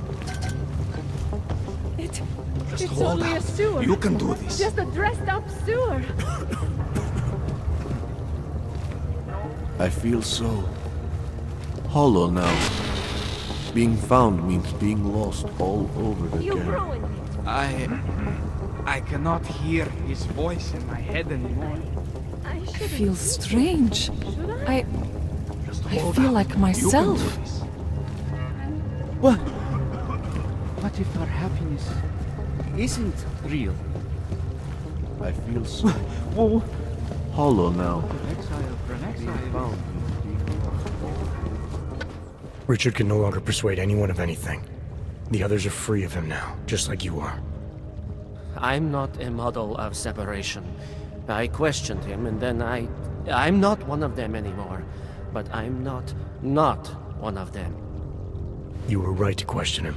Just It's hold only a out. sewer. You can do this. Just a dressed-up sewer. I feel so hollow now. Being found means being lost all over You again. ruined it. I cannot hear his voice in my head anymore. I I feel strange. I hold feel out. like You can myself. do this. What if our happiness isn't real? I feel so hollow now. Being found. Richard can no longer persuade anyone of anything. The others are free of him now, just like you are. I'm not a model of separation. I questioned him, and then I I'm not one of them anymore, but I'm not one of them. You were right to question him.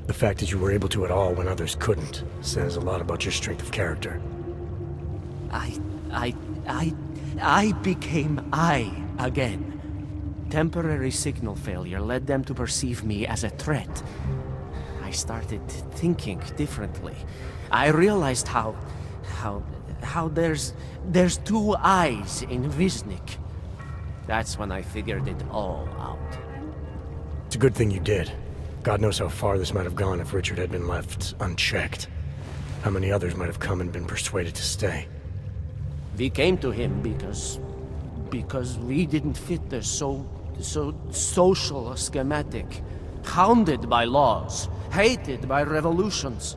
The fact that you were able to at all when others couldn't says a lot about your strength of character. I became I again. Temporary signal failure led them to perceive me as a threat. I started thinking differently. I realized how there's two eyes in Wisnik. That's when I figured it all out. It's a good thing you did. God knows how far this might have gone if Richard had been left unchecked. How many others might have come and been persuaded to stay. We came to him because we didn't fit the so social schematic. Hounded by laws, hated by revolutions.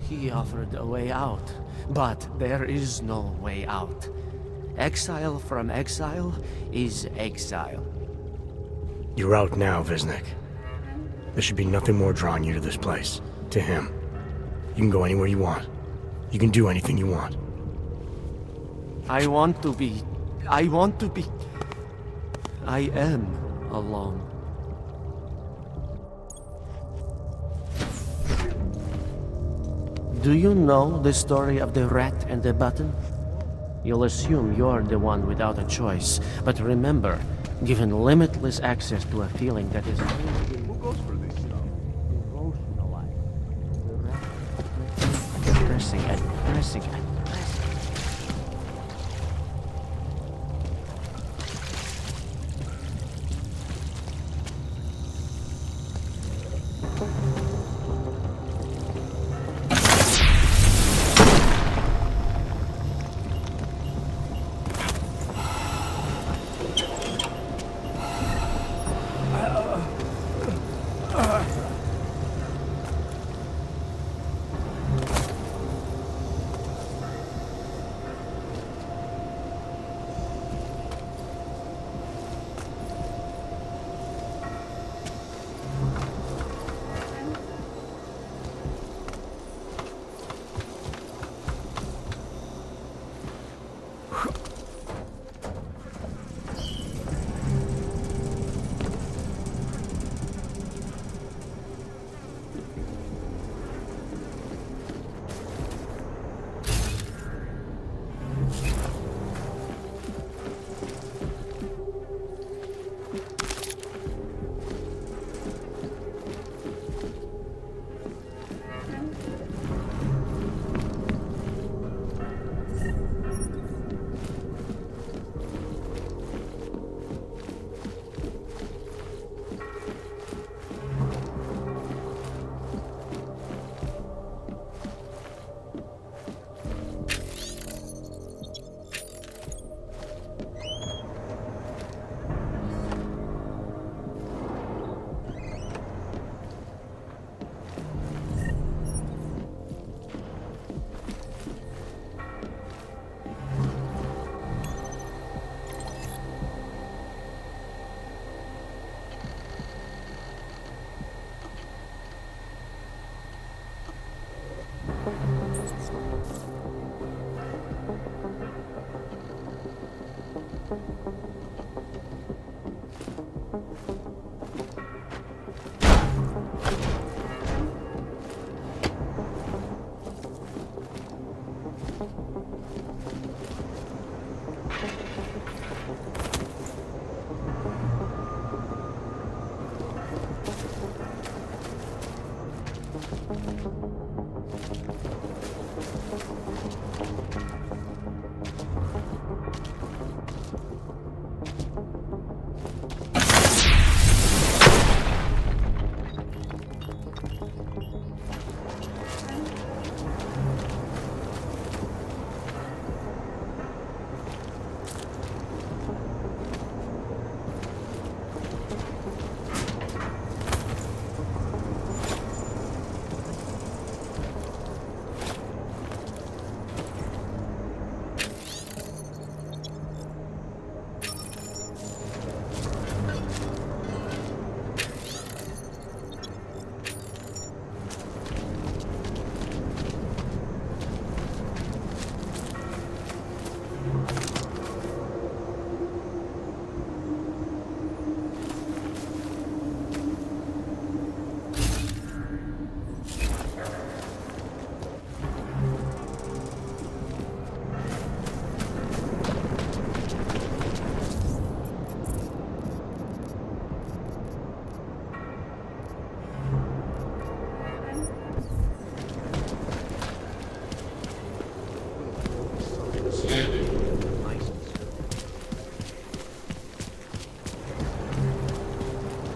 He offered a way out, but there is no way out. Exile from exile is exile. You're out now, Wisnik. There should be nothing more drawing you to this place. To him. You can go anywhere you want. You can do anything you want. I am alone. Do you know the story of the rat and the button? You'll assume you're the one without a choice, but remember, given limitless access to a feeling that is always been... Who goes for this stuff? Pressing and pressing and pressing.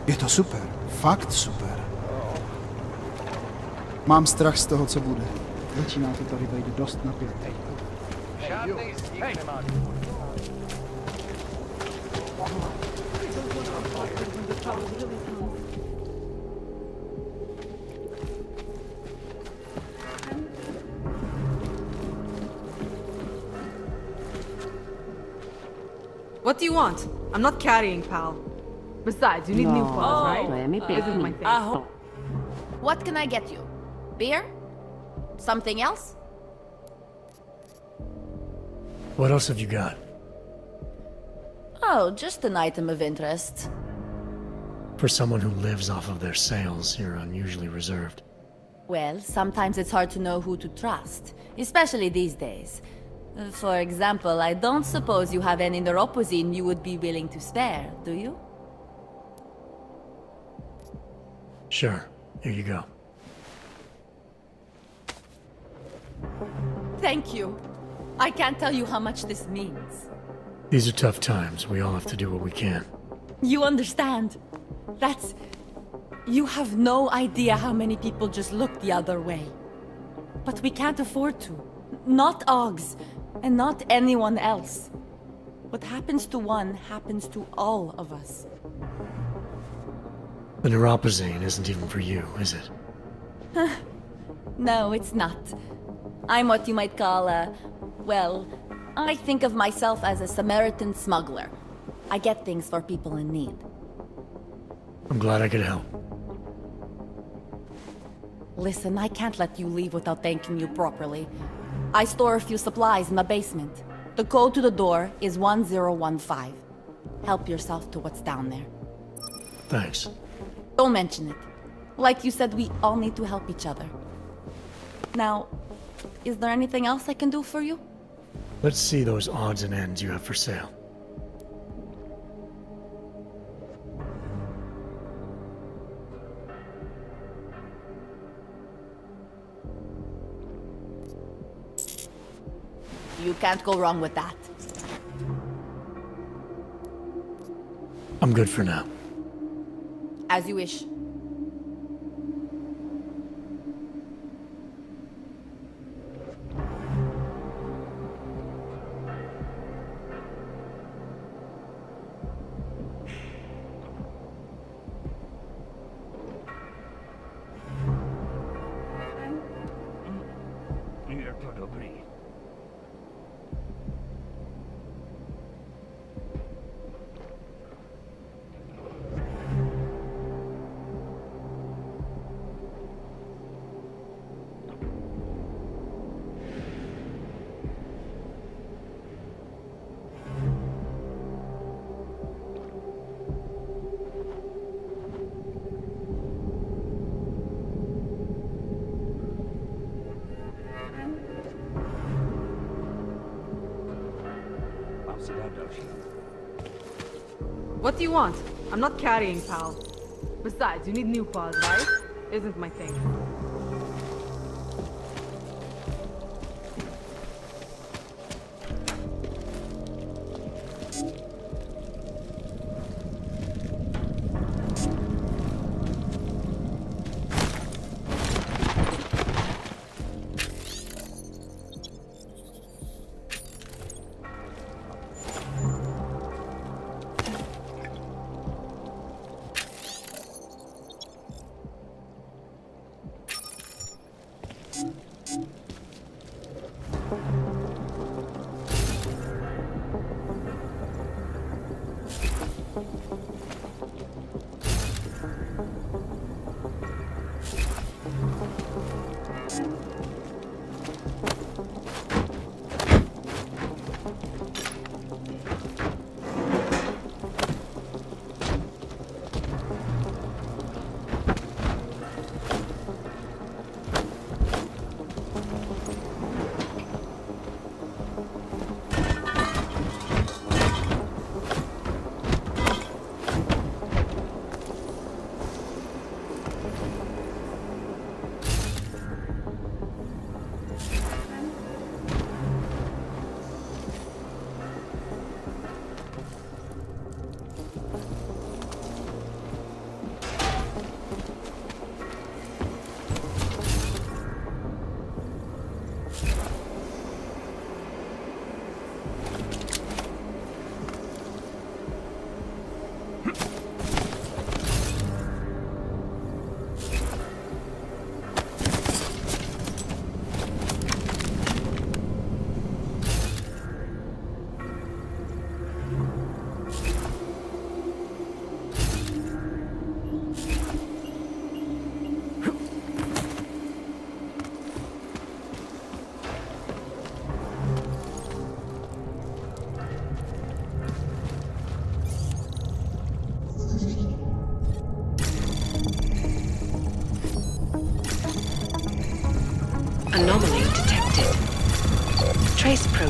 Je to super. Fakt super. Mám strach z toho, co bude. Začíná to tady být dost napěté. What do you want? I'm not carrying, pal. Besides, you need new clothes, right? Isn't my thing. What can I get you? Beer? Something else? What else have you got? Oh, just an item of interest. For someone who lives off of their sales, you're unusually reserved. Well, sometimes it's hard to know who to trust, especially these days. For example, I don't suppose you have any neuropozyne you would be willing to spare, do you? Sure. Here you go. Thank you. I can't tell you how much this means. These are tough times. We all have to do what we can. You understand? That's... You have no idea how many people just look the other way. But we can't afford to. Not Oggs, and not anyone else. What happens to one happens to all of us. The neuropozyne isn't even for you, is it? No, it's not. I'm what you might call a... Well, I think of myself as a Samaritan smuggler. I get things for people in need. I'm glad I could help. Listen, I can't let you leave without thanking you properly. I store a few supplies in the basement. The code to the door is 1015. Help yourself to what's down there. Thanks. Don't mention it. Like you said, we all need to help each other. Now, is there anything else I can do for you? Let's see those odds and ends you have for sale. You can't go wrong with that. I'm good for now. As you wish. What do you want? I'm not carrying, pal. Besides, you need new paws, right? Isn't my thing.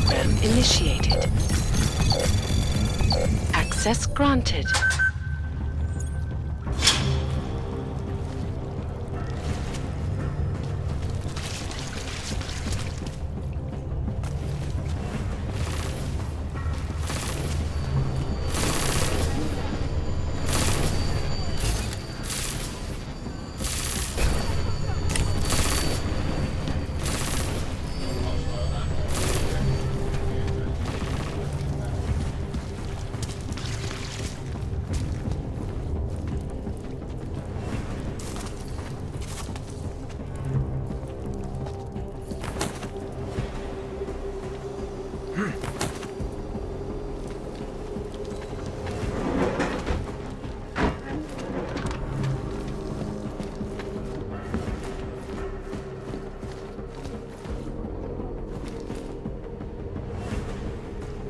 program initiated. Access granted.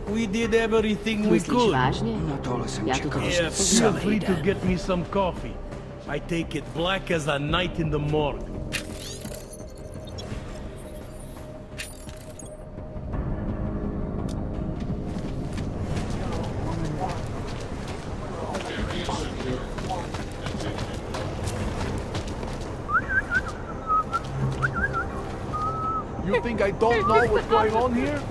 We did everything we could. Yeah, feel free to get me some coffee. I take it black as a night in the morgue. You think I don't know what's going on here?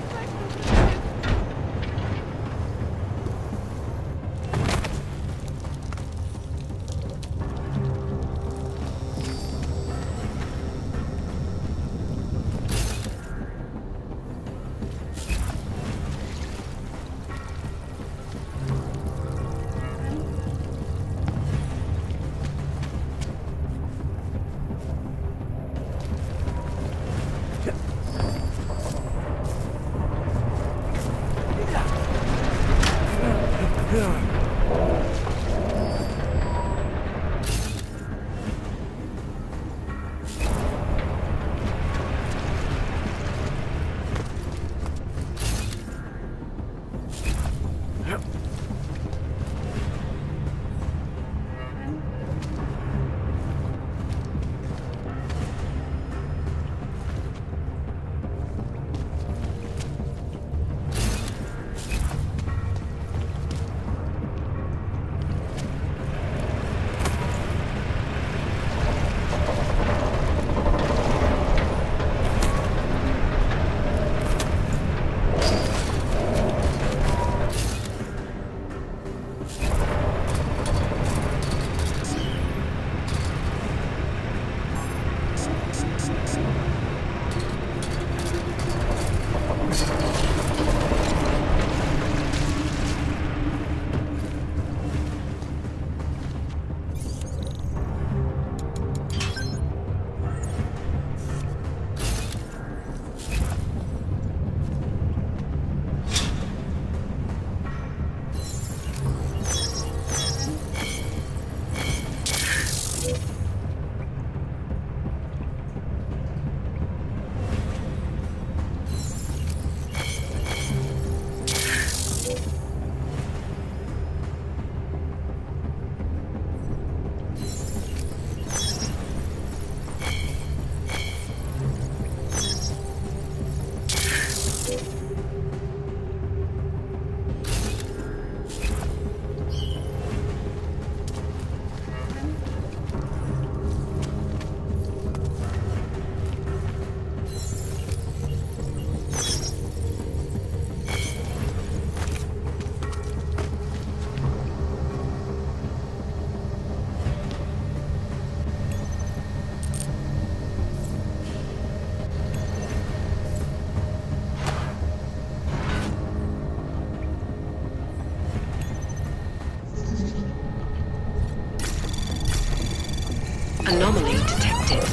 Anomaly detected.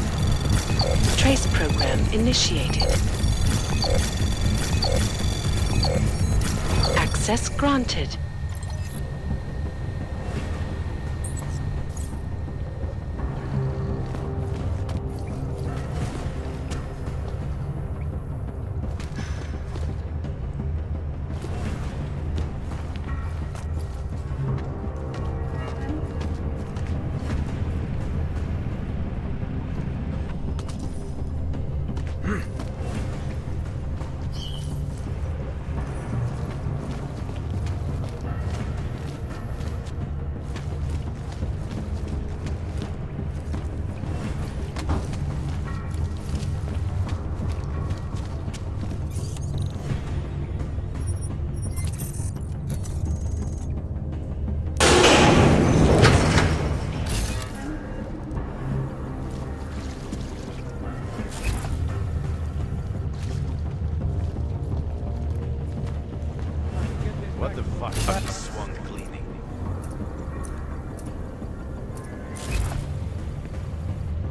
Trace program initiated. Access granted. What the fuck? Swung cleaning.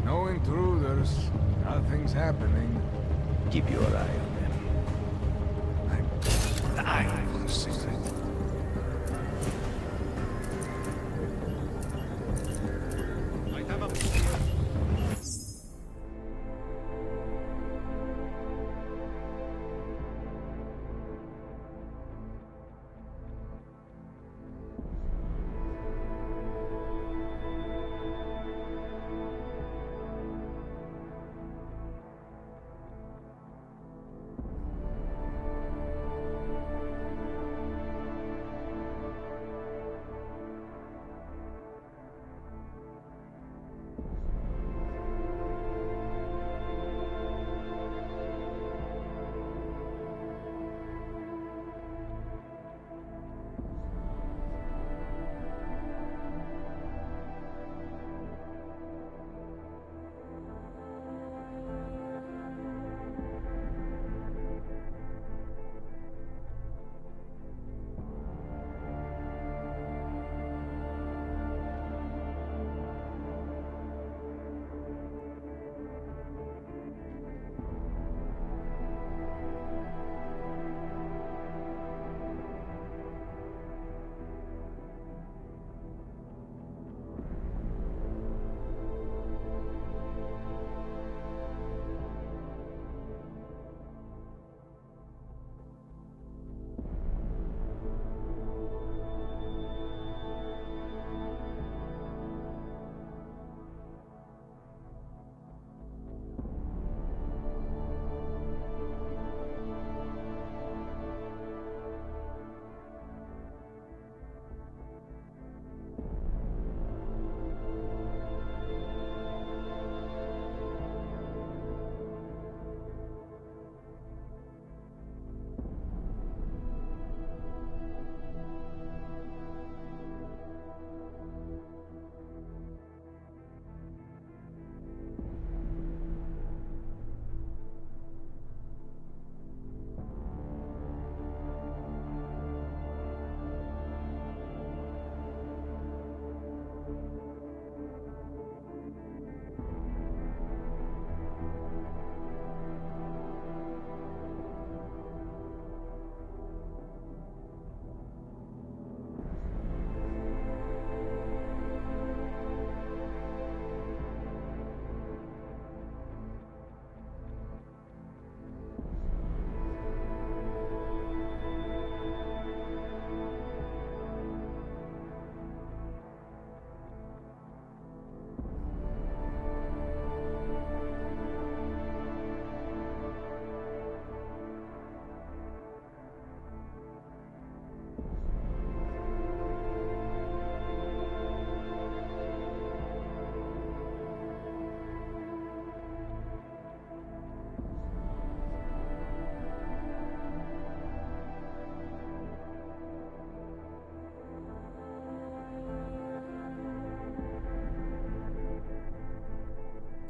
No intruders. Nothing's happening. Keep your eye on them. I will see it.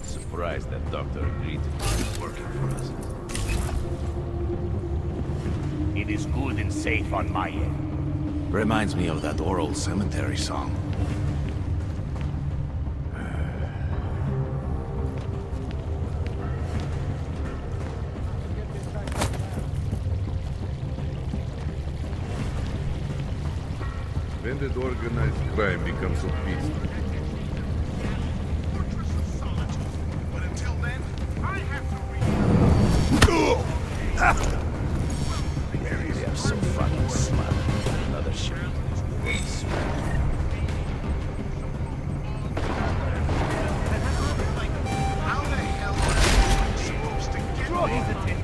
Surprised that doctor agreed to keep working for us. It is good and safe on my end. Reminds me of that oral cemetery song. When did organized crime become so peaceful? They are so fucking smart. Another shit. How the hell am I supposed to get there?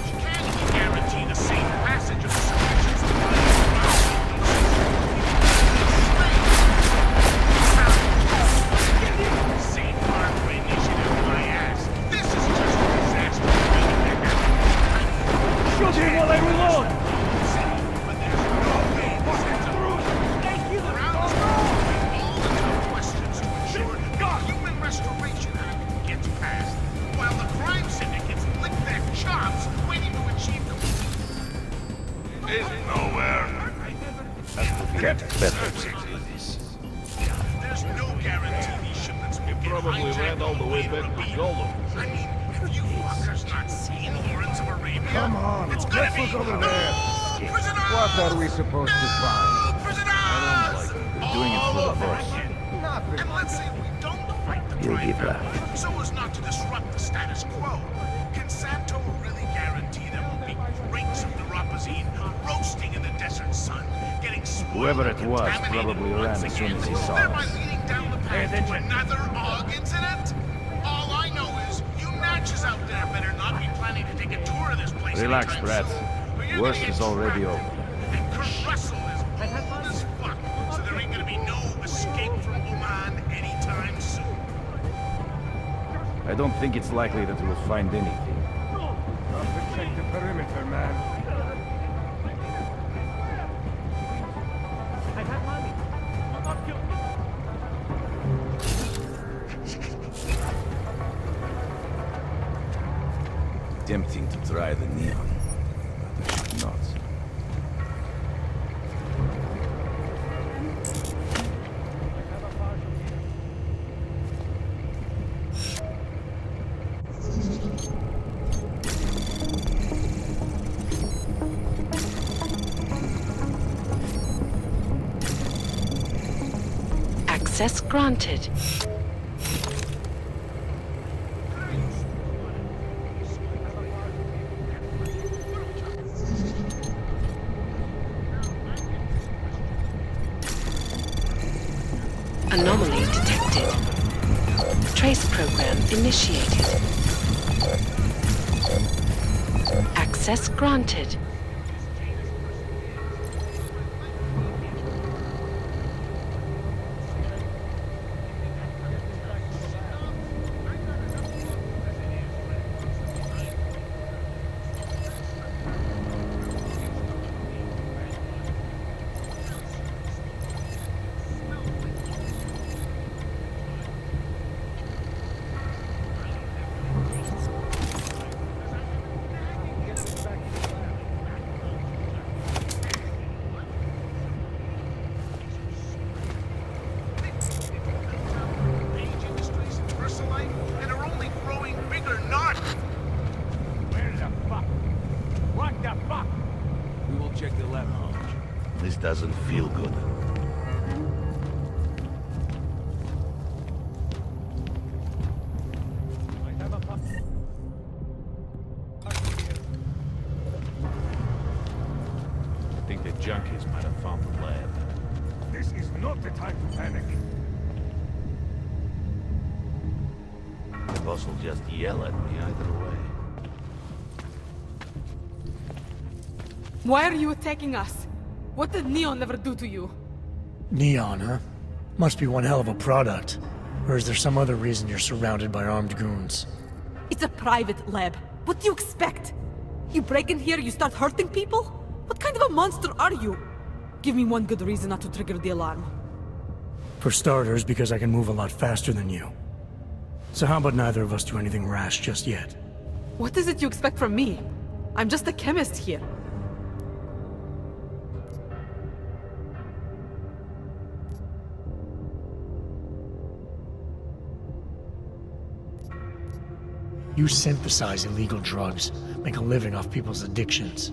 You can't guarantee the safe passage of the civilians to Safe harbor initiative, my ass. This is just a disaster waiting to happen. Nowhere. Get better. There's no guarantee these shipments will get Probably ran all the way back to Gollum. I mean, if you fuckers not seen Lawrence of Arabia, Come on, it's gonna let's be look over no there. prisoners! What are we supposed to find? No prisoners! They're doing it for the boss. Nothing. And let's say we don't fight the He'll be Prime back. Minister, so as not to disrupt the status quo. Can Santo really guarantee there won't be crates of Duropazine roasting in the desert sun, getting spoiled Whoever it and was contaminated probably ran once as soon again, as he saw thereby us. leading down the path to another AUG incident? All I know is you natches out there better not be planning to take a tour of this place Relax, anytime Brad. soon, or you're Worst gonna get is already trapped. over. And Kurt Russell is old as fuck, so there ain't gonna be no escape from Oman anytime soon. I don't think it's likely that we'll find anything. Check the perimeter, man. Tempting to try the neon, but I should not. Access granted. Anomaly detected. Trace program initiated. Access granted. Page Industries and Versalite, and are only growing bigger, not. Where the fuck? What the fuck? We will check the lab lounge. This doesn't feel good. I think the junkies might have found the lab. This is not the time to panic. The boss will just yell at me either way. Why are you attacking us? What did Neon ever do to you? Neon, huh? Must be one hell of a product. Or is there some other reason you're surrounded by armed goons? It's a private lab. What do you expect? You break in here, you start hurting people? What kind of a monster are you? Give me one good reason not to trigger the alarm. For starters, because I can move a lot faster than you. So how about neither of us do anything rash just yet? What is it you expect from me? I'm just a chemist here. You synthesize illegal drugs, make a living off people's addictions.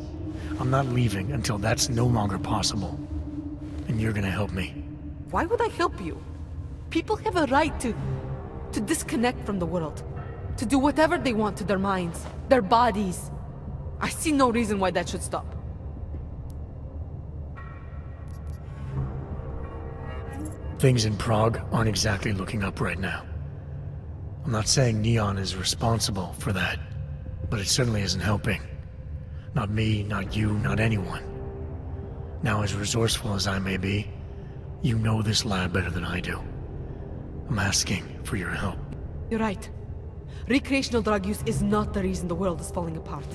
I'm not leaving until that's no longer possible. And you're gonna help me. Why would I help you? People have a right to disconnect from the world. To do whatever they want to their minds, their bodies. I see no reason why that should stop. Things in Prague aren't exactly looking up right now. I'm not saying Neon is responsible for that, but it certainly isn't helping. Not me, not you, not anyone. Now, as resourceful as I may be, you know this lab better than I do. I'm asking for your help. You're right. Recreational drug use is not the reason the world is falling apart.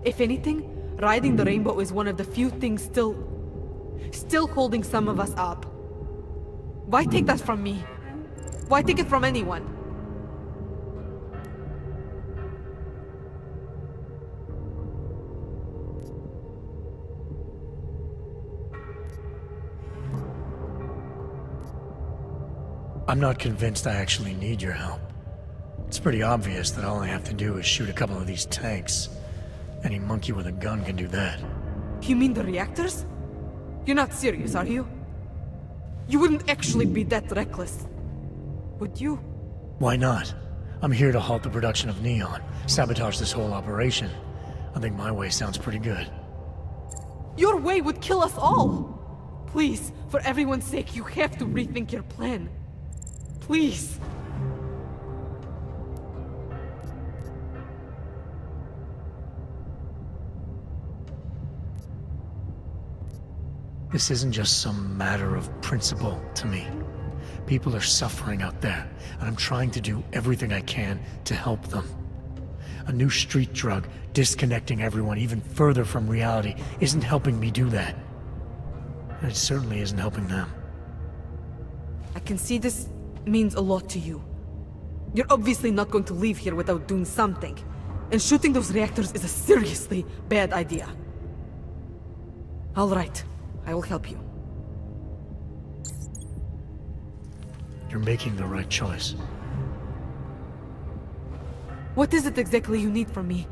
If anything, riding the rainbow is one of the few things still holding some of us up. Why take that from me? Why take it from anyone? I'm not convinced I actually need your help. It's pretty obvious that all I have to do is shoot a couple of these tanks. Any monkey with a gun can do that. You mean the reactors? You're not serious, are you? You wouldn't actually be that reckless, would you? Why not? I'm here to halt the production of neon, sabotage this whole operation. I think my way sounds pretty good. Your way would kill us all! Please, for everyone's sake, you have to rethink your plan. Please. This isn't just some matter of principle to me. People are suffering out there, and I'm trying to do everything I can to help them. A new street drug, disconnecting everyone even further from reality, isn't helping me do that. And it certainly isn't helping them. I can see this means a lot to you. You're obviously not going to leave here without doing something. And shooting those reactors is a seriously bad idea. All right, I will help you. You're making the right choice. What is it exactly you need from me?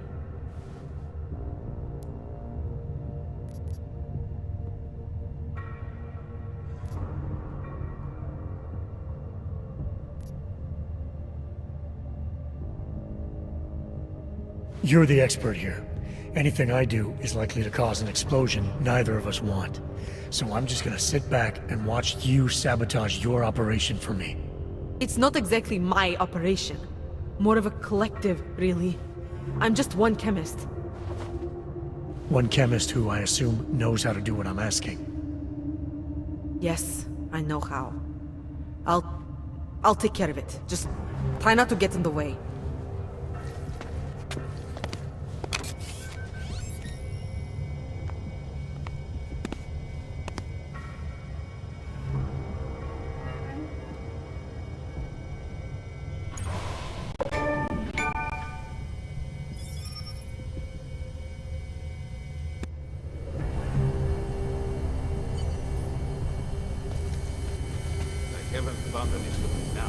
You're the expert here. Anything I do is likely to cause an explosion neither of us want. So I'm just gonna sit back and watch you sabotage your operation for me. It's not exactly my operation. More of a collective, really. I'm just one chemist. One chemist who I assume knows how to do what I'm asking. Yes, I know how. I'll take care of it. Just try not to get in the way.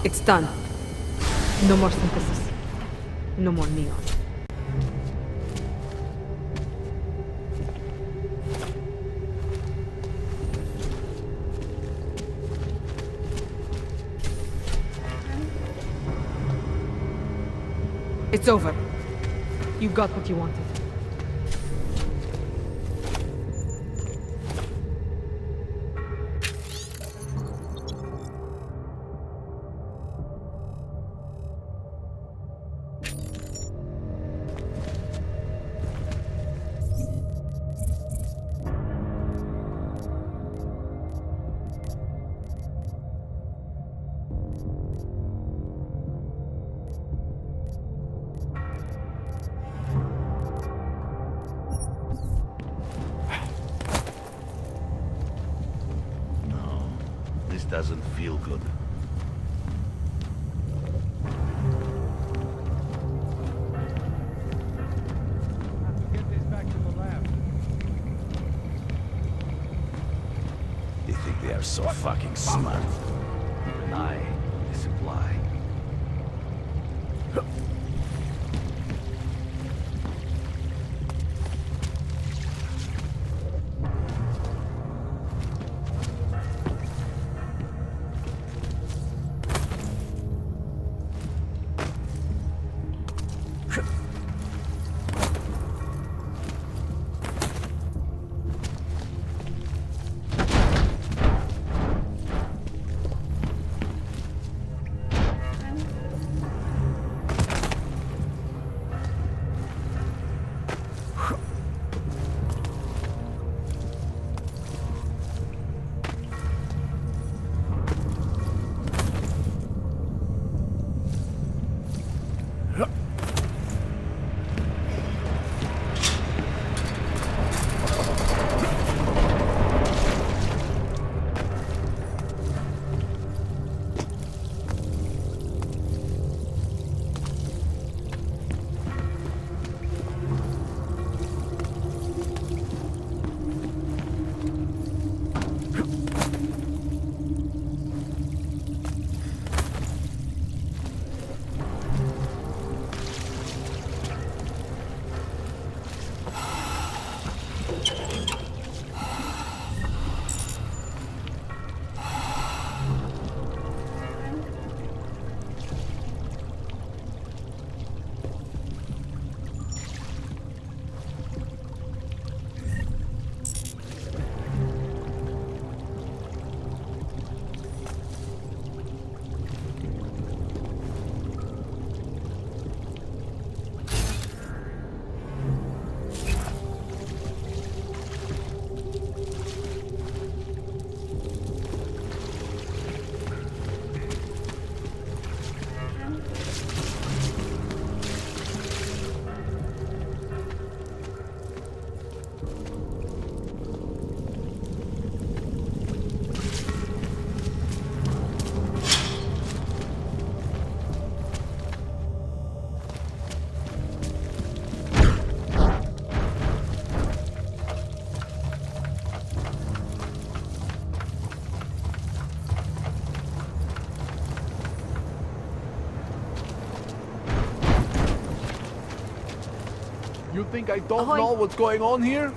It's done. No more synthesis. No more neon. It's over. You got what you wanted. Doesn't feel good. Get this back to the lab. They think they are so fucking smart. Deny the supply. You think I don't know what's going on here?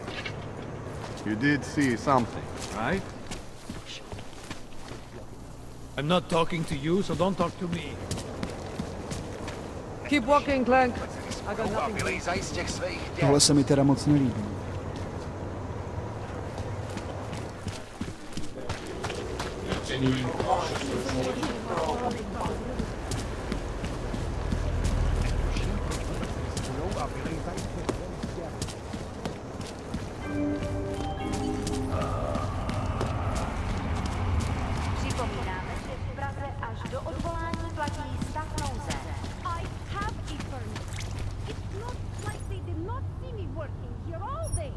You did see something, right? I'm not talking to you, so don't talk to me. Keep walking, Clank. I got nothing. Tohle se mi teda moc nelíbí. Připomínáme, že v Praze až do odvolání platí stav nouze. I have a permit. It's not like they did not see me working here all day.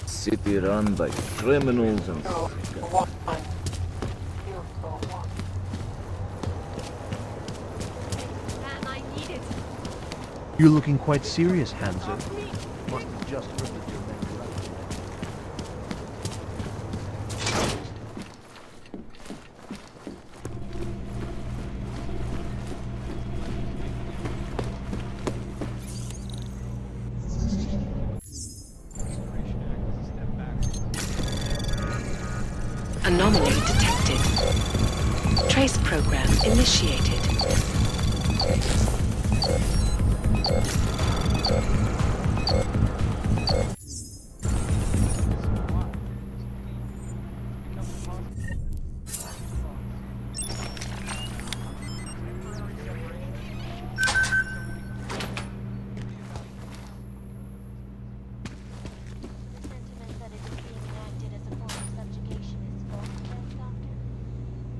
City run by criminals and... You're looking quite serious, Hanzo. Must have just heard that your men were out. Anomaly detected. Trace program initiated.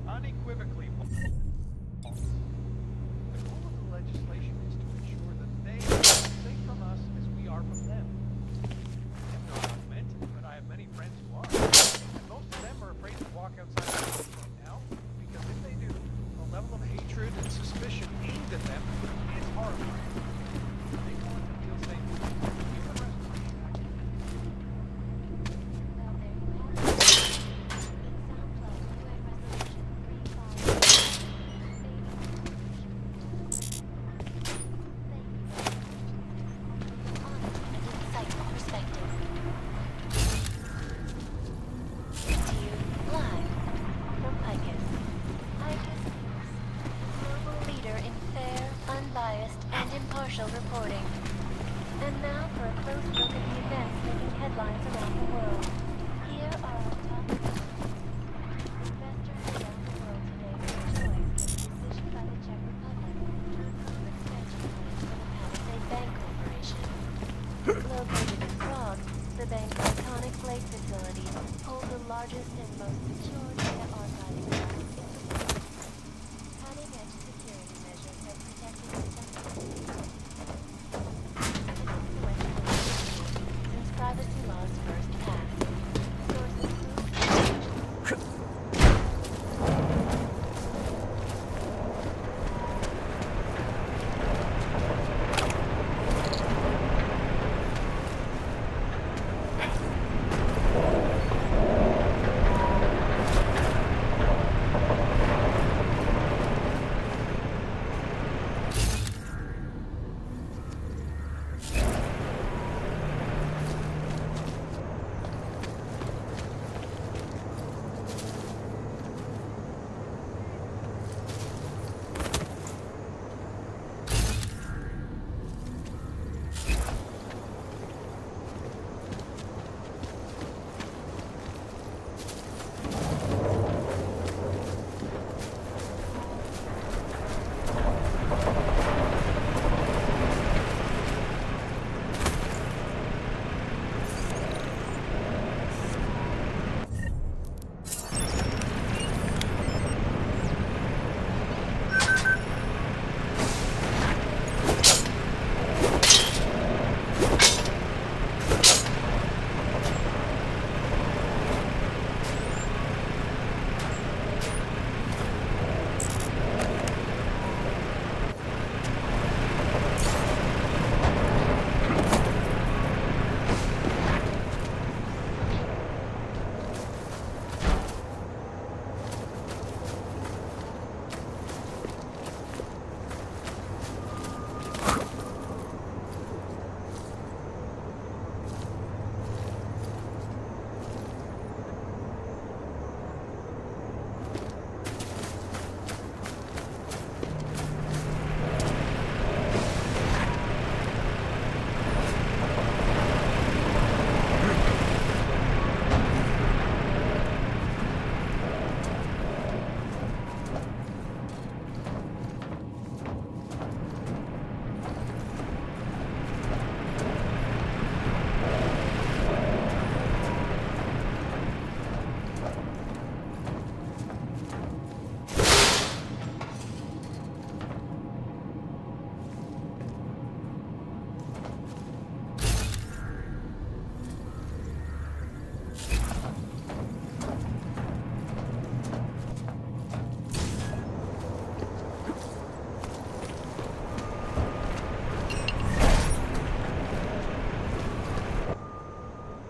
Unequivocally, the goal of the legislation is to ensure that they are as safe from us as we are from them. I'm not augmented, but I have many friends who are. And most of them are afraid to walk outside the house right now, because if they do, the level of hatred and suspicion aimed at them is horrifying. They want to feel safe. Human Restoration Act. Reporting. And now for a close look at the events making headlines around the world. Here are our top news. Investors around the world today rejoice at the decision by the Czech Republic to approve expansion plans for the Palisade Bank Corporation. Located in Prague, the bank's iconic Blake facility holds the largest and most secure data archiving lab in the world. Cutting-edge security measures have protected the since privacy laws first passed. Sources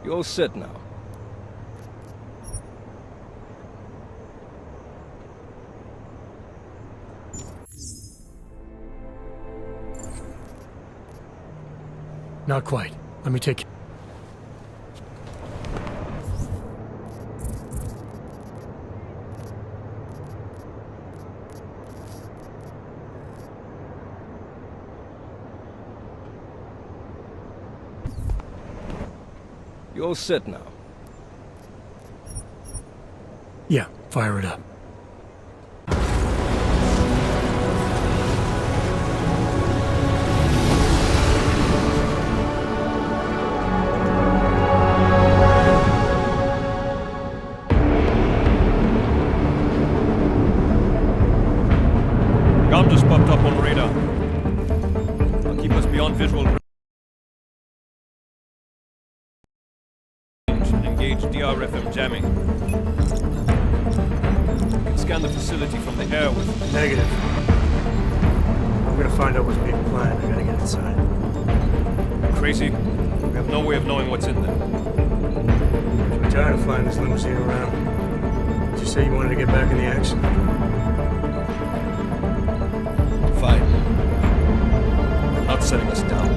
You all sit now. Not quite. Let me take... You all sit now. Yeah, fire it up. Gum just popped up on radar. I'll keep us beyond visual range. Engage DRFM jamming. You can scan the facility from the air with... Negative. I'm gonna find out what's being planned. I gotta get inside. Crazy? We have no way of knowing what's in there. I'm tired of flying this limousine around. Did you say you wanted to get back in the action? Fine. I'm not setting us down.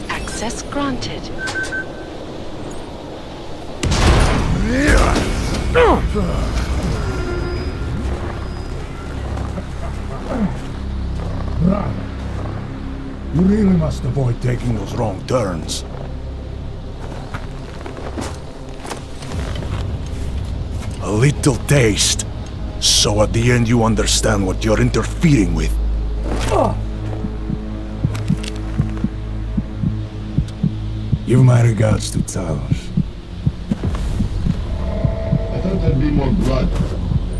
Access granted. You really must avoid taking those wrong turns. A little taste. So at the end you understand what you're interfering with. Give my regards to Talos. I thought there'd be more blood.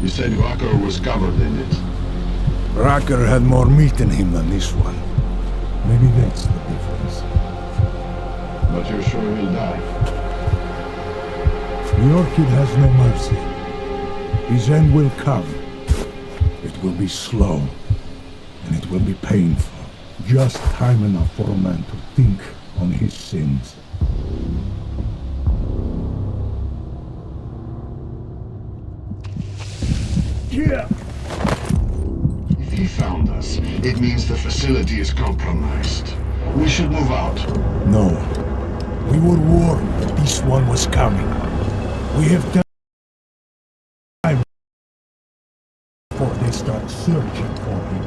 You said Rocker was covered in it. Rocker had more meat in him than this one. Maybe that's the difference. But you're sure he'll die? The Orchid has no mercy. His end will come. It will be slow, and it will be painful. Just time enough for a man to think on his sins. Yeah! If he found us, it means the facility is compromised. We should move out. No. We were warned that this one was coming. We have time before they start searching for him.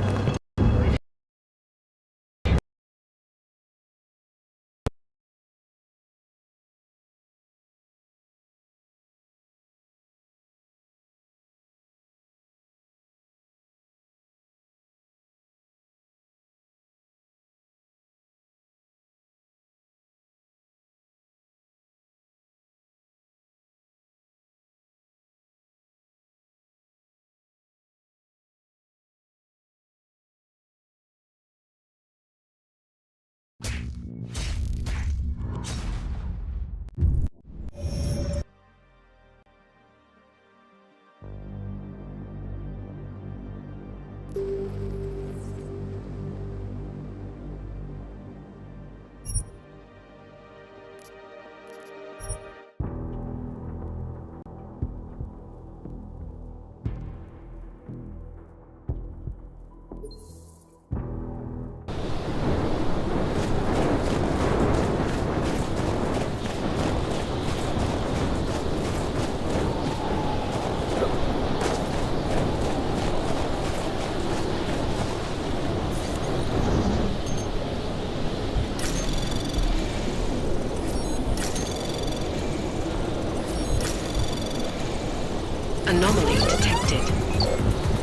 Anomaly detected.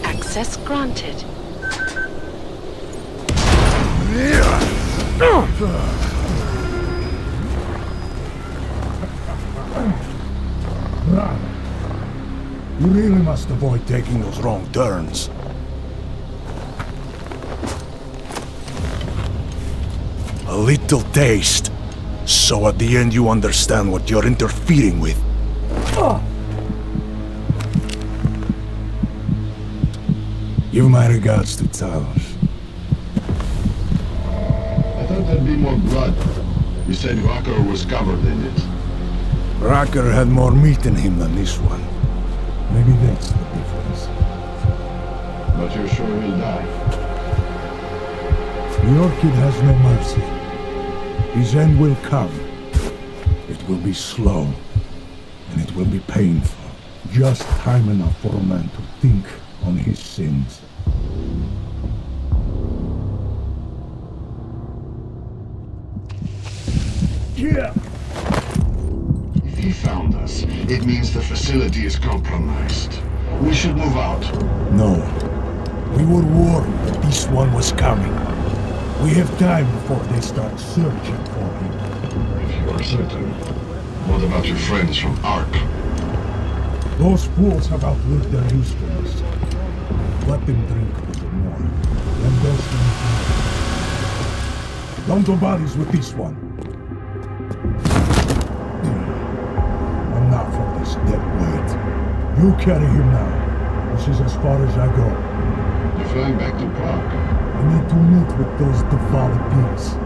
Access granted. You really must avoid taking those wrong turns. A little taste. So at the end you understand what you're interfering with. Give my regards to Talos. I thought there'd be more blood. You said Rocker was covered in it. Rocker had more meat in him than this one. Maybe that's the difference. But you're sure he'll die? The Orchid has no mercy. His end will come. It will be slow, and it will be painful. Just time enough for a man to think on his sins. Yeah! If he found us, it means the facility is compromised. We should move out. No. We were warned that this one was coming. We have time before they start searching for him. If you are certain, what about your friends from Ark? Those fools have outlived their usefulness. Let them drink a little more, and they'll see more. Don't do bodies with this one. I'm not for this dead weight. You carry him now. This is as far as I go. You're flying back to Prague. I need to meet with those devoured pigs.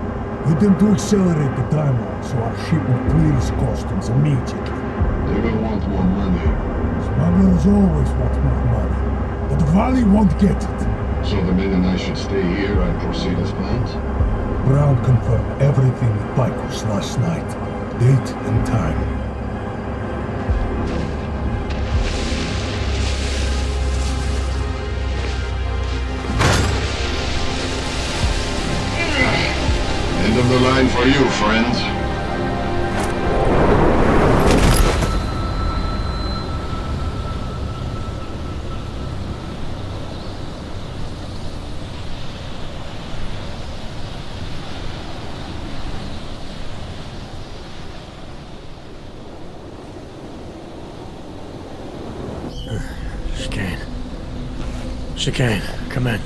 Get them to accelerate the timeline so our ship will clear its customs immediately. They will want more money. Smugglers always want more money. But the Valley won't get it. So the men and I should stay here and proceed as planned? Brown confirmed everything with Picos last night. Date and time. End of the line for you, friends. Chicane, come in.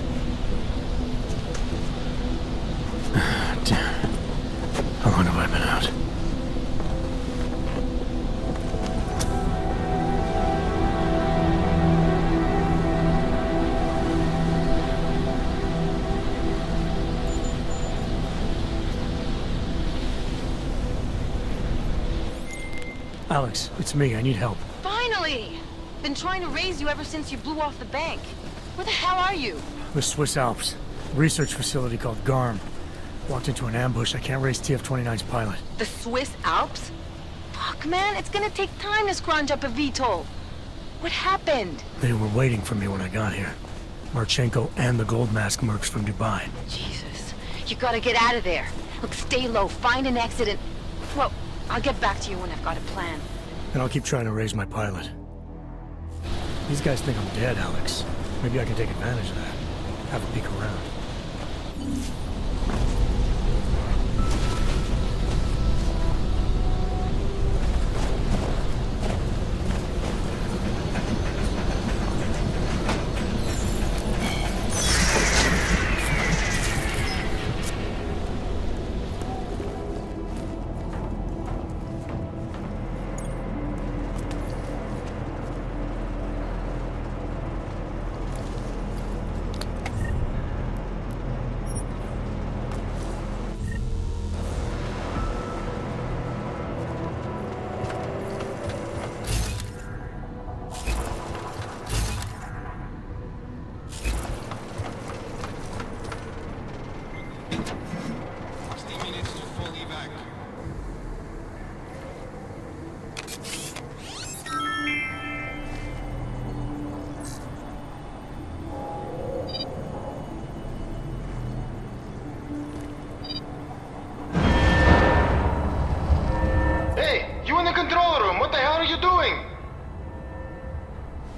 Damn. How long have I been out? Alex, it's me. I need help. Finally! Been trying to raise you ever since you blew off the bank. Where the hell are you? The Swiss Alps. Research facility called GARM. Walked into an ambush. I can't raise TF-29's pilot. The Swiss Alps? Fuck, man, it's gonna take time to scrounge up a VTOL. What happened? They were waiting for me when I got here. Marchenko and the gold mask mercs from Dubai. Jesus. You gotta get out of there. Look, stay low, find an exit and... Well, I'll get back to you when I've got a plan. And I'll keep trying to raise my pilot. These guys think I'm dead, Alex. Maybe I can take advantage of that. Have a peek around.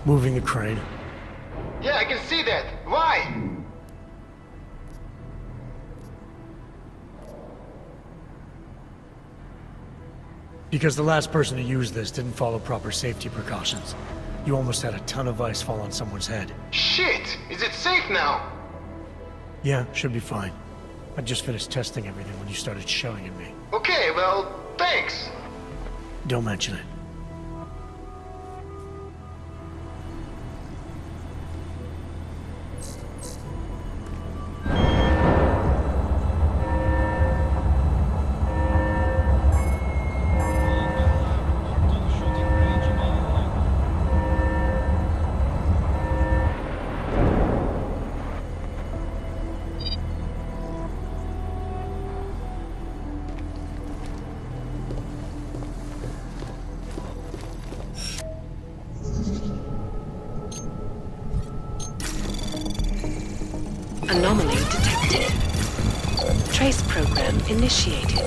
Moving the crane. Yeah, I can see that. Why? Because the last person to use this didn't follow proper safety precautions. You almost had a ton of ice fall on someone's head. Shit! Is it safe now? Yeah, should be fine. I just finished testing everything when you started shelling at me. Okay, well, thanks. Don't mention it. Anomaly detected. Trace program initiated.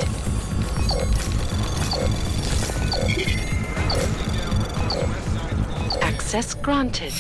Access granted.